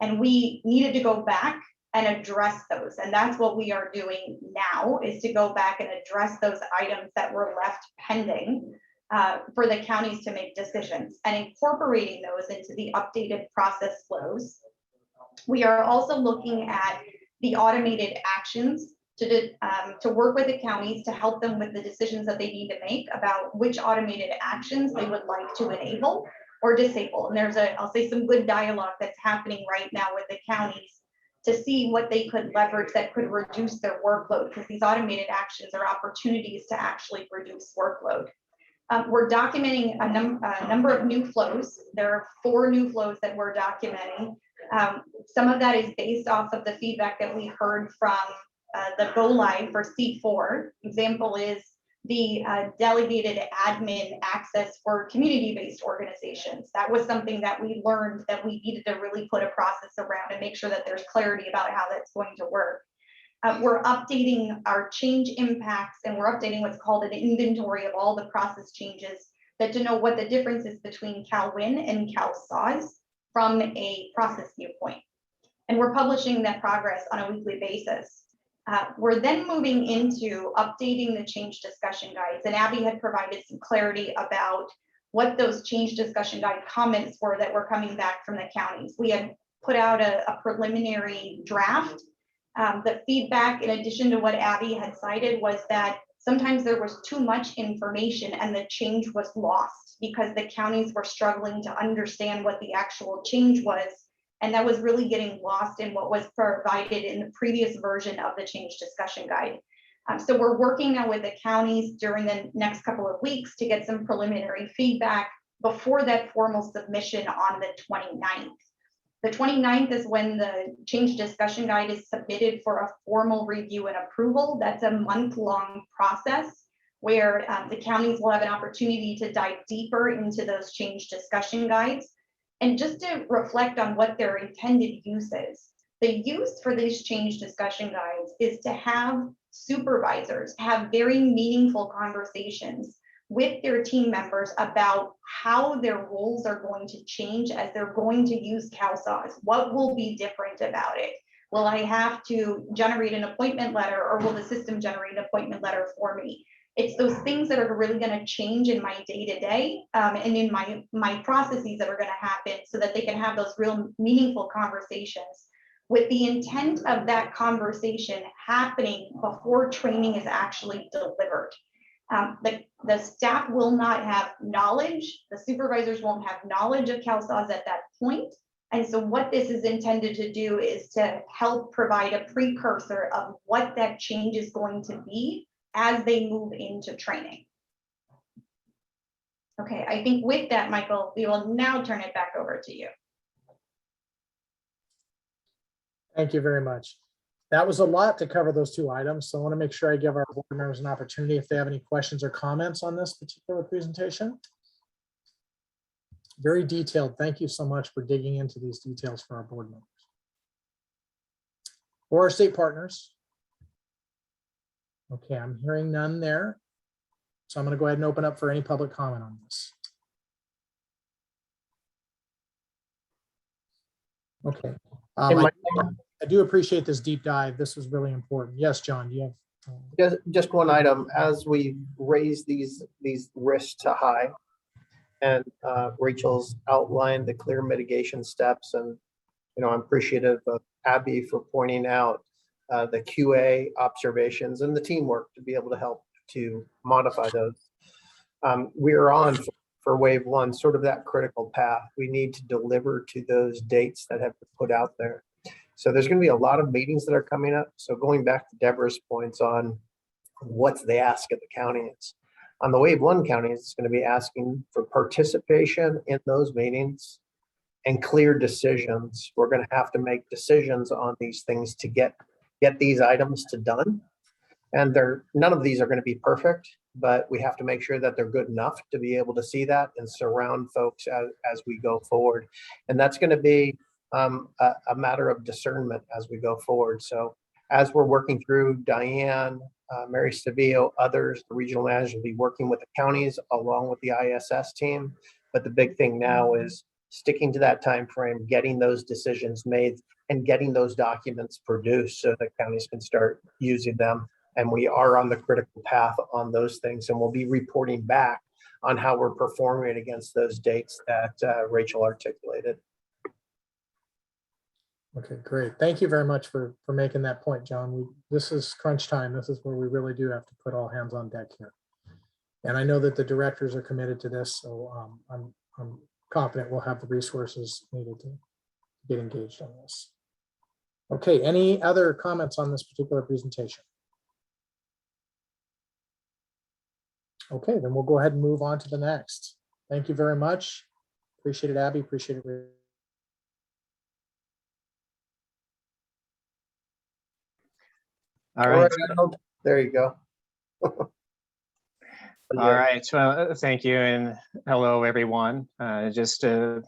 And we needed to go back and address those. And that's what we are doing now, is to go back and address those items that were left pending for the counties to make decisions and incorporating those into the updated process flows. We are also looking at the automated actions to work with the counties to help them with the decisions that they need to make about which automated actions they would like to enable or disable. And there's I'll say some good dialogue that's happening right now with the counties to see what they could leverage that could reduce their workload, because these automated actions are opportunities to actually reduce workload. We're documenting a number of new flows. There are 4 new flows that we're documenting. Some of that is based off of the feedback that we heard from the go live for C4. Example is the delegated admin access for community-based organizations. That was something that we learned that we needed to really put a process around and make sure that there's clarity about how that's going to work. We're updating our change impacts, and we're updating what's called an inventory of all the process changes that to know what the difference is between CalWin and CalSAWS from a process viewpoint. And we're publishing that progress on a weekly basis. We're then moving into updating the change discussion guides, and Abby had provided some clarity about what those change discussion guide comments were that were coming back from the counties. We had put out a preliminary draft. The feedback, in addition to what Abby had cited, was that sometimes there was too much information and the change was lost because the counties were struggling to understand what the actual change was. And that was really getting lost in what was provided in the previous version of the change discussion guide. So we're working now with the counties during the next couple of weeks to get some preliminary feedback before that formal submission on the 29th. The 29th is when the change discussion guide is submitted for a formal review and approval. That's a month-long process where the counties will have an opportunity to dive deeper into those change discussion guides and just to reflect on what their intended use is. The use for these change discussion guides is to have supervisors have very meaningful conversations with their team members about how their roles are going to change as they're going to use CalSAWS. What will be different about it? Will I have to generate an appointment letter, or will the system generate an appointment letter for me? It's those things that are really going to change in my day-to-day and in my processes that are going to happen, so that they can have those real meaningful conversations, with the intent of that conversation happening before training is actually delivered. The staff will not have knowledge, the supervisors won't have knowledge of CalSAWS at that point. And so what this is intended to do is to help provide a precursor of what that change is going to be as they move into training. Okay, I think with that, Michael, we will now turn it back over to you. Thank you very much. That was a lot to cover those two items. So I want to make sure I give our board members an opportunity if they have any questions or comments on this particular presentation. Very detailed. Thank you so much for digging into these details for our board members. Or our state partners. Okay, I'm hearing none there. So I'm going to go ahead and open up for any public comment on this. Okay. I do appreciate this deep dive. This was really important. Yes, John, do you have? Just one item. As we raise these risks to high, and Rachel's outlined the clear mitigation steps, and I'm appreciative of Abby for pointing out the QA observations and the teamwork to be able to help to modify those. We are on for wave one, sort of that critical path. We need to deliver to those dates that have been put out there. So there's going to be a lot of meetings that are coming up. So going back to Deborah's points on what's the ask of the counties. On the wave one counties, it's going to be asking for participation in those meetings and clear decisions. We're going to have to make decisions on these things to get these items to done. And none of these are going to be perfect, but we have to make sure that they're good enough to be able to see that and surround folks as we go forward. And that's going to be a matter of discernment as we go forward. So as we're working through, Diane, Mary Seville, others, the regional managers will be working with the counties along with the ISS team. But the big thing now is sticking to that time frame, getting those decisions made, and getting those documents produced so that counties can start using them. And we are on the critical path on those things, and we'll be reporting back on how we're performing against those dates that Rachel articulated. Okay, great. Thank you very much for making that point, John. This is crunch time. This is where we really do have to put all hands on deck here. And I know that the directors are committed to this, so I'm confident we'll have the resources needed to get engaged on this. Okay, any other comments on this particular presentation? Okay, then we'll go ahead and move on to the next. Thank you very much. Appreciate it, Abby. Appreciate it. All right. There you go. All right. Well, thank you, and hello, everyone. Just to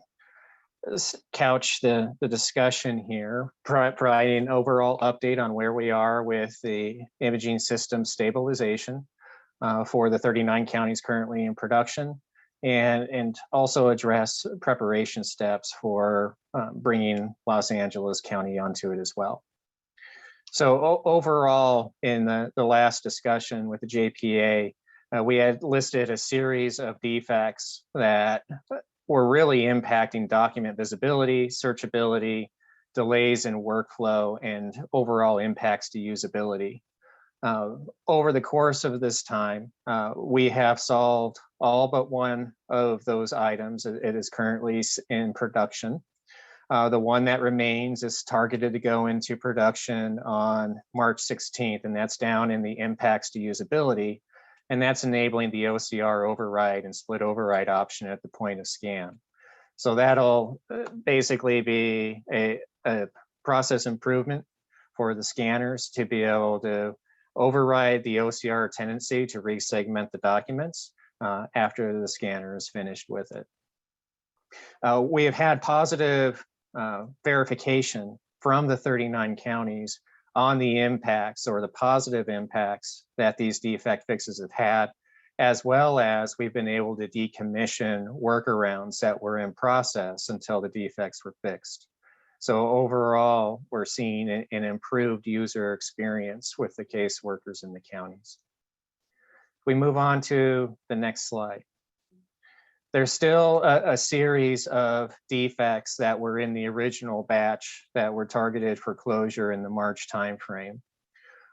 couch the discussion here, providing an overall update on where we are with the imaging system stabilization for the 39 counties currently in production, and also address preparation steps for bringing Los Angeles County onto it as well. So overall, in the last discussion with the JPA, we had listed a series of defects that were really impacting document visibility, searchability, delays in workflow, and overall impacts to usability. Over the course of this time, we have solved all but one of those items. It is currently in production. The one that remains is targeted to go into production on March 16th, and that's down in the impacts to usability. And that's enabling the OCR override and split override option at the point of scan. So that'll basically be a process improvement for the scanners to be able to override the OCR tendency to resegment the documents after the scanner is finished with it. We have had positive verification from the 39 counties on the impacts or the positive impacts that these defect fixes have had, as well as we've been able to decommission workarounds that were in process until the defects were fixed. So overall, we're seeing an improved user experience with the caseworkers in the counties. If we move on to the next slide. There's still a series of defects that were in the original batch that were targeted for closure in the March timeframe.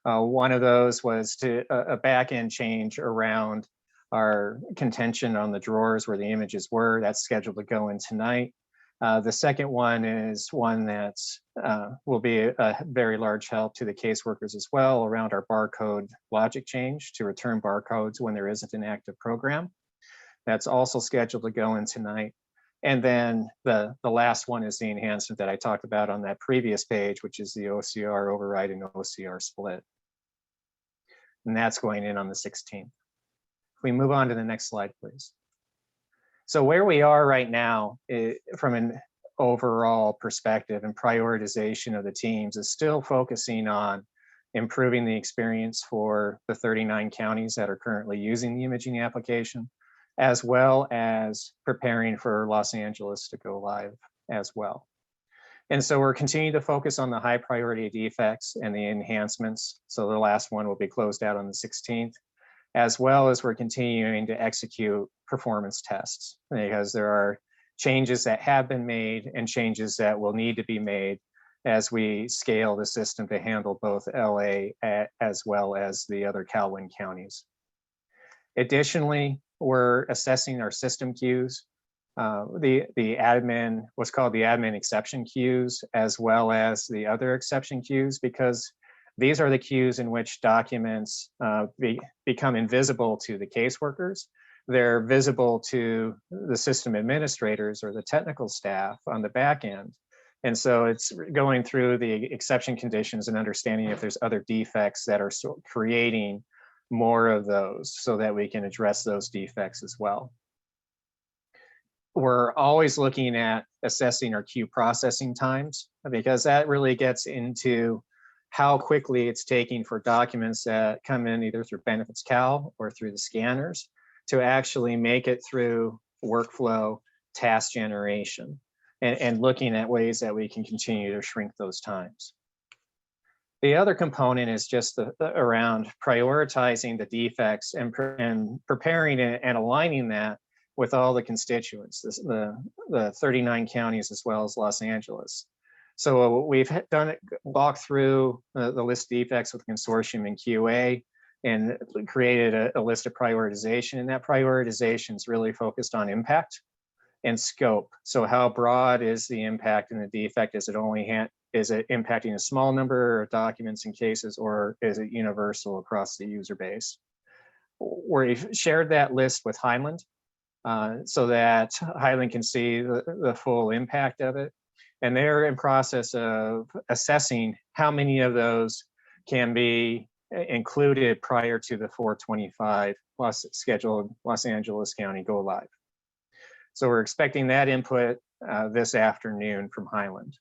One of those was a back-end change around our contention on the drawers where the images were. That's scheduled to go in tonight. The second one is one that will be a very large help to the caseworkers as well, around our barcode logic change to return barcodes when there isn't an active program. That's also scheduled to go in tonight. And then the last one is the enhancement that I talked about on that previous page, which is the OCR override and OCR split. And that's going in on the 16th. If we move on to the next slide, please. So where we are right now, from an overall perspective and prioritization of the teams, is still focusing on improving the experience for the 39 counties that are currently using the imaging application, as well as preparing for Los Angeles to go live as well. And so we're continuing to focus on the high priority defects and the enhancements. So the last one will be closed out on the 16th, as well as we're continuing to execute performance tests, because there are changes that have been made and changes that will need to be made as we scale the system to handle both LA as well as the other Calwin counties. Additionally, we're assessing our system queues, the admin, what's called the admin exception queues, as well as the other exception queues, because these are the queues in which documents become invisible to the caseworkers. They're visible to the system administrators or the technical staff on the back end. And so it's going through the exception conditions and understanding if there's other defects that are creating more of those so that we can address those defects as well. We're always looking at assessing our queue processing times, because that really gets into how quickly it's taking for documents that come in either through Benefitscale or through the scanners to actually make it through workflow task generation, and looking at ways that we can continue to shrink those times. The other component is just around prioritizing the defects and preparing and aligning that with all the constituents, the 39 counties as well as Los Angeles. So we've walked through the list of defects with consortium and QA and created a list of prioritization, and that prioritization is really focused on impact and scope. So how broad is the impact and the defect? Is it impacting a small number of documents and cases, or is it universal across the user base? We've shared that list with Highland so that Highland can see the full impact of it. And they're in process of assessing how many of those can be included prior to the 4/25 scheduled Los Angeles County go live. So we're expecting that input this afternoon from Highland.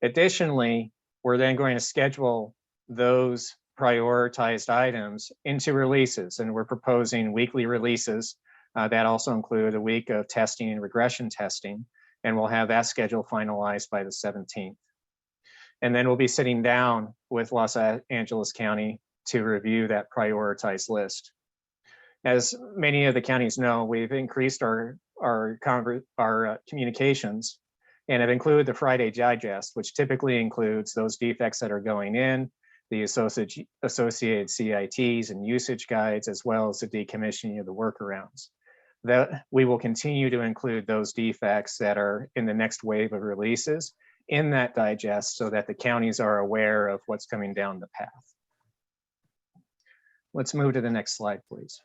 Additionally, we're then going to schedule those prioritized items into releases, and we're proposing weekly releases that also include a week of testing and regression testing, and we'll have that schedule finalized by the 17th. And then we'll be sitting down with Los Angeles County to review that prioritized list. As many of the counties know, we've increased our communications and have included the Friday Digest, which typically includes those defects that are going in, the associated CITs and usage guides, as well as the decommissioning of the workarounds. That we will continue to include those defects that are in the next wave of releases in that digest so that the counties are aware of what's coming down the path. Let's move to the next slide, please.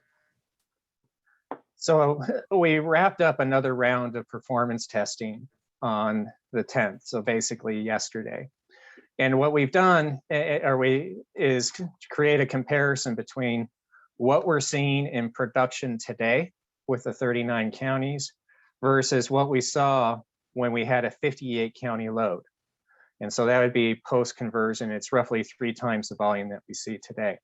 So we wrapped up another round of performance testing on the 10th, so basically yesterday. And what we've done is create a comparison between what we're seeing in production today with the 39 counties versus what we saw when we had a 58 county load. And so that would be post-conversion. It's roughly 3 times the volume that we see today.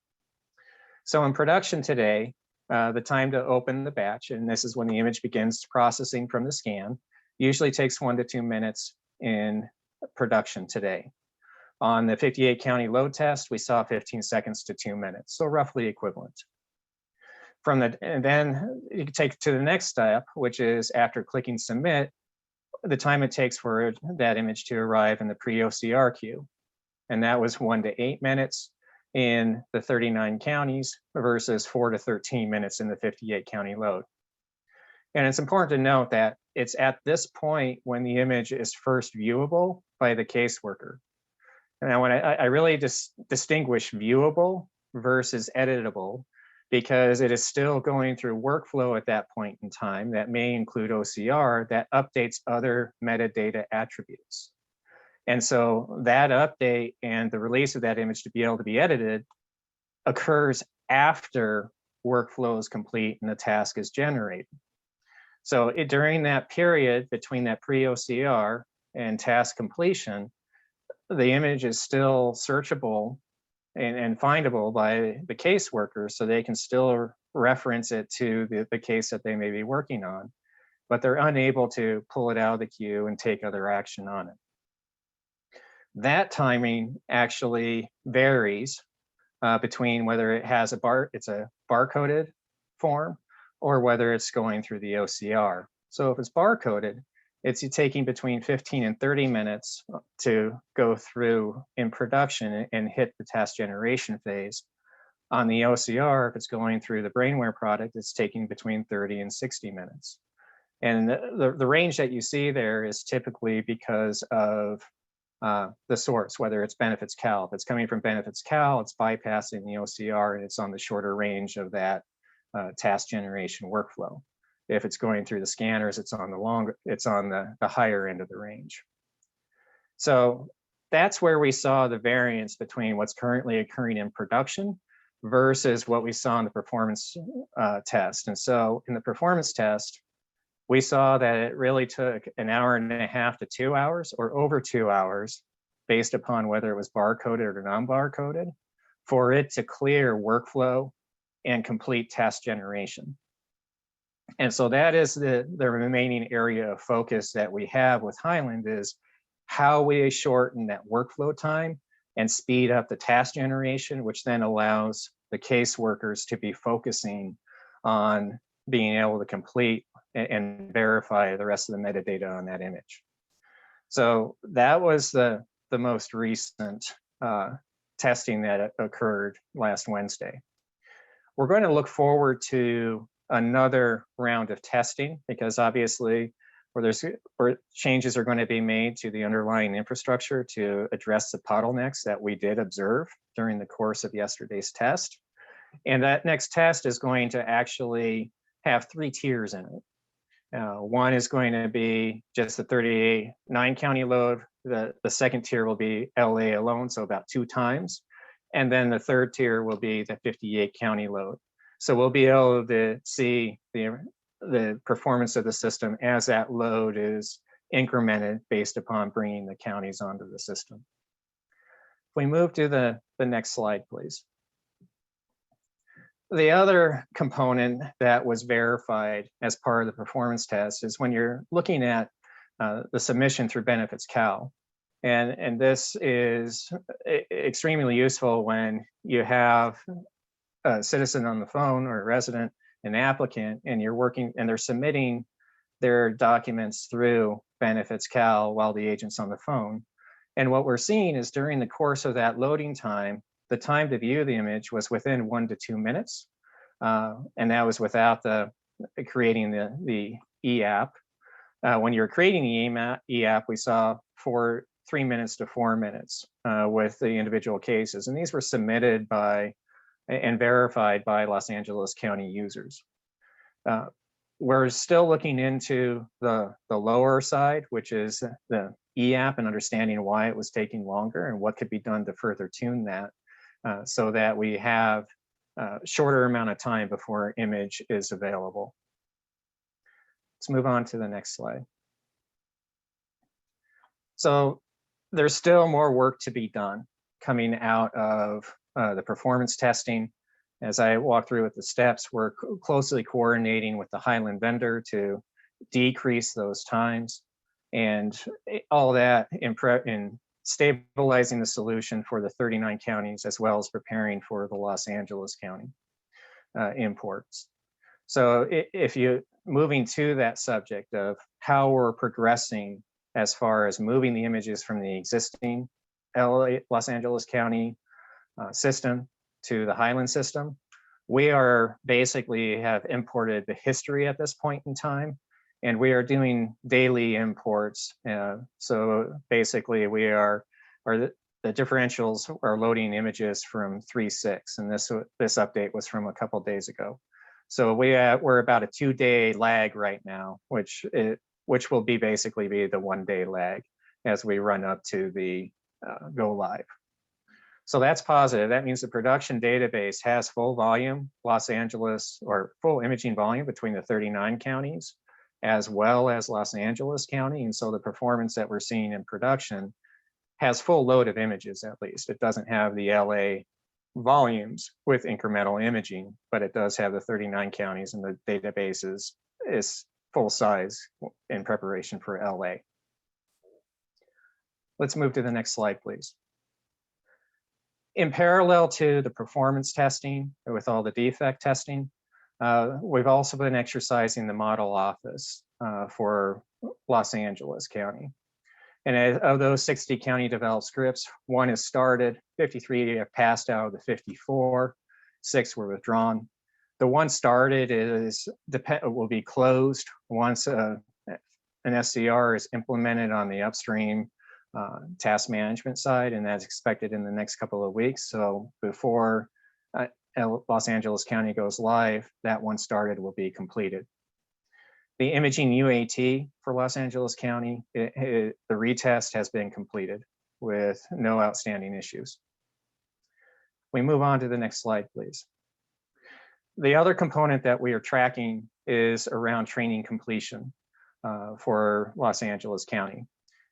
So in production today, the time to open the batch, and this is when the image begins processing from the scan, usually takes 1 to 2 minutes in production today. On the 58 county load test, we saw 15 seconds to 2 minutes, so roughly equivalent. And then you can take it to the next step, which is after clicking submit, the time it takes for that image to arrive in the pre-OCR queue. And that was 1 to 8 minutes in the 39 counties versus 4 to 13 minutes in the 58 county load. And it's important to note that it's at this point when the image is first viewable by the caseworker. Now, when I really distinguish viewable versus editable, because it is still going through workflow at that point in time that may include OCR that updates other metadata attributes. And so that update and the release of that image to be able to be edited occurs after workflow is complete and the task is generated. So during that period between that pre-OCR and task completion, the image is still searchable and findable by the caseworker, so they can still reference it to the case that they may be working on, but they're unable to pull it out of the queue and take other action on it. That timing actually varies between whether it has it's a barcoded form or whether it's going through the OCR. So if it's barcoded, it's taking between 15 and 30 minutes to go through in production and hit the task generation phase. On the OCR, if it's going through the brainware product, it's taking between 30 and 60 minutes. And the range that you see there is typically because of the source, whether it's Benefitscale. If it's coming from Benefitscale, it's bypassing the OCR and it's on the shorter range of that task generation workflow. If it's going through the scanners, it's on the higher end of the range. So that's where we saw the variance between what's currently occurring in production versus what we saw in the performance test. And so in the performance test, we saw that it really took 1.5 hours to 2 hours or over 2 hours based upon whether it was barcoded or non-barcoded for it to clear workflow and complete task generation. And so that is the remaining area of focus that we have with Highland is how we shorten that workflow time and speed up the task generation, which then allows the caseworkers to be focusing on being able to complete and verify the rest of the metadata on that image. So that was the most recent testing that occurred last Wednesday. We're going to look forward to another round of testing because obviously where changes are going to be made to the underlying infrastructure to address the bottlenecks that we did observe during the course of yesterday's test. And that next test is going to actually have 3 tiers in it. One is going to be just the 39 county load. The second tier will be LA alone, so about 2 times. And then the third tier will be the 58 county load. So we'll be able to see the performance of the system as that load is incremented based upon bringing the counties onto the system. If we move to the next slide, please. The other component that was verified as part of the performance test is when you're looking at the submission through Benefitscale. And this is extremely useful when you have a citizen on the phone or a resident, an applicant, and you're working and they're submitting their documents through Benefitscale while the agent's on the phone. And what we're seeing is during the course of that loading time, the time to view the image was within 1 to 2 minutes. And that was without creating the e-app. When you're creating the e-app, we saw 3 minutes to 4 minutes with the individual cases. And these were submitted by and verified by Los Angeles County users. We're still looking into the lower side, which is the EAP and understanding why it was taking longer and what could be done to further tune that so that we have a shorter amount of time before an image is available. Let's move on to the next slide. So there's still more work to be done coming out of the performance testing. As I walk through with the steps, we're closely coordinating with the Highland vendor to decrease those times, and all that in stabilizing the solution for the 39 counties, as well as preparing for the Los Angeles County imports. So if you moving to that subject of how we're progressing as far as moving the images from the existing Los Angeles County system to the Highland system, we are basically have imported the history at this point in time, and we are doing daily imports. So basically we the differentials are loading images from 3.6, and this update was from a couple days ago. So we're about a 2-day lag right now, which will basically be the 1-day lag as we run up to the go live. So that's positive. That means the production database has full volume, Los Angeles, or full imaging volume between the 39 counties, as well as Los Angeles County. And so the performance that we're seeing in production has full load of images, at least. It doesn't have the LA volumes with incremental imaging, but it does have the 39 counties, and the database is full size in preparation for LA. Let's move to the next slide, please. In parallel to the performance testing with all the defect testing, we've also been exercising the model office for Los Angeles County. And of those 60 county developed scripts, 1 has started, 53 have passed out of the 54, 6 were withdrawn. The 1 started will be closed once an SCR is implemented on the upstream task management side, and that's expected in the next couple of weeks. So before Los Angeles County goes live, that 1 started will be completed. The imaging UAT for Los Angeles County, the retest has been completed with no outstanding issues. We move on to the next slide, please. The other component that we are tracking is around training completion for Los Angeles County.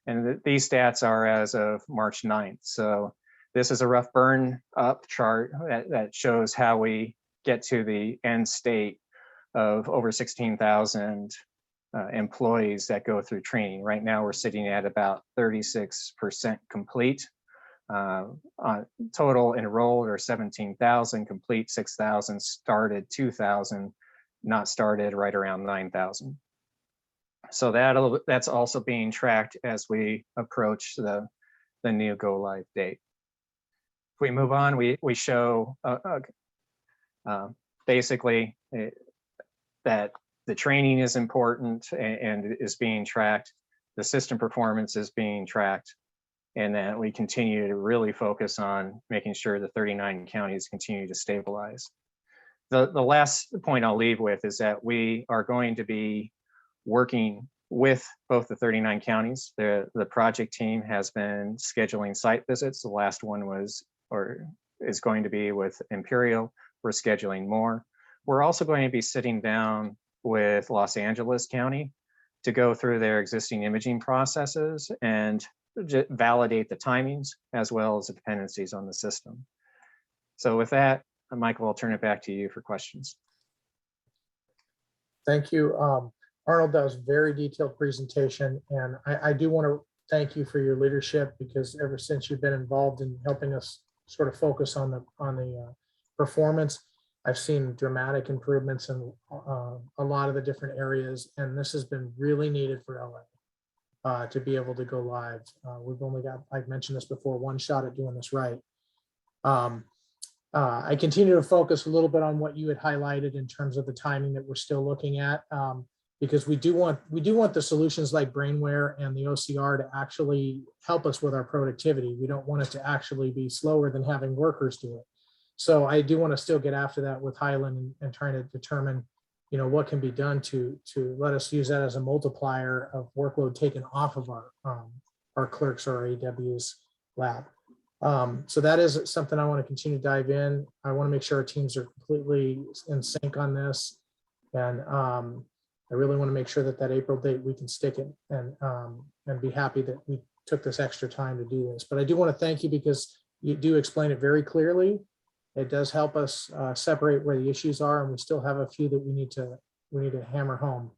And these stats are as of March 9th. So this is a rough burn up chart that shows how we get to the end state of over 16,000 employees that go through training. Right now, we're sitting at about 36% complete. Total enrolled are 17,000, complete 6,000, started 2,000, not started right around 9,000. So that's also being tracked as we approach the new go live date. If we move on, we show basically that the training is important and is being tracked. The system performance is being tracked, and that we continue to really focus on making sure the 39 counties continue to stabilize. The last point I'll leave with is that we are going to be working with both the 39 counties. The project team has been scheduling site visits. The last one is going to be with Imperial. We're scheduling more. We're also going to be sitting down with Los Angeles County to go through their existing imaging processes and validate the timings as well as the dependencies on the system. So with that, Michael, I'll turn it back to you for questions. Thank you. Arnold, that was a very detailed presentation, and I do want to thank you for your leadership, because ever since you've been involved in helping us sort of focus on the performance, I've seen dramatic improvements in a lot of the different areas, and this has been really needed for LA to be able to go live. We've only got, I've mentioned this before, 1 shot at doing this right. I continue to focus a little bit on what you had highlighted in terms of the timing that we're still looking at, because we do want the solutions like Brainware and the OCR to actually help us with our productivity. We don't want it to actually be slower than having workers do it. So I do want to still get after that with Highland and trying to determine, what can be done to let us use that as a multiplier of workload taken off of our our clerks or our AW's lab. So that is something I want to continue to dive in. I want to make sure our teams are completely in sync on this. And I really want to make sure that April date, we can stick it and be happy that we took this extra time to do this. But I do want to thank you because you do explain it very clearly. It does help us separate where the issues are, and we still have a few that we need to hammer home.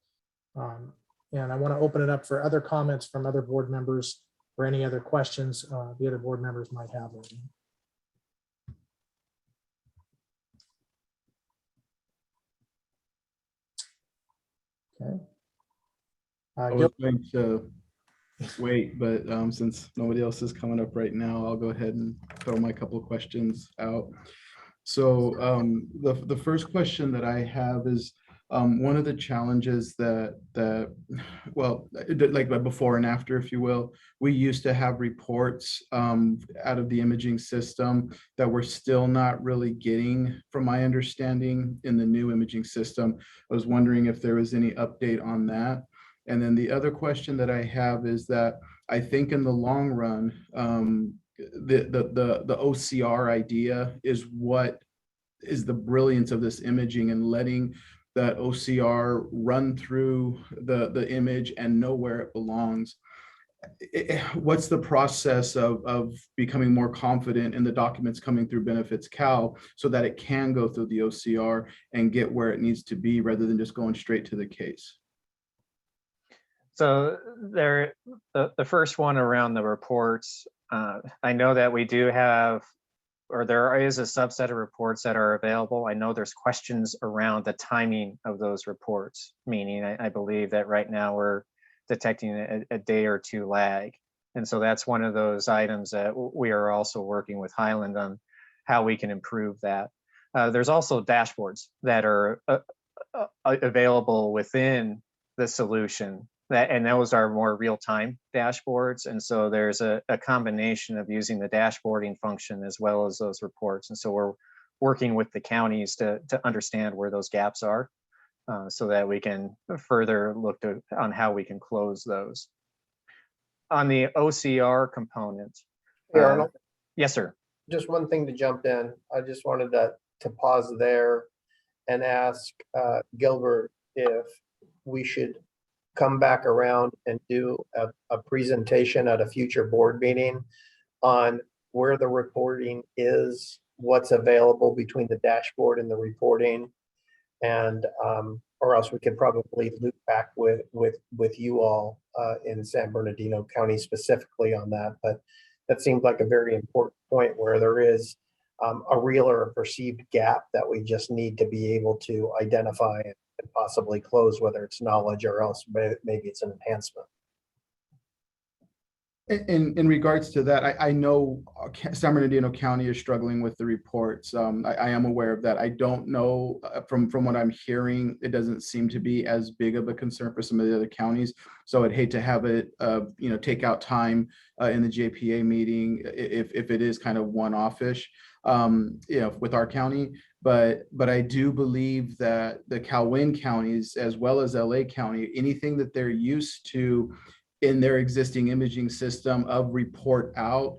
And I want to open it up for other comments from other board members or any other questions the other board members might have. Okay. I was going to wait, but since nobody else is coming up right now, I'll go ahead and throw my couple of questions out. So the first question that I have is one of the challenges that well, like before and after, if you will, we used to have reports out of the imaging system that we're still not really getting, from my understanding, in the new imaging system. I was wondering if there was any update on that. And then the other question that I have is that I think in the long run, the OCR idea is what is the brilliance of this imaging, and letting that OCR run through the image and know where it belongs. What's the process of becoming more confident in the documents coming through Benefitscale so that it can go through the OCR and get where it needs to be rather than just going straight to the case? So the first one around the reports, I know that we do have, or there is a subset of reports that are available. I know there's questions around the timing of those reports, meaning I believe that right now we're detecting a day or two lag. And so that's one of those items that we are also working with Highland on how we can improve that. There's also dashboards that are available within the solution, and those are more real-time dashboards. And so there's a combination of using the dashboarding function as well as those reports. And so we're working with the counties to understand where those gaps are so that we can further look on how we can close those. On the OCR component. Hey, Arnold. Yes, sir. Just one thing to jump in. I just wanted to pause there and ask Gilbert if we should come back around and do a presentation at a future board meeting on where the reporting is, what's available between the dashboard and the reporting, and or else we could probably loop back with you all in San Bernardino County specifically on that. But that seems like a very important point where there is a real or a perceived gap that we just need to be able to identify and possibly close, whether it's knowledge or else maybe it's an enhancement. In regards to that, I know San Bernardino County is struggling with the reports. I am aware of that. I don't know, from what I'm hearing, it doesn't seem to be as big of a concern for some of the other counties. So I'd hate to have it, take out time in the JPA meeting if it is kind of one-off-ish, with our county. But I do believe that the Calwin counties, as well as LA County, anything that they're used to in their existing imaging system of report out,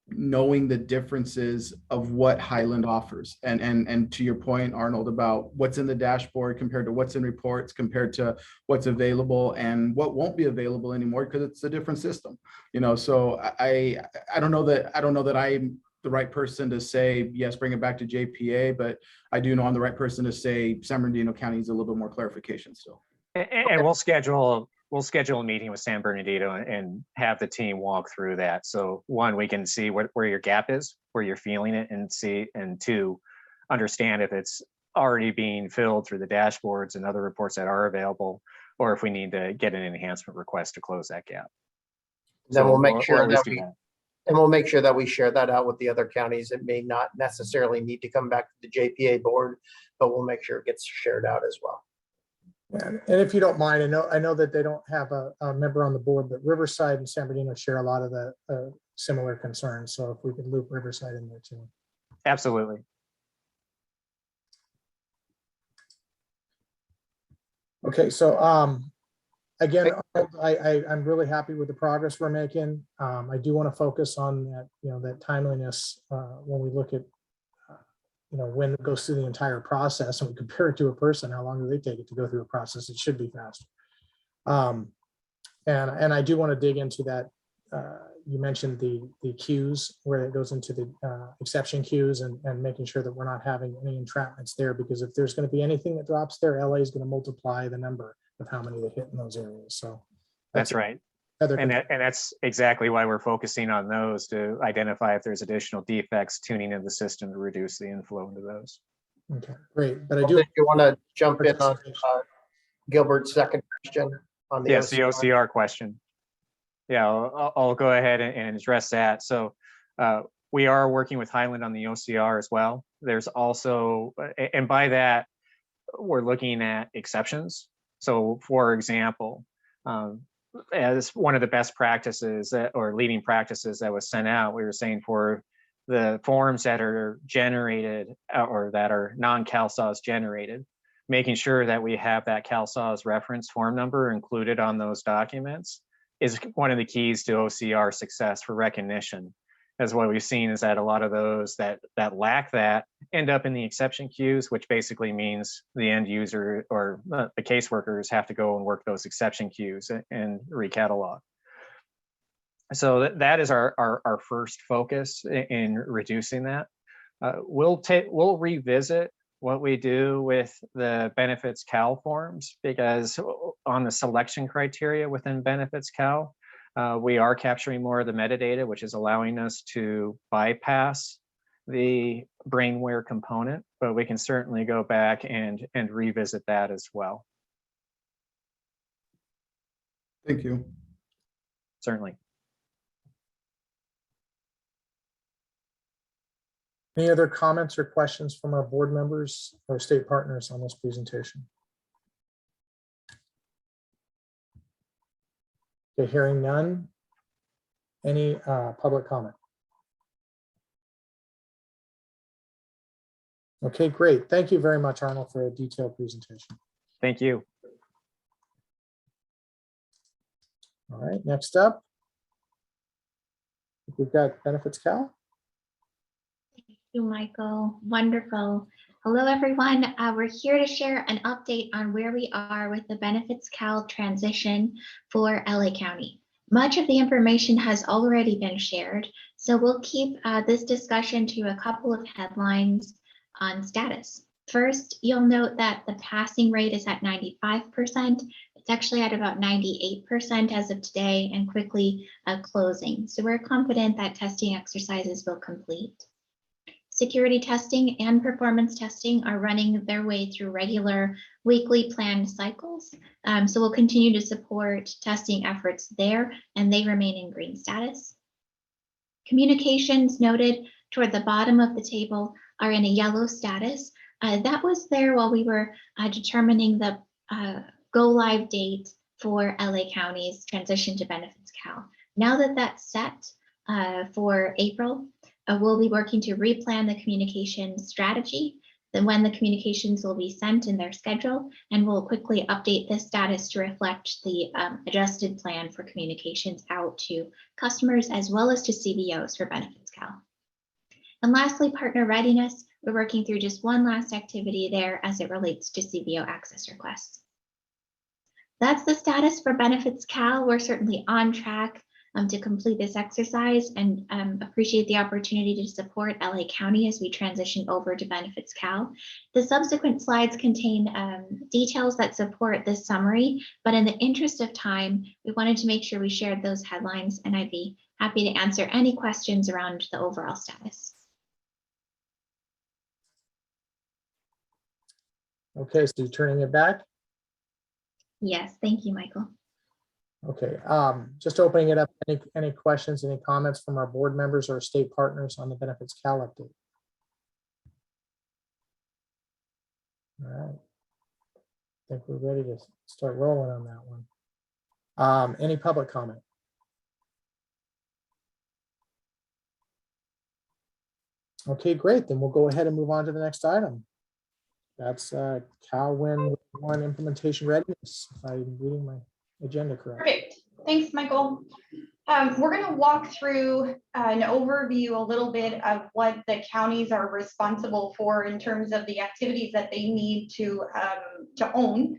knowing the differences of what Highland offers. And to your point, Arnold, about what's in the dashboard compared to what's in reports, compared to what's available and what won't be available anymore because it's a different system. So I don't know that I'm the right person to say, yes, bring it back to JPA, but I do know I'm the right person to say San Bernardino County needs a little bit more clarification still. And we'll schedule a meeting with San Bernardino and have the team walk through that. So one, we can see where your gap is, where you're feeling it, and two, understand if it's already being filled through the dashboards and other reports that are available, or if we need to get an enhancement request to close that gap. Then we'll make sure we'll make sure that we share that out with the other counties. It may not necessarily need to come back to the JPA board, but we'll make sure it gets shared out as well. And if you don't mind, I know that they don't have a member on the board, but Riverside and San Bernardino share a lot of the similar concerns. So if we could loop Riverside in there too. Absolutely. Okay, so Again, I'm really happy with the progress we're making. I do want to focus on that, that timeliness when we look at, when it goes through the entire process and we compare it to a person, how long do they take it to go through a process? It should be fast. And I do want to dig into that. You mentioned the queues where it goes into the exception queues and making sure that we're not having any entrapments there, because if there's going to be anything that drops there, LA is going to multiply the number of how many that hit in those areas. So that's right. And that's exactly why we're focusing on those, to identify if there's additional defects, tuning in the system to reduce the inflow into those. Okay, great. But I do. If you want to jump in on Gilbert's second question on the yes, OCR. the OCR question. Yeah, I'll go ahead and address that. So we are working with Highland on the OCR as well. There's also, and by that, we're looking at exceptions. So for example, as one of the best practices or leading practices that was sent out, we were saying for the forms that are generated or that are non-CalSAWS generated, making sure that we have that CalSAWS reference form number included on those documents is one of the keys to OCR success for recognition. As what we've seen is that a lot of those that lack that end up in the exception queues, which basically means the end user or the caseworkers have to go and work those exception queues and recatalog. So that is our first focus in reducing that. We'll revisit what we do with the Benefitscale forms, because on the selection criteria within Benefitscale, we are capturing more of the metadata, which is allowing us to bypass the brainware component, but we can certainly go back and revisit that as well. Thank you. Certainly. Any other comments or questions from our board members or state partners on this presentation? Okay, hearing none. Any public comment? Okay, great. Thank you very much, Arnold, for a detailed presentation. Thank you. All right, next up, we've got Benefitscale. Thank you, Michael. Wonderful. Hello, everyone. We're here to share an update on where we are with the Benefitscale transition for LA County. Much of the information has already been shared, so we'll keep this discussion to a couple of headlines on status. First, you'll note that the passing rate is at 95%. It's actually at about 98% as of today and quickly closing. So we're confident that testing exercises will complete. Security testing and performance testing are running their way through regular weekly planned cycles. So we'll continue to support testing efforts there, and they remain in green status. Communications noted toward the bottom of the table are in a yellow status. That was there while we were determining the go live date for LA County's transition to Benefitscale. Now that that's set for April, we'll be working to replan the communication strategy, then when the communications will be sent in their schedule, and we'll quickly update this status to reflect the adjusted plan for communications out to customers as well as to CBOs for Benefitscale. And lastly, partner readiness. We're working through just one last activity there as it relates to CBO access requests. That's the status for Benefitscale. We're certainly on track to complete this exercise and appreciate the opportunity to support LA County as we transition over to Benefitscale. The subsequent slides contain details that support this summary, but in the interest of time, we wanted to make sure we shared those headlines, and I'd be happy to answer any questions around the overall status. Okay, so you're turning it back? Yes, thank you, Michael. Okay, just opening it up. Any questions, any comments from our board members or state partners on the Benefitscale update? All right, I think we're ready to start rolling on that one. Any public comment? Okay, great. Then we'll go ahead and move on to the next item. That's CalWin 1 implementation readiness. If I'm reading my agenda correct. Perfect. Thanks, Michael. We're going to walk through an overview a little bit of what the counties are responsible for in terms of the activities that they need to own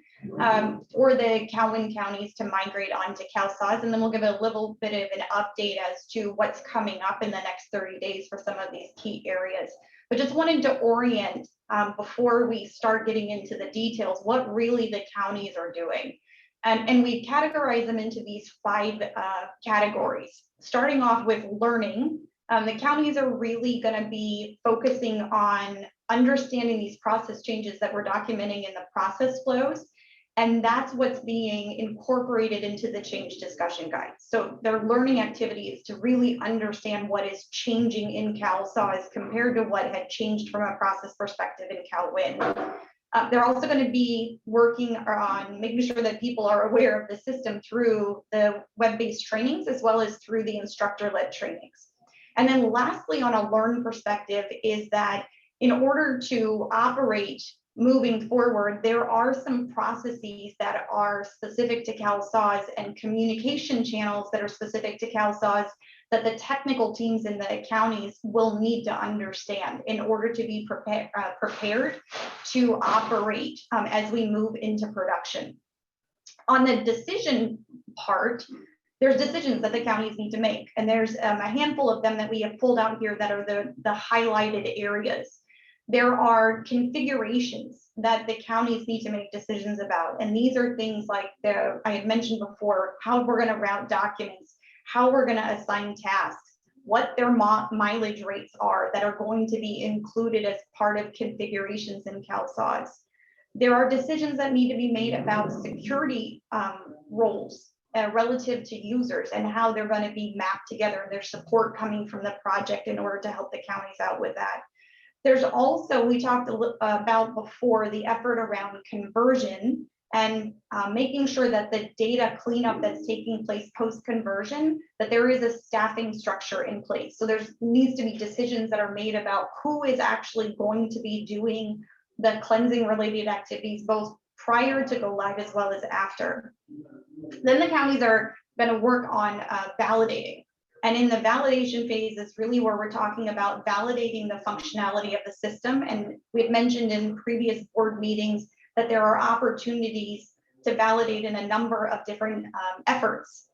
for the Calhoun counties to migrate onto CalSAWS. And then we'll give a little bit of an update as to what's coming up in the next 30 days for some of these key areas. But just wanted to orient before we start getting into the details, what really the counties are doing. And we categorize them into these 5 categories. Starting off with learning, the counties are really going to be focusing on understanding these process changes that we're documenting in the process flows. And that's what's being incorporated into the change discussion guides. So their learning activities to really understand what is changing in CalSAWS compared to what had changed from a process perspective in CalWIN. They're also going to be working on making sure that people are aware of the system through the web-based trainings as well as through the instructor-led trainings. And then lastly, on a learn perspective, is that in order to operate moving forward, there are some processes that are specific to CalSAWS and communication channels that are specific to CalSAWS that the technical teams in the counties will need to understand in order to be prepared to operate as we move into production. On the decision part, there's decisions that the counties need to make, and there's a handful of them that we have pulled out here that are the highlighted areas. There are configurations that the counties need to make decisions about, and these are things like I had mentioned before, how we're going to route documents, how we're going to assign tasks, what their mileage rates are that are going to be included as part of configurations in CalSAWS. There are decisions that need to be made about security roles relative to users and how they're going to be mapped together, and there's support coming from the project in order to help the counties out with that. There's also, we talked about before, the effort around conversion and making sure that the data cleanup that's taking place post-conversion, that there is a staffing structure in place. So there needs to be decisions that are made about who is actually going to be doing the cleansing related activities, both prior to go live as well as after. Then the counties are going to work on validating. And in the validation phase is really where we're talking about validating the functionality of the system. And we've mentioned in previous board meetings that there are opportunities to validate in a number of different efforts.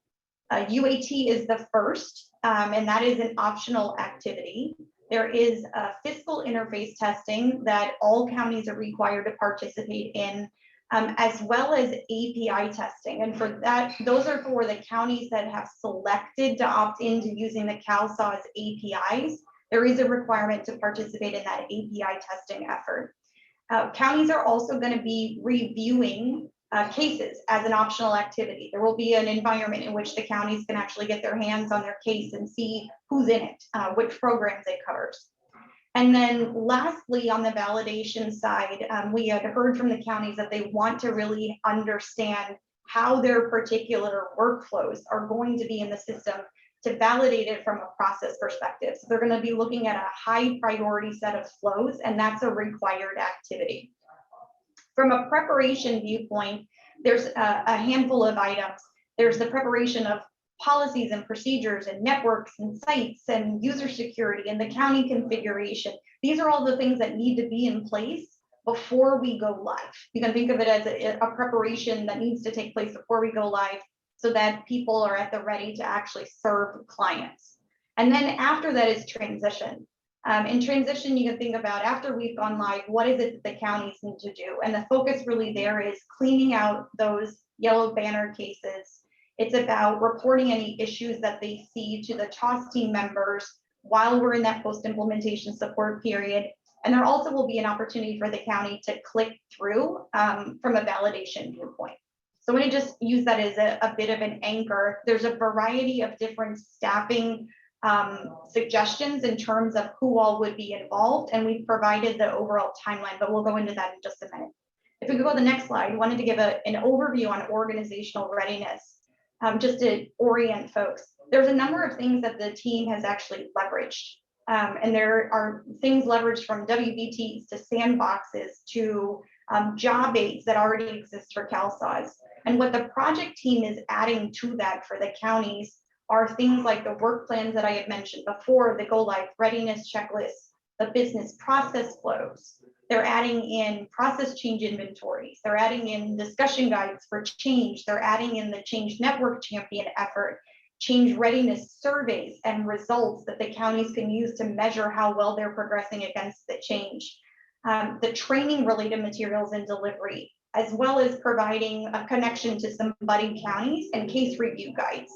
UAT is the first, and that is an optional activity. There is fiscal interface testing that all counties are required to participate in, as well as API testing. And for that, those are for the counties that have selected to opt into using the CalSAWS APIs. There is a requirement to participate in that API testing effort. Counties are also going to be reviewing cases as an optional activity. There will be an environment in which the counties can actually get their hands on their case and see who's in it, which programs it covers. And then lastly, on the validation side, we had heard from the counties that they want to really understand how their particular workflows are going to be in the system to validate it from a process perspective. So they're going to be looking at a high priority set of flows, and that's a required activity. From a preparation viewpoint, there's a handful of items. There's the preparation of policies and procedures and networks and sites and user security and the county configuration. These are all the things that need to be in place before we go live. You can think of it as a preparation that needs to take place before we go live so that people are at the ready to actually serve clients. And then after that is transition. In transition, you can think about after we've gone live, what is it that the counties need to do? And the focus really there is cleaning out those yellow banner cases. It's about reporting any issues that they see to the TOS team members while we're in that post-implementation support period. And there also will be an opportunity for the county to click through from a validation viewpoint. So I'm going to just use that as a bit of an anchor. There's a variety of different staffing suggestions in terms of who all would be involved, and we've provided the overall timeline, but we'll go into that in just a minute. If we could go to the next slide, I wanted to give an overview on organizational readiness, just to orient folks. There's a number of things that the team has actually leveraged, and there are things leveraged from WBTs to sandboxes to job aids that already exist for CalSAWS. And what the project team is adding to that for the counties are things like the work plans that I had mentioned before, the go live readiness checklist, the business process flows. They're adding in process change inventories. They're adding in discussion guides for change. They're adding in the change network champion effort, change readiness surveys and results that the counties can use to measure how well they're progressing against the change. The training related materials and delivery, as well as providing a connection to some budding counties and case review guides.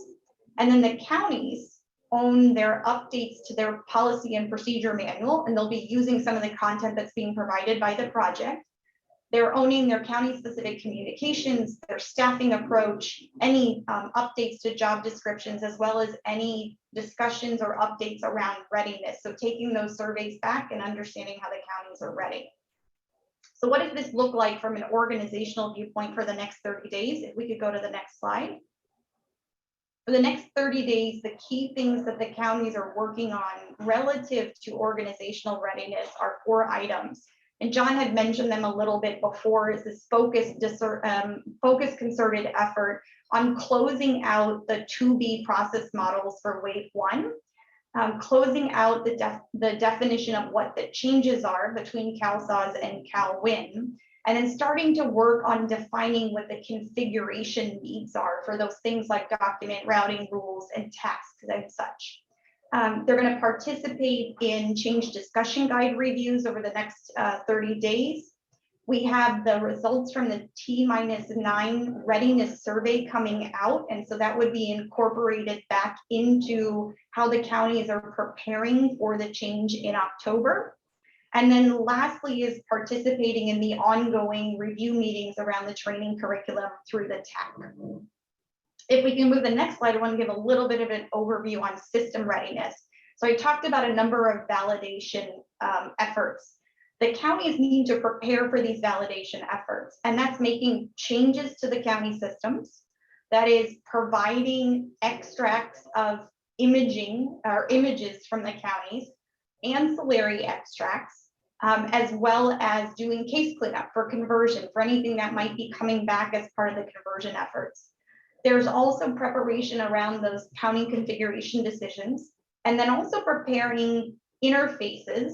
And then the counties own their updates to their policy and procedure manual, and they'll be using some of the content that's being provided by the project. They're owning their county specific communications, their staffing approach, any updates to job descriptions, as well as any discussions or updates around readiness. So taking those surveys back and understanding how the counties are ready. So what does this look like from an organizational viewpoint for the next 30 days? If we could go to the next slide. For the next 30 days, the key things that the counties are working on relative to organizational readiness are 4 items. And John had mentioned them a little bit before, is this focused concerted effort on closing out the 2B process models for wave 1, closing out the definition of what the changes are between CalSAWS and CalWIN, and then starting to work on defining what the configuration needs are for those things like document routing rules and tasks and such. They're going to participate in change discussion guide reviews over the next 30 days. We have the results from the T-9 readiness survey coming out, and so that would be incorporated back into how the counties are preparing for the change in October. And then lastly is participating in the ongoing review meetings around the training curriculum through the TAC. If we can move the next slide, I want to give a little bit of an overview on system readiness. So I talked about a number of validation efforts. The counties need to prepare for these validation efforts, and that's making changes to the county systems. That is providing extracts of imaging or images from the counties, ancillary extracts, as well as doing case cleanup for conversion for anything that might be coming back as part of the conversion efforts. There's also preparation around those county configuration decisions, and then also preparing interfaces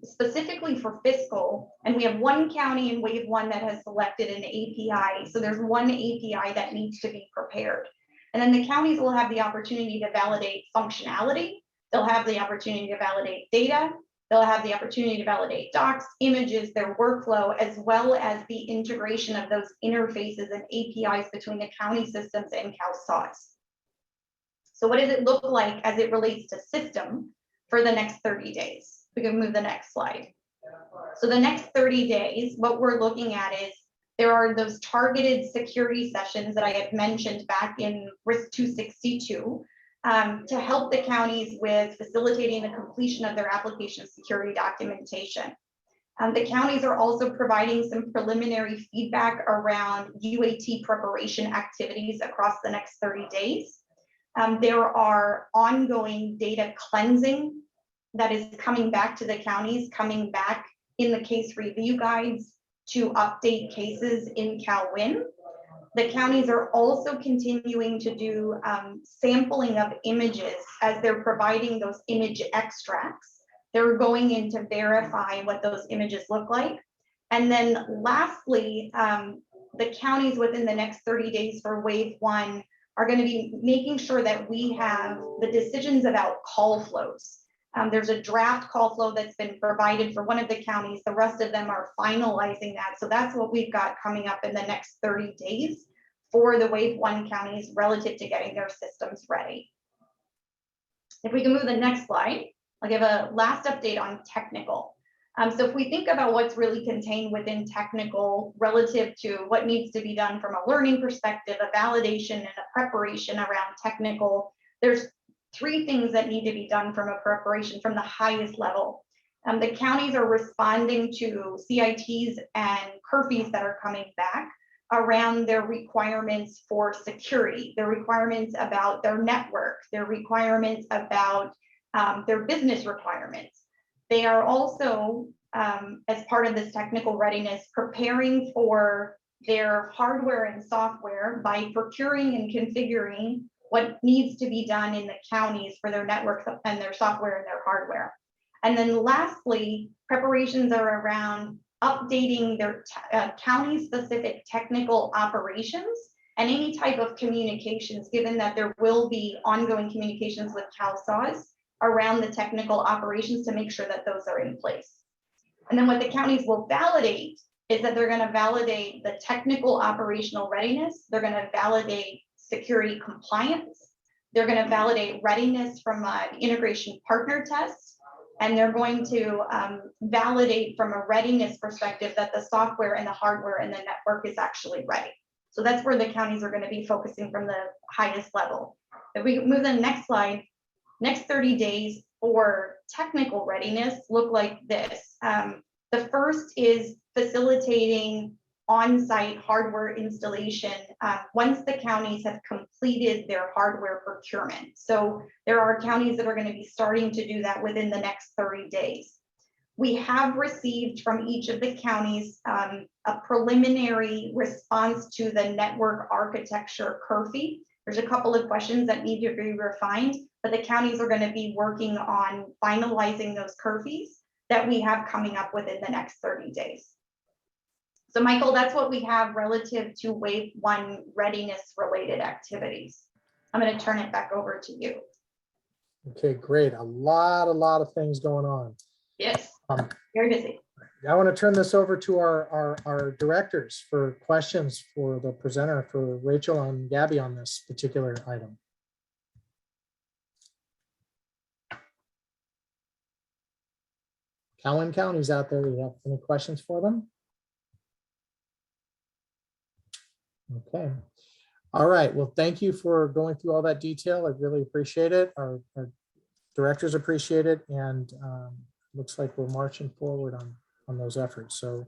specifically for fiscal. And we have one county in wave 1 that has selected an API. So there's one API that needs to be prepared. And then the counties will have the opportunity to validate functionality. They'll have the opportunity to validate data. They'll have the opportunity to validate docs, images, their workflow, as well as the integration of those interfaces and APIs between the county systems and CalSAWS. So what does it look like as it relates to system for the next 30 days? We can move the next slide. So the next 30 days, what we're looking at is there are those targeted security sessions that I had mentioned back in risk 262. To help the counties with facilitating the completion of their application security documentation. The counties are also providing some preliminary feedback around UAT preparation activities across the next 30 days. There are ongoing data cleansing that is coming back to the counties, coming back in the case review guides to update cases in CalWIN. The counties are also continuing to do sampling of images as they're providing those image extracts. They're going in to verify what those images look like. And then lastly, the counties within the next 30 days for wave 1 are going to be making sure that we have the decisions about call flows. There's a draft call flow that's been provided for one of the counties. The rest of them are finalizing that. So that's what we've got coming up in the next 30 days for the wave 1 counties relative to getting their systems ready. If we can move the next slide, I'll give a last update on technical. So if we think about what's really contained within technical relative to what needs to be done from a learning perspective, a validation and a preparation around technical, there's 3 things that need to be done from a preparation from the highest level. The counties are responding to CITs and CURFEs that are coming back around their requirements for security, their requirements about their network, their requirements about their business requirements. They are also, as part of this technical readiness, preparing for their hardware and software by procuring and configuring what needs to be done in the counties for their network and their software and their hardware. And then lastly, preparations are around updating their county-specific technical operations and any type of communications, given that there will be ongoing communications with CalSAWS around the technical operations to make sure that those are in place. And then what the counties will validate is that they're going to validate the technical operational readiness. They're going to validate security compliance. They're going to validate readiness from an integration partner test. And they're going to validate from a readiness perspective that the software and the hardware and the network is actually ready. So that's where the counties are going to be focusing from the highest level. If we move to the next slide, next 30 days for technical readiness look like this. The first is facilitating on-site hardware installation once the counties have completed their hardware procurement. So there are counties that are going to be starting to do that within the next 30 days. We have received from each of the counties a preliminary response to the network architecture curfew. There's a couple of questions that need to be refined, but the counties are going to be working on finalizing those curfews that we have coming up within the next 30 days. So Michael, that's what we have relative to wave 1 readiness related activities. I'm going to turn it back over to you. Okay, great. A lot of things going on. Yes, very busy. I want to turn this over to our directors for questions for the presenter, for Rachel and Gabby on this particular item. Calhoun County's out there. Do you have any questions for them? Okay. All right. Well, thank you for going through all that detail. I really appreciate it. Our directors appreciate it. And looks like we're marching forward on those efforts. So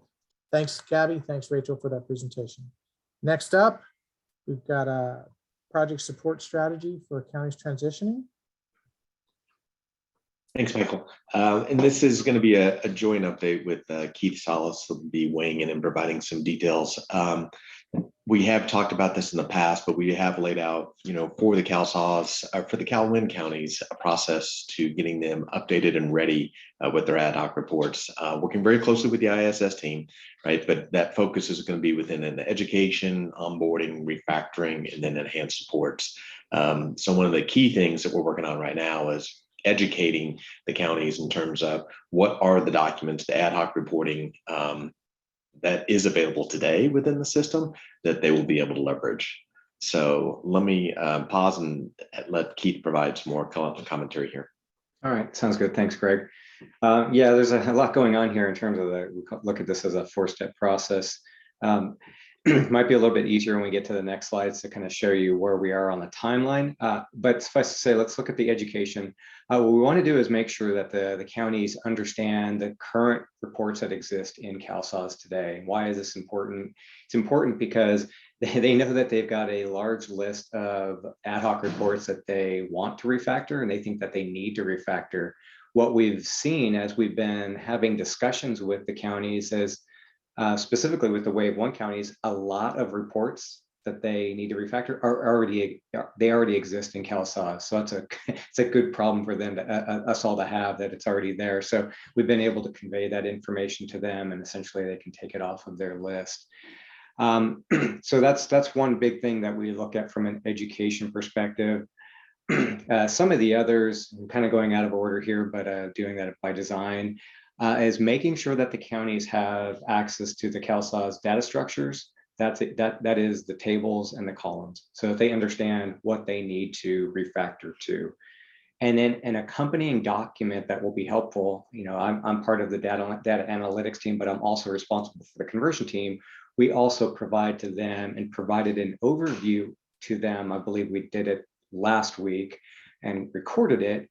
thanks, Gabby. Thanks, Rachel, for that presentation. Next up, we've got a project support strategy for counties transitioning. Thanks, Michael. And this is going to be a joint update with Keith Salas, who will be weighing in and providing some details. We have talked about this in the past, but we have laid out, for the CalSAWS, for the Calhoun counties, a process to getting them updated and ready with their ad hoc reports, working very closely with the ISS team, right? But that focus is going to be within an education, onboarding, refactoring, and then enhanced supports. So one of the key things that we're working on right now is educating the counties in terms of what are the documents, the ad hoc reporting that is available today within the system that they will be able to leverage. So let me pause and let Keith provide some more commentary here. All right, sounds good. Thanks, Greg. Yeah, there's a lot going on here in terms of we look at this as a 4-step process. Might be a little bit easier when we get to the next slides to kind of show you where we are on the timeline. But suffice to say, let's look at the education. What we want to do is make sure that the counties understand the current reports that exist in CalSAWS today. Why is this important? It's important because they know that they've got a large list of ad hoc reports that they want to refactor, and they think that they need to refactor. What we've seen as we've been having discussions with the counties is, specifically with the Wave 1 counties, a lot of reports that they need to refactor they already exist in CalSAWS. So it's a good problem for them us all to have, that it's already there. So we've been able to convey that information to them, and essentially they can take it off of their list. So that's one big thing that we look at from an education perspective. Some of the others, I'm kind of going out of order here, but doing that by design, is making sure that the counties have access to the CalSAWS data structures. That is the tables and the columns, so that they understand what they need to refactor to. And then an accompanying document that will be helpful. I'm part of the data analytics team, but I'm also responsible for the conversion team. We also provide to them and provided an overview to them. I believe we did it last week and recorded it.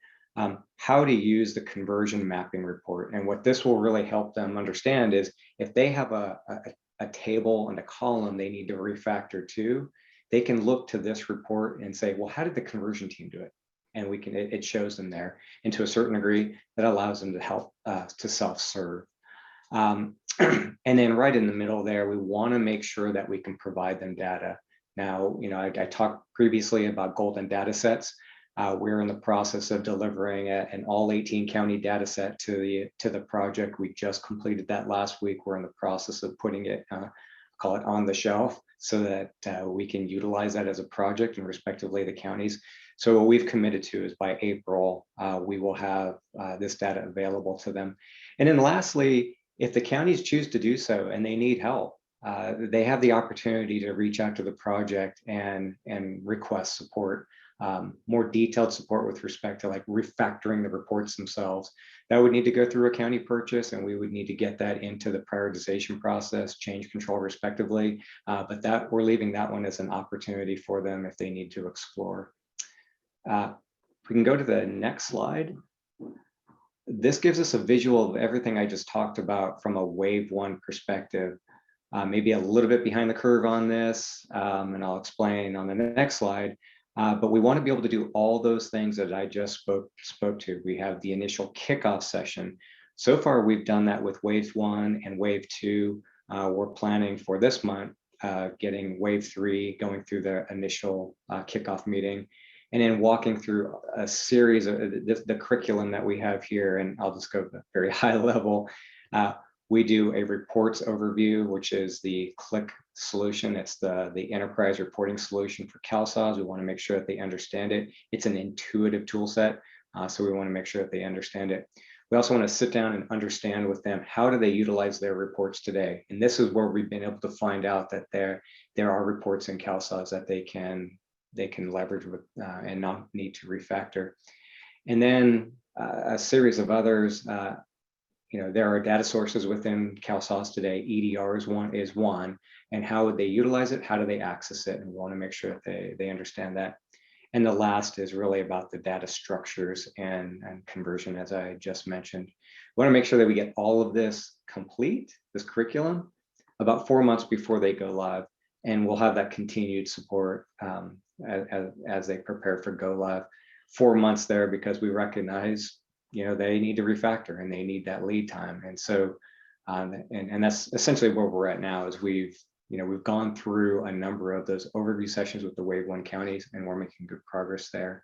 How to use the conversion mapping report. And what this will really help them understand is if they have a table and a column they need to refactor to, they can look to this report and say, well, how did the conversion team do it? And it shows them there. And to a certain degree, that allows them to help to self-serve. And then right in the middle there, we want to make sure that we can provide them data. Now, I talked previously about golden data sets. We're in the process of delivering an all 18 county data set to the project. We just completed that last week. We're in the process of putting it, call it on the shelf, so that we can utilize that as a project and respectively the counties. So what we've committed to is by April, we will have this data available to them. And then lastly, if the counties choose to do so and they need help, they have the opportunity to reach out to the project and request support, more detailed support with respect to like refactoring the reports themselves. That would need to go through a county purchase, and we would need to get that into the prioritization process, change control respectively. But that we're leaving that one as an opportunity for them if they need to explore. We can go to the next slide. This gives us a visual of everything I just talked about from a wave one perspective. Maybe a little bit behind the curve on this, and I'll explain on the next slide. But we want to be able to do all those things that I just spoke to. We have the initial kickoff session. So far, we've done that with wave one and wave two. We're planning for this month, getting wave three, going through the initial kickoff meeting, and then walking through a series of the curriculum that we have here. And I'll just go to a very high level. We do a reports overview, which is the CLIC solution. It's the enterprise reporting solution for CalSAWS. We want to make sure that they understand it. It's an intuitive tool set, so we want to make sure that they understand it. We also want to sit down and understand with them, how do they utilize their reports today? And this is where we've been able to find out that there are reports in CalSAWS that they can leverage with, and not need to refactor. And then a series of others. There are data sources within CalSAWS today. EDR is one, and how would they utilize it? How do they access it? And we want to make sure that they understand that. And the last is really about the data structures and conversion, as I just mentioned. We want to make sure that we get all of this complete, this curriculum, about 4 months before they go live, and we'll have that continued support as they prepare for go live. 4 months there because we recognize they need to refactor and they need that lead time. And so, and that's essentially where we're at now, is we've gone through a number of those overview sessions with the wave one counties, and we're making good progress there.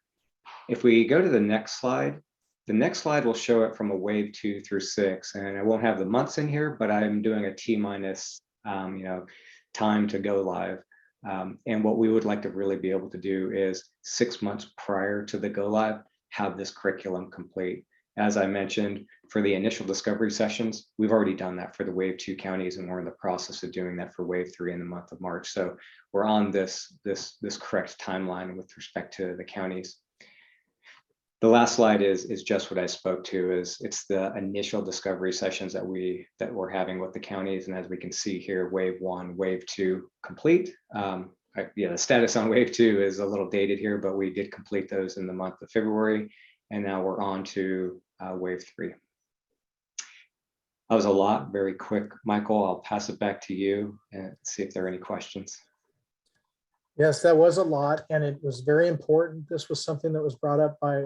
If we go to the next slide will show it from a wave 2 through 6, and I won't have the months in here, but I'm doing a T-minus, time to go live. And what we would like to really be able to do is 6 months prior to the go live, have this curriculum complete. As I mentioned, for the initial discovery sessions, we've already done that for the wave 2 counties, and we're in the process of doing that for wave 3 in the month of March. So we're on this correct timeline with respect to the counties. The last slide is just what I spoke to. It's the initial discovery sessions that we're having with the counties, and as we can see here, wave 1, wave 2 complete. The status on wave 2 is a little dated here, but we did complete those in the month of February, and now we're on to wave 3. That was a lot, very quick. Michael, I'll pass it back to you and see if there are any questions. Yes, that was a lot, and it was very important. This was something that was brought up by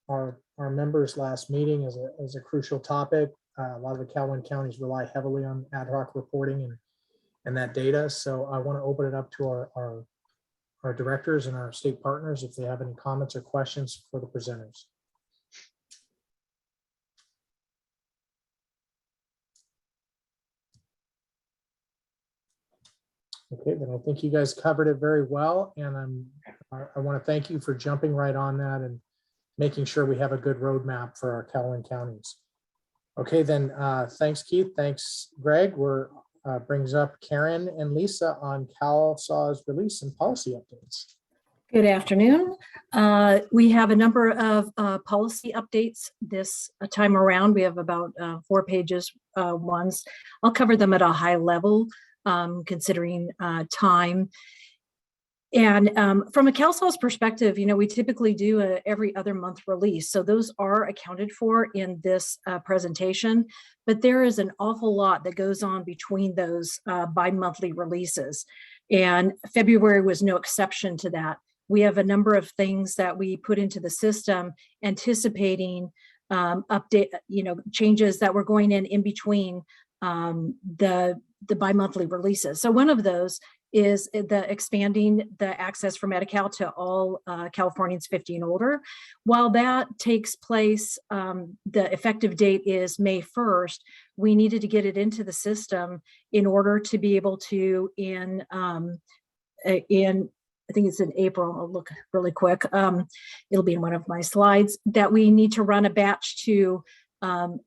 our members last meeting as a crucial topic. A lot of the Calhoun counties rely heavily on ad hoc reporting and that data. So I want to open it up to our directors and our state partners if they have any comments or questions for the presenters. Okay, then I think you guys covered it very well, and I want to thank you for jumping right on that and making sure we have a good roadmap for our Calhoun counties. Okay, then thanks, Keith. Thanks, Greg. Brings up Karen and Lisa on CalSAWS release and policy updates. Good afternoon. We have a number of policy updates this time around. We have about 4 pages ones. I'll cover them at a high level, considering time. And from a CalSAWS perspective, we typically do a every other month release. So those are accounted for in this presentation, but there is an awful lot that goes on between those bi-monthly releases. And February was no exception to that. We have a number of things that we put into the system anticipating update, changes that were going in between the bi-monthly releases. So one of those is the expanding the access for Medi-Cal to all Californians 50 and older. While that takes place, the effective date is May 1st. We needed to get it into the system in order to be able to I think it's in April, I'll look really quick. It'll be in one of my slides that we need to run a batch to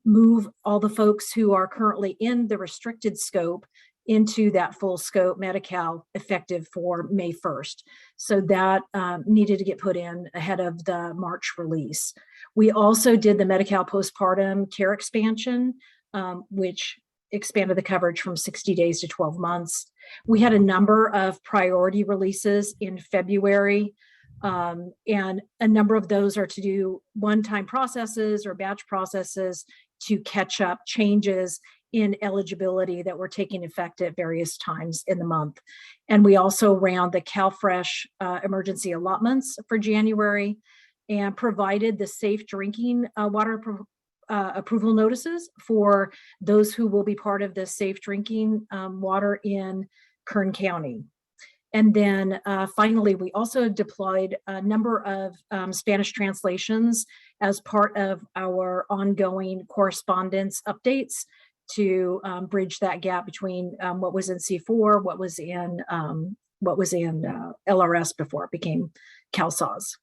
move all the folks who are currently in the restricted scope into that full scope Medi-Cal effective for May 1st. So that needed to get put in ahead of the March release. We also did the Medi-Cal postpartum care expansion, which expanded the coverage from 60 days to 12 months. We had a number of priority releases in February, and a number of those are to do one-time processes or batch processes to catch up changes in eligibility that were taking effect at various times in the month. And we also ran the CalFresh emergency allotments for January and provided the safe drinking water approval notices for those who will be part of the safe drinking water in Kern County. And then finally, we also deployed a number of Spanish translations as part of our ongoing correspondence updates to bridge that gap between what was in C4, what was in LRS before it became CalSAWS.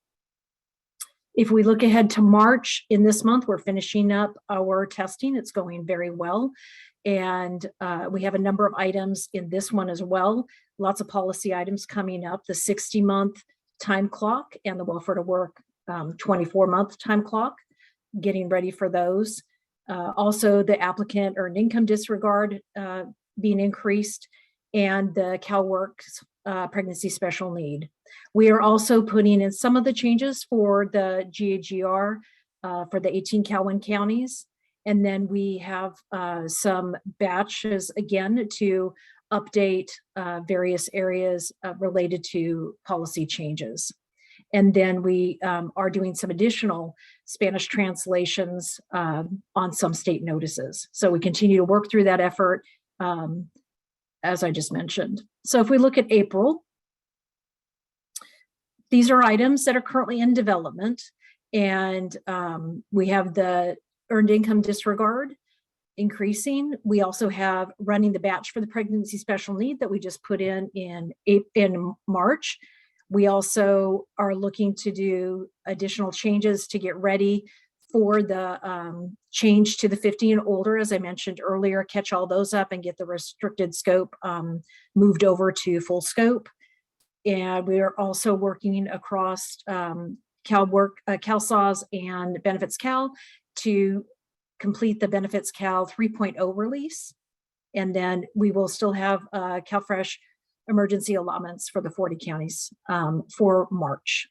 If we look ahead to March, in this month, we're finishing up our testing. It's going very well. And we have a number of items in this one as well. Lots of policy items coming up, the 60-month time clock and the welfare to work 24-month time clock, getting ready for those. Also, the applicant earned income disregard being increased, and the CalWorks pregnancy special need. We are also putting in some of the changes for the GAGR for the 18 Calwin counties. And then we have some batches again to update various areas related to policy changes. And then we are doing some additional Spanish translations on some state notices. So we continue to work through that effort, as I just mentioned. So if we look at April, these are items that are currently in development. And we have the earned income disregard increasing. We also have running the batch for the pregnancy special need that we just put in March. We also are looking to do additional changes to get ready for the change to the 50 and older, as I mentioned earlier, catch all those up and get the restricted scope moved over to full scope. And we are also working across CalSAWS and Benefitscale to complete the Benefitscale 3.0 release. And then we will still have CalFresh emergency allotments for the 40 counties for March.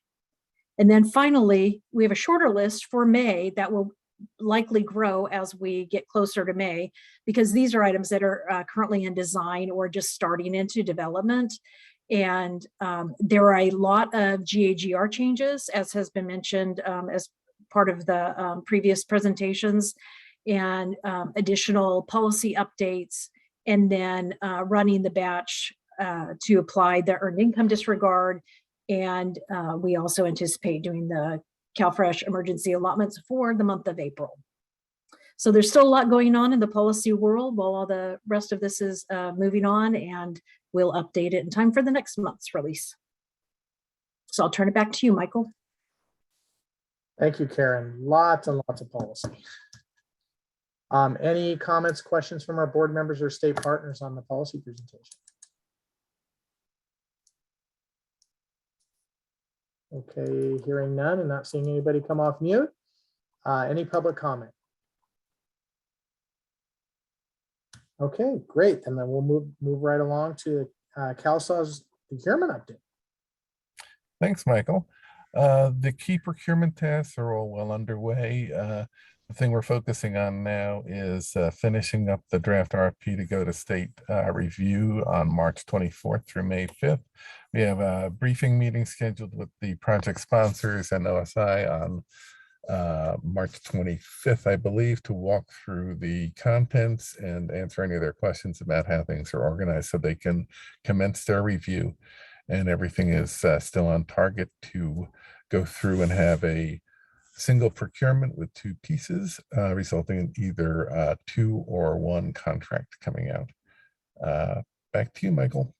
And then finally, we have a shorter list for May that will likely grow as we get closer to May, because these are items that are currently in design or just starting into development. And there are a lot of GAGR changes, as has been mentioned as part of the previous presentations, and additional policy updates, and then running the batch to apply the earned income disregard. And we also anticipate doing the CalFresh emergency allotments for the month of April. So there's still a lot going on in the policy world while all the rest of this is moving on, and we'll update it in time for the next month's release. So I'll turn it back to you, Michael. Thank you, Karen. Lots and lots of policy. Any comments, questions from our board members or state partners on the policy presentation? Okay, hearing none and not seeing anybody come off mute. Any public comment? Okay, great. And then we'll move right along to CalSAWS procurement update. Thanks, Michael. The key procurement tasks are all well underway. The thing we're focusing on now is finishing up the draft RFP to go to state review on March 24th through May 5th. We have a briefing meeting scheduled with the project sponsors and OSI on March 25th, I believe, to walk through the contents and answer any of their questions about how things are organized so they can commence their review. And everything is still on target to go through and have a single procurement with 2 pieces, resulting in either 2 or 1 contract coming out. Back to you, Michael.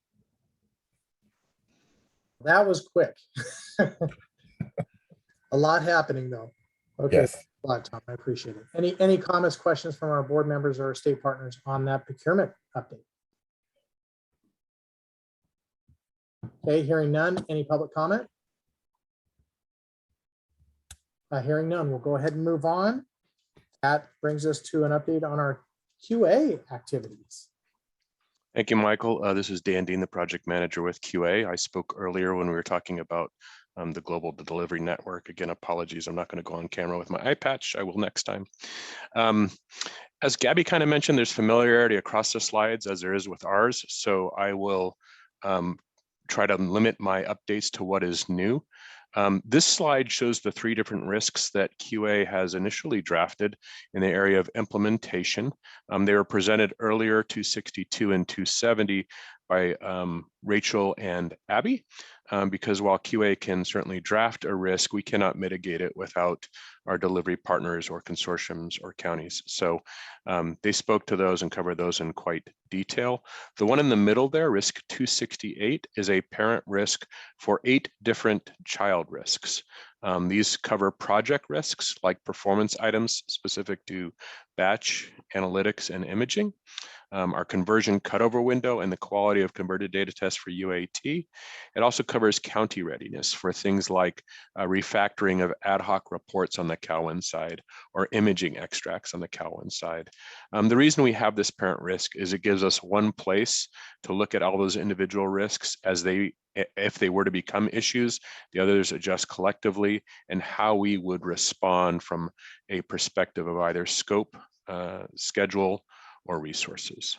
That was quick. A lot happening though. Okay, Yes. a lot, Tom. I appreciate it. Any comments, questions from our board members or our state partners on that procurement update? Okay, hearing none. Any public comment? Hearing none, we'll go ahead and move on. That brings us to an update on our QA activities. Thank you, Michael. This is Dan Dean, the project manager with QA. I spoke earlier when we were talking about the global delivery network. Again, apologies, I'm not going to go on camera with my eye patch. I will next time. As Gabby kind of mentioned, there's familiarity across the slides as there is with ours. So I will try to limit my updates to what is new. This slide shows the 3 different risks that QA has initially drafted in the area of implementation. They were presented earlier, 262 and 270, by Rachel and Abby, because while QA can certainly draft a risk, we cannot mitigate it without our delivery partners or consortiums or counties. So they spoke to those and covered those in quite detail. The one in the middle there, risk 268, is a parent risk for 8 different child risks. These cover project risks like performance items specific to batch, analytics, and imaging. Our conversion cutover window and the quality of converted data tests for UAT. It also covers county readiness for things like refactoring of ad hoc reports on the CalWIN side or imaging extracts on the CalWIN side. The reason we have this parent risk is it gives us one place to look at all those individual risks as if they were to become issues, the others adjust collectively, and how we would respond from a perspective of either scope, schedule, or resources.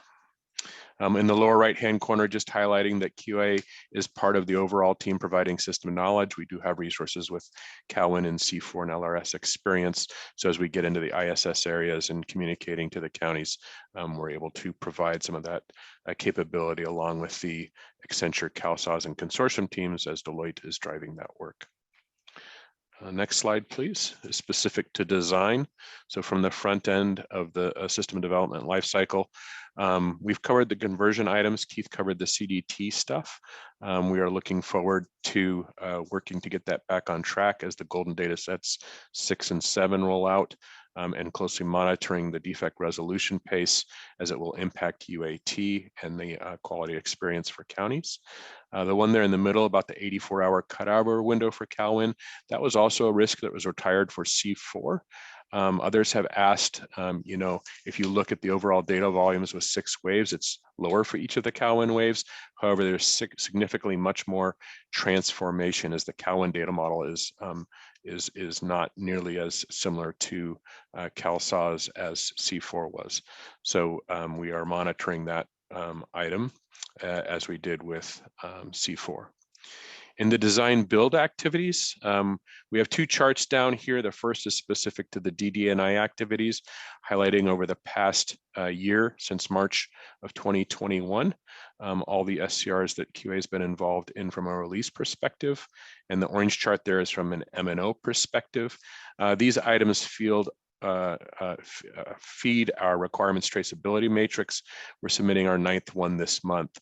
In the lower right-hand corner, just highlighting that QA is part of the overall team providing system knowledge. We do have resources with CalWIN and C4 and LRS experience. So as we get into the ISS areas and communicating to the counties, we're able to provide some of that capability along with the Accenture, CalSAWS, and consortium teams as Deloitte is driving that work. Next slide, please. Specific to design. So from the front end of the system development lifecycle, we've covered the conversion items. Keith covered the CDT stuff. We are looking forward to working to get that back on track as the golden data sets 6 and 7 roll out, and closely monitoring the defect resolution pace as it will impact UAT and the quality experience for counties. The one there in the middle about the 84-hour cutover window for CalWIN, that was also a risk that was retired for C4. Others have asked, if you look at the overall data volumes with 6 waves, it's lower for each of the CalWIN waves. However, there's significantly much more transformation as the CalWIN data model is not nearly as similar to CalSAWS as C4 was. So we are monitoring that item as we did with C4. In the design build activities, we have 2 charts down here. The first is specific to the DD&I activities, highlighting over the past year since March of 2021, all the SCRs that QA has been involved in from a release perspective. And the orange chart there is from an M&O perspective. These items feed our requirements traceability matrix. We're submitting our 9th one this month.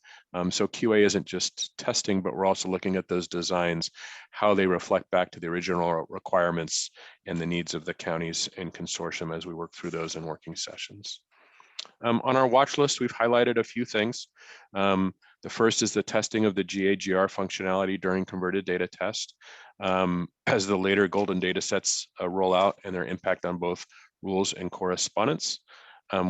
So QA isn't just testing, but we're also looking at those designs, how they reflect back to the original requirements and the needs of the counties and consortium as we work through those in working sessions. On our watch list, we've highlighted a few things. The first is the testing of the GAGR functionality during converted data test. As the later golden data sets roll out and their impact on both rules and correspondence.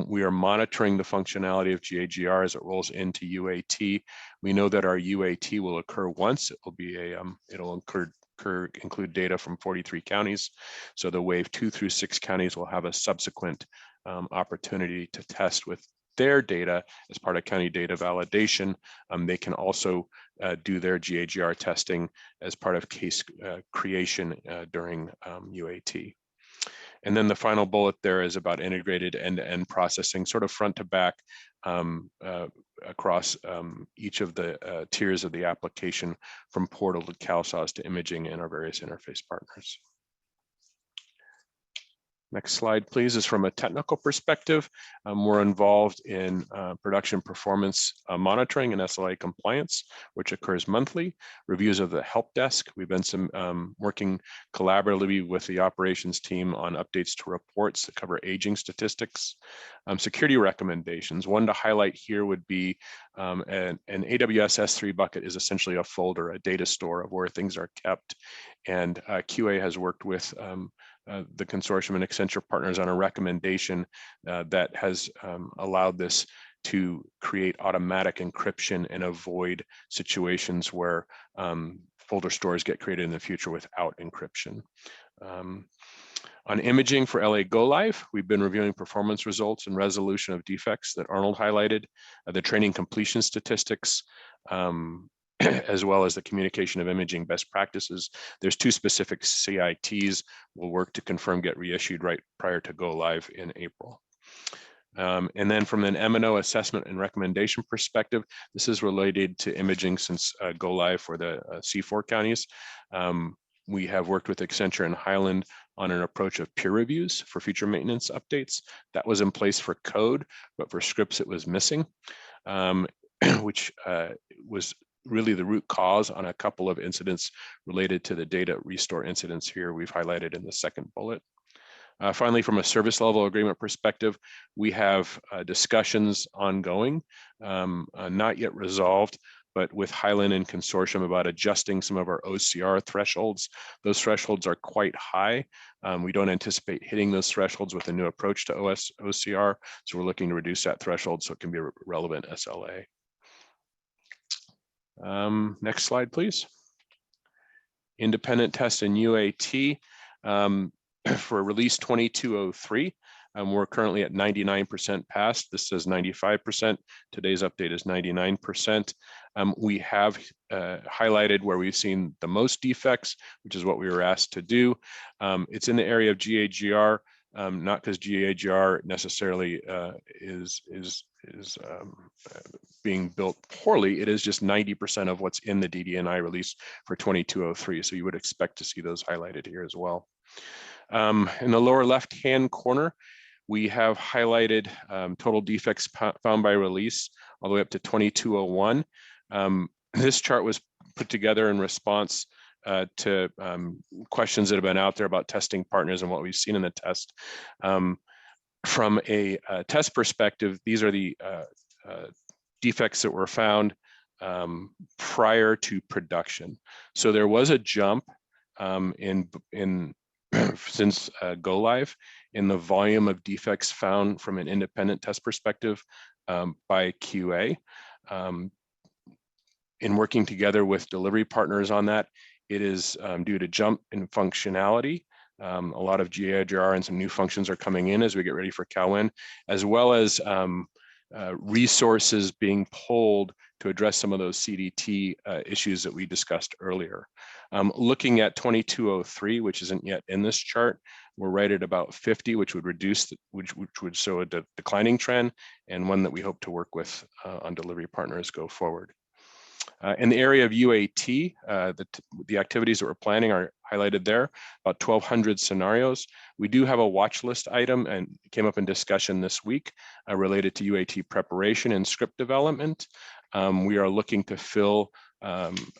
We are monitoring the functionality of GAGR as it rolls into UAT. We know that our UAT will occur once. It will be it'll include data from 43 counties. So the wave 2 through 6 counties will have a subsequent opportunity to test with their data as part of county data validation. They can also do their GAGR testing as part of case creation during UAT. And then the final bullet there is about integrated end-to-end processing, sort of front to back across each of the tiers of the application, from portal to CalSAWS to imaging and our various interface partners. Next slide, please, is from a technical perspective. We're involved in production performance monitoring and SLA compliance, which occurs monthly. Reviews of the help desk. We've been working collaboratively with the operations team on updates to reports that cover aging statistics. Security recommendations. One to highlight here would be an AWS S3 bucket is essentially a folder, a data store of where things are kept. And QA has worked with the consortium and Accenture partners on a recommendation that has allowed this to create automatic encryption and avoid situations where folder stores get created in the future without encryption. On imaging for LA Go Live, we've been reviewing performance results and resolution of defects that Arnold highlighted, the training completion statistics, as well as the communication of imaging best practices. There's 2 specific CITs we'll work to confirm get reissued right prior to go live in April. And then from an M&O assessment and recommendation perspective, this is related to imaging since go live for the C4 counties. We have worked with Accenture and Highland on an approach of peer reviews for future maintenance updates. That was in place for code, but for scripts it was missing, which was really the root cause on a couple of incidents related to the data restore incidents here we've highlighted in the second bullet. Finally, from a service level agreement perspective, we have discussions ongoing, not yet resolved, but with Highland and consortium about adjusting some of our OCR thresholds. Those thresholds are quite high. We don't anticipate hitting those thresholds with a new approach to OCR, so we're looking to reduce that threshold so it can be a relevant SLA. Next slide, please. Independent test and UAT for release 2203. We're currently at 99% passed. This says 95%. Today's update is 99%. We have highlighted where we've seen the most defects, which is what we were asked to do. It's in the area of GAGR, not because GAGR necessarily is being built poorly. It is just 90% of what's in the DD&I release for 2203. So you would expect to see those highlighted here as well. In the lower left-hand corner, we have highlighted total defects found by release all the way up to 2201. This chart was put together in response to questions that have been out there about testing partners and what we've seen in the test. From a test perspective, these are the defects that were found prior to production. So there was a jump since go live in the volume of defects found from an independent test perspective by QA. In working together with delivery partners on that, it is due to jump in functionality. A lot of GAGR and some new functions are coming in as we get ready for CalWIN, as well as resources being pulled to address some of those CDT issues that we discussed earlier. Looking at 2203, which isn't yet in this chart, we're right at about 50, which would reduce, which would show a declining trend, and one that we hope to work with on delivery partners go forward. In the area of UAT, the activities that we're planning are highlighted there, about 1,200 scenarios. We do have a watch list item and it came up in discussion this week related to UAT preparation and script development. We are looking to fill,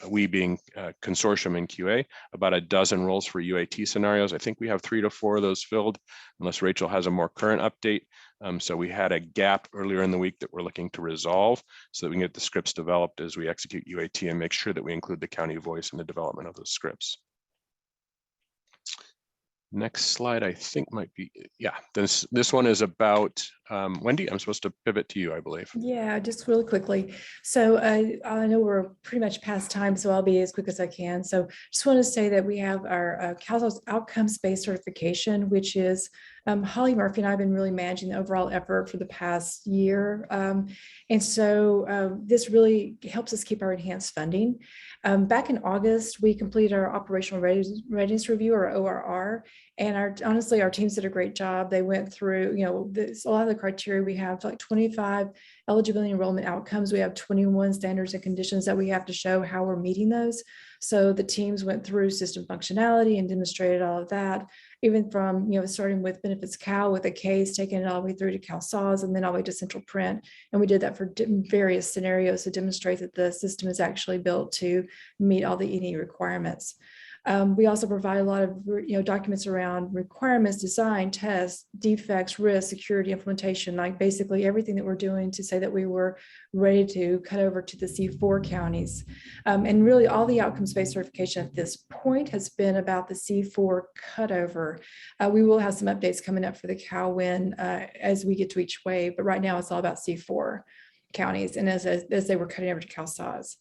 we being consortium in QA, about a dozen roles for UAT scenarios. I think we have 3 to 4 of those filled, unless Rachel has a more current update. So we had a gap earlier in the week that we're looking to resolve so that we can get the scripts developed as we execute UAT and make sure that we include the county voice in the development of those scripts. Next slide, I think might be, yeah, this one is about, Wendy, I'm supposed to pivot to you, I believe. Yeah, just really quickly. So I know we're pretty much past time, so I'll be as quick as I can. So just want to say that we have our CalSAWS outcomes-based certification, which is Holly Murphy and I have been really managing the overall effort for the past year. And so this really helps us keep our enhanced funding. Back in August, we completed our operational readiness review, or ORR, and honestly, our teams did a great job. They went through, a lot of the criteria. We have like 25 eligibility enrollment outcomes. We have 21 standards and conditions that we have to show how we're meeting those. So the teams went through system functionality and demonstrated all of that, even from, starting with Benefitscale with a case, taking it all the way through to CalSAWS and then all the way to central print. And we did that for various scenarios to demonstrate that the system is actually built to meet all the EE requirements. We also provide a lot of documents around requirements, design, tests, defects, risk, security, implementation, like basically everything that we're doing to say that we were ready to cut over to the C4 counties. And really all the outcomes-based certification at this point has been about the C4 cutover. We will have some updates coming up for the CalWIN as we get to each wave, but right now it's all about C4 counties and as they were cutting over to CalSAWS.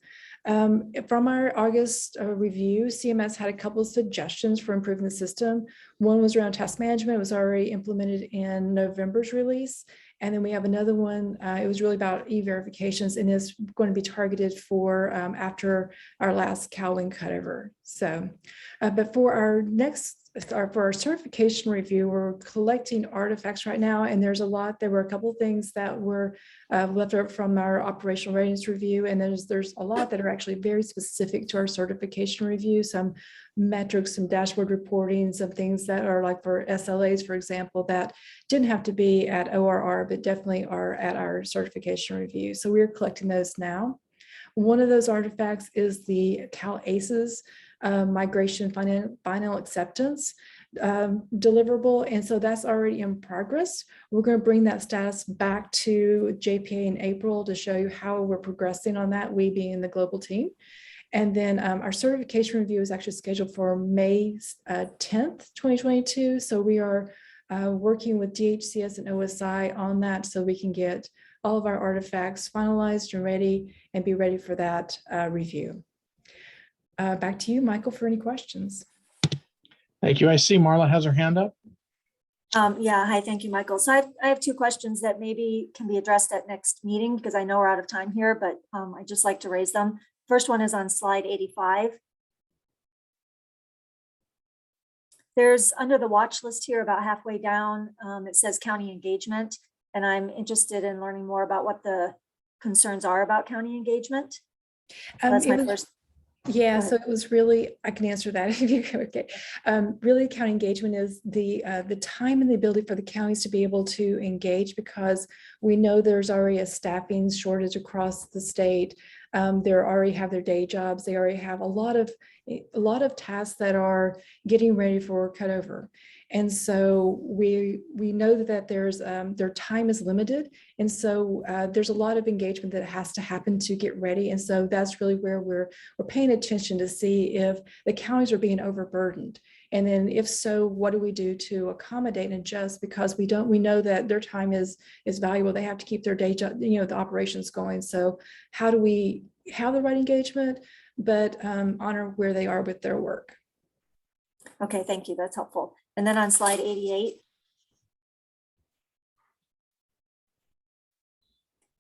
From our August review, CMS had a couple of suggestions for improving the system. One was around task management. It was already implemented in November's release. And then we have another one. It was really about e-verifications and is going to be targeted for after our last CalWIN cutover. So, but for our for our certification review, we're collecting artifacts right now, and there's a lot. There were a couple of things that were left over from our operational readiness review, and there's a lot that are actually very specific to our certification review. Some metrics, some dashboard reporting, some things that are like for SLAs, for example, that didn't have to be at ORR, but definitely are at our certification review. So we're collecting those now. One of those artifacts is the CalSAWS migration final acceptance deliverable. And so that's already in progress. We're going to bring that status back to JPA in April to show you how we're progressing on that, we being the global team. And then our certification review is actually scheduled for May 10th, 2022. So we are working with DHCS and OSI on that so we can get all of our artifacts finalized and ready and be ready for that review. Back to you, Michael, for any questions. Thank you. I see Marla has her hand up. Yeah, hi, thank you, Michael. So I have two questions that maybe can be addressed at next meeting because I know we're out of time here, but I'd just like to raise them. First one is on slide 85. There's under the watch list here about halfway down, it says county engagement, and I'm interested in learning more about what the concerns are about county engagement. That's my first. Yeah, so it was really, I can answer that if you okay. Really, county engagement is the time and the ability for the counties to be able to engage, because we know there's already a staffing shortage across the state. They already have their day jobs. They already have a lot of tasks that are getting ready for cutover. And so we know that there's their time is limited. And so there's a lot of engagement that has to happen to get ready. And so that's really where we're paying attention to see if the counties are being overburdened. And then if so, what do we do to accommodate and adjust, because we know that their time is valuable. They have to keep their day job, the operations going. So how do we have the right engagement, but honor where they are with their work? Okay, thank you. That's helpful. And then on slide 88,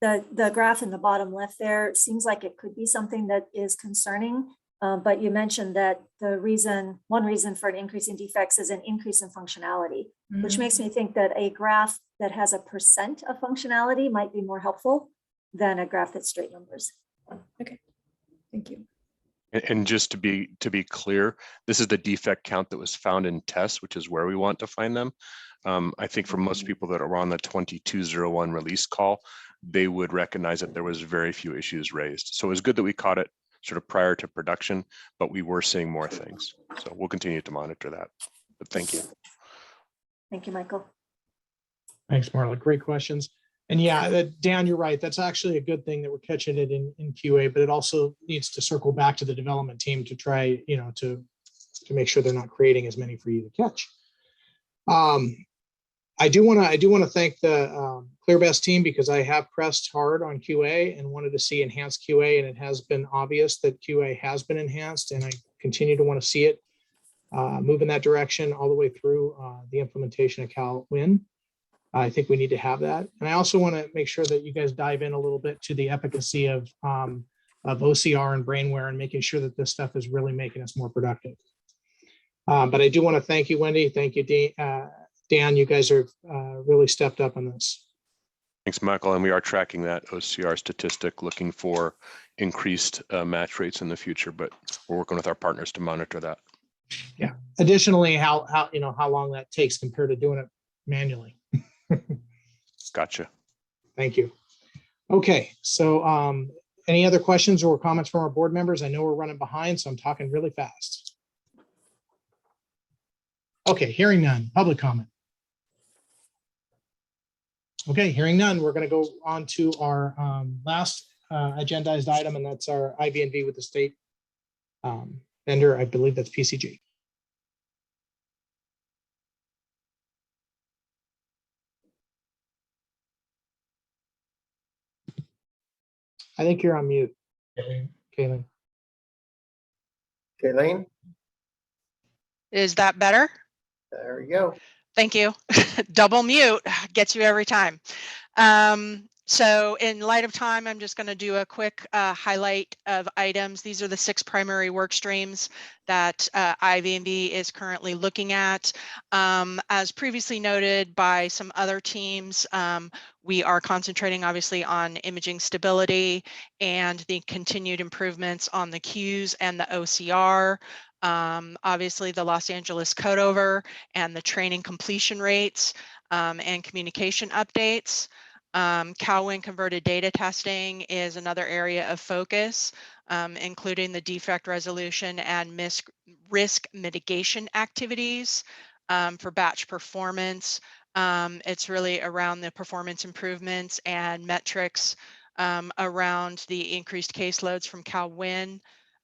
the graph in the bottom left there, it seems like it could be something that is concerning, but you mentioned that one reason for an increase in defects is an increase in functionality, which makes me think that a graph that has a % of functionality might be more helpful than a graph that's straight numbers. Okay, thank you. And just to be clear, this is the defect count that was found in tests, which is where we want to find them. I think for most people that are on the 2201 release call, they would recognize that there was very few issues raised. So it was good that we caught it sort of prior to production, but we were seeing more things. So we'll continue to monitor that. But thank you. Thank you, Michael. Thanks, Marla. Great questions. And yeah, Dan, you're right. That's actually a good thing that we're catching it in QA, but it also needs to circle back to the development team to try, to make sure they're not creating as many for you to catch. I do want to thank the ClearBest team, because I have pressed hard on QA and wanted to see enhanced QA, and it has been obvious that QA has been enhanced, and I continue to want to see it. move in that direction all the way through the implementation of CalWin. I think we need to have that. And I also want to make sure that you guys dive in a little bit to the efficacy of OCR and brainware and making sure that this stuff is really making us more productive. But I do want to thank you, Wendy. Thank you, Dan. You guys are really stepped up on this. Thanks, Michael. And we are tracking that OCR statistic, looking for increased match rates in the future, but we're working with our partners to monitor that. Yeah. Additionally, how long that takes compared to doing it manually. Gotcha. Thank you. Okay, so any other questions or comments from our board members? I know we're running behind, so I'm talking really fast. Okay, hearing none. Public comment. Okay, hearing none, we're going to go on to our last agendized item, and that's our IV&V with the state vendor. I believe that's PCG. I think you're on mute, Kayleen. Kayleen, Is that better? there you go. Thank you. Double mute gets you every time. So in light of time, I'm just going to do a quick highlight of items. These are the 6 primary work streams that IV&V is currently looking at. As previously noted by some other teams, we are concentrating obviously on imaging stability and the continued improvements on the Qs and the OCR. Obviously the Los Angeles cutover and the training completion rates and communication updates. CalWin converted data testing is another area of focus, including the defect resolution and risk mitigation activities for batch performance. It's really around the performance improvements and metrics around the increased caseloads from CalWin.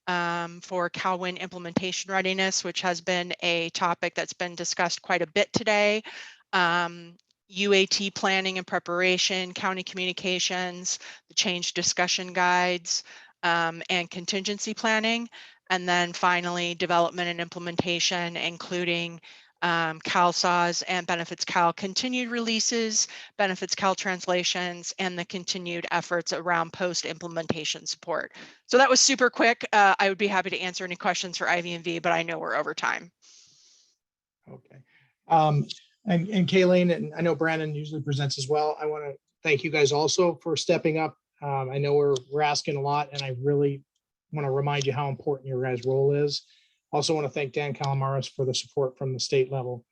For CalWin implementation readiness, which has been a topic that's been discussed quite a bit today. UAT planning and preparation, county communications, the change discussion guides, and contingency planning. And then finally, development and implementation, including CalSAWS and Benefitscale continued releases, Benefitscale translations, and the continued efforts around post-implementation support. So that was super quick. I would be happy to answer any questions for IV&V, but I know we're over time. Okay. And Kayleen, and I know Brandon usually presents as well. I want to thank you guys also for stepping up. I know we're asking a lot, and I really want to remind you how important your guys' role is. Also want to thank Dan Calamaris for the support from the state level,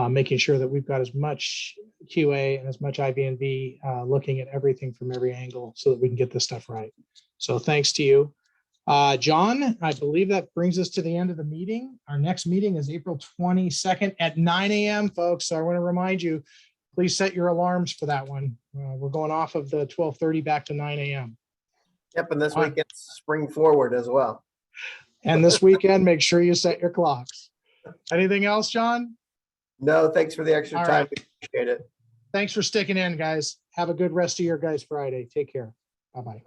making sure that we've got as much QA and as much IV&V looking at everything from every angle so that we can get this stuff right. So thanks to you. John, I believe that brings us to the end of the meeting. Our next meeting is April 22nd at 9 a.m. folks. So I want to remind you, please set your alarms for that one. We're going off of the 12:30 back to 9 a.m. Yep, and this weekend spring forward as well. And this weekend, make sure you set your clocks. Anything else, John? No, thanks for the extra time. Right. We appreciate it. Thanks for sticking in, guys. Have a good rest of your guys' Friday. Take care. Bye-bye.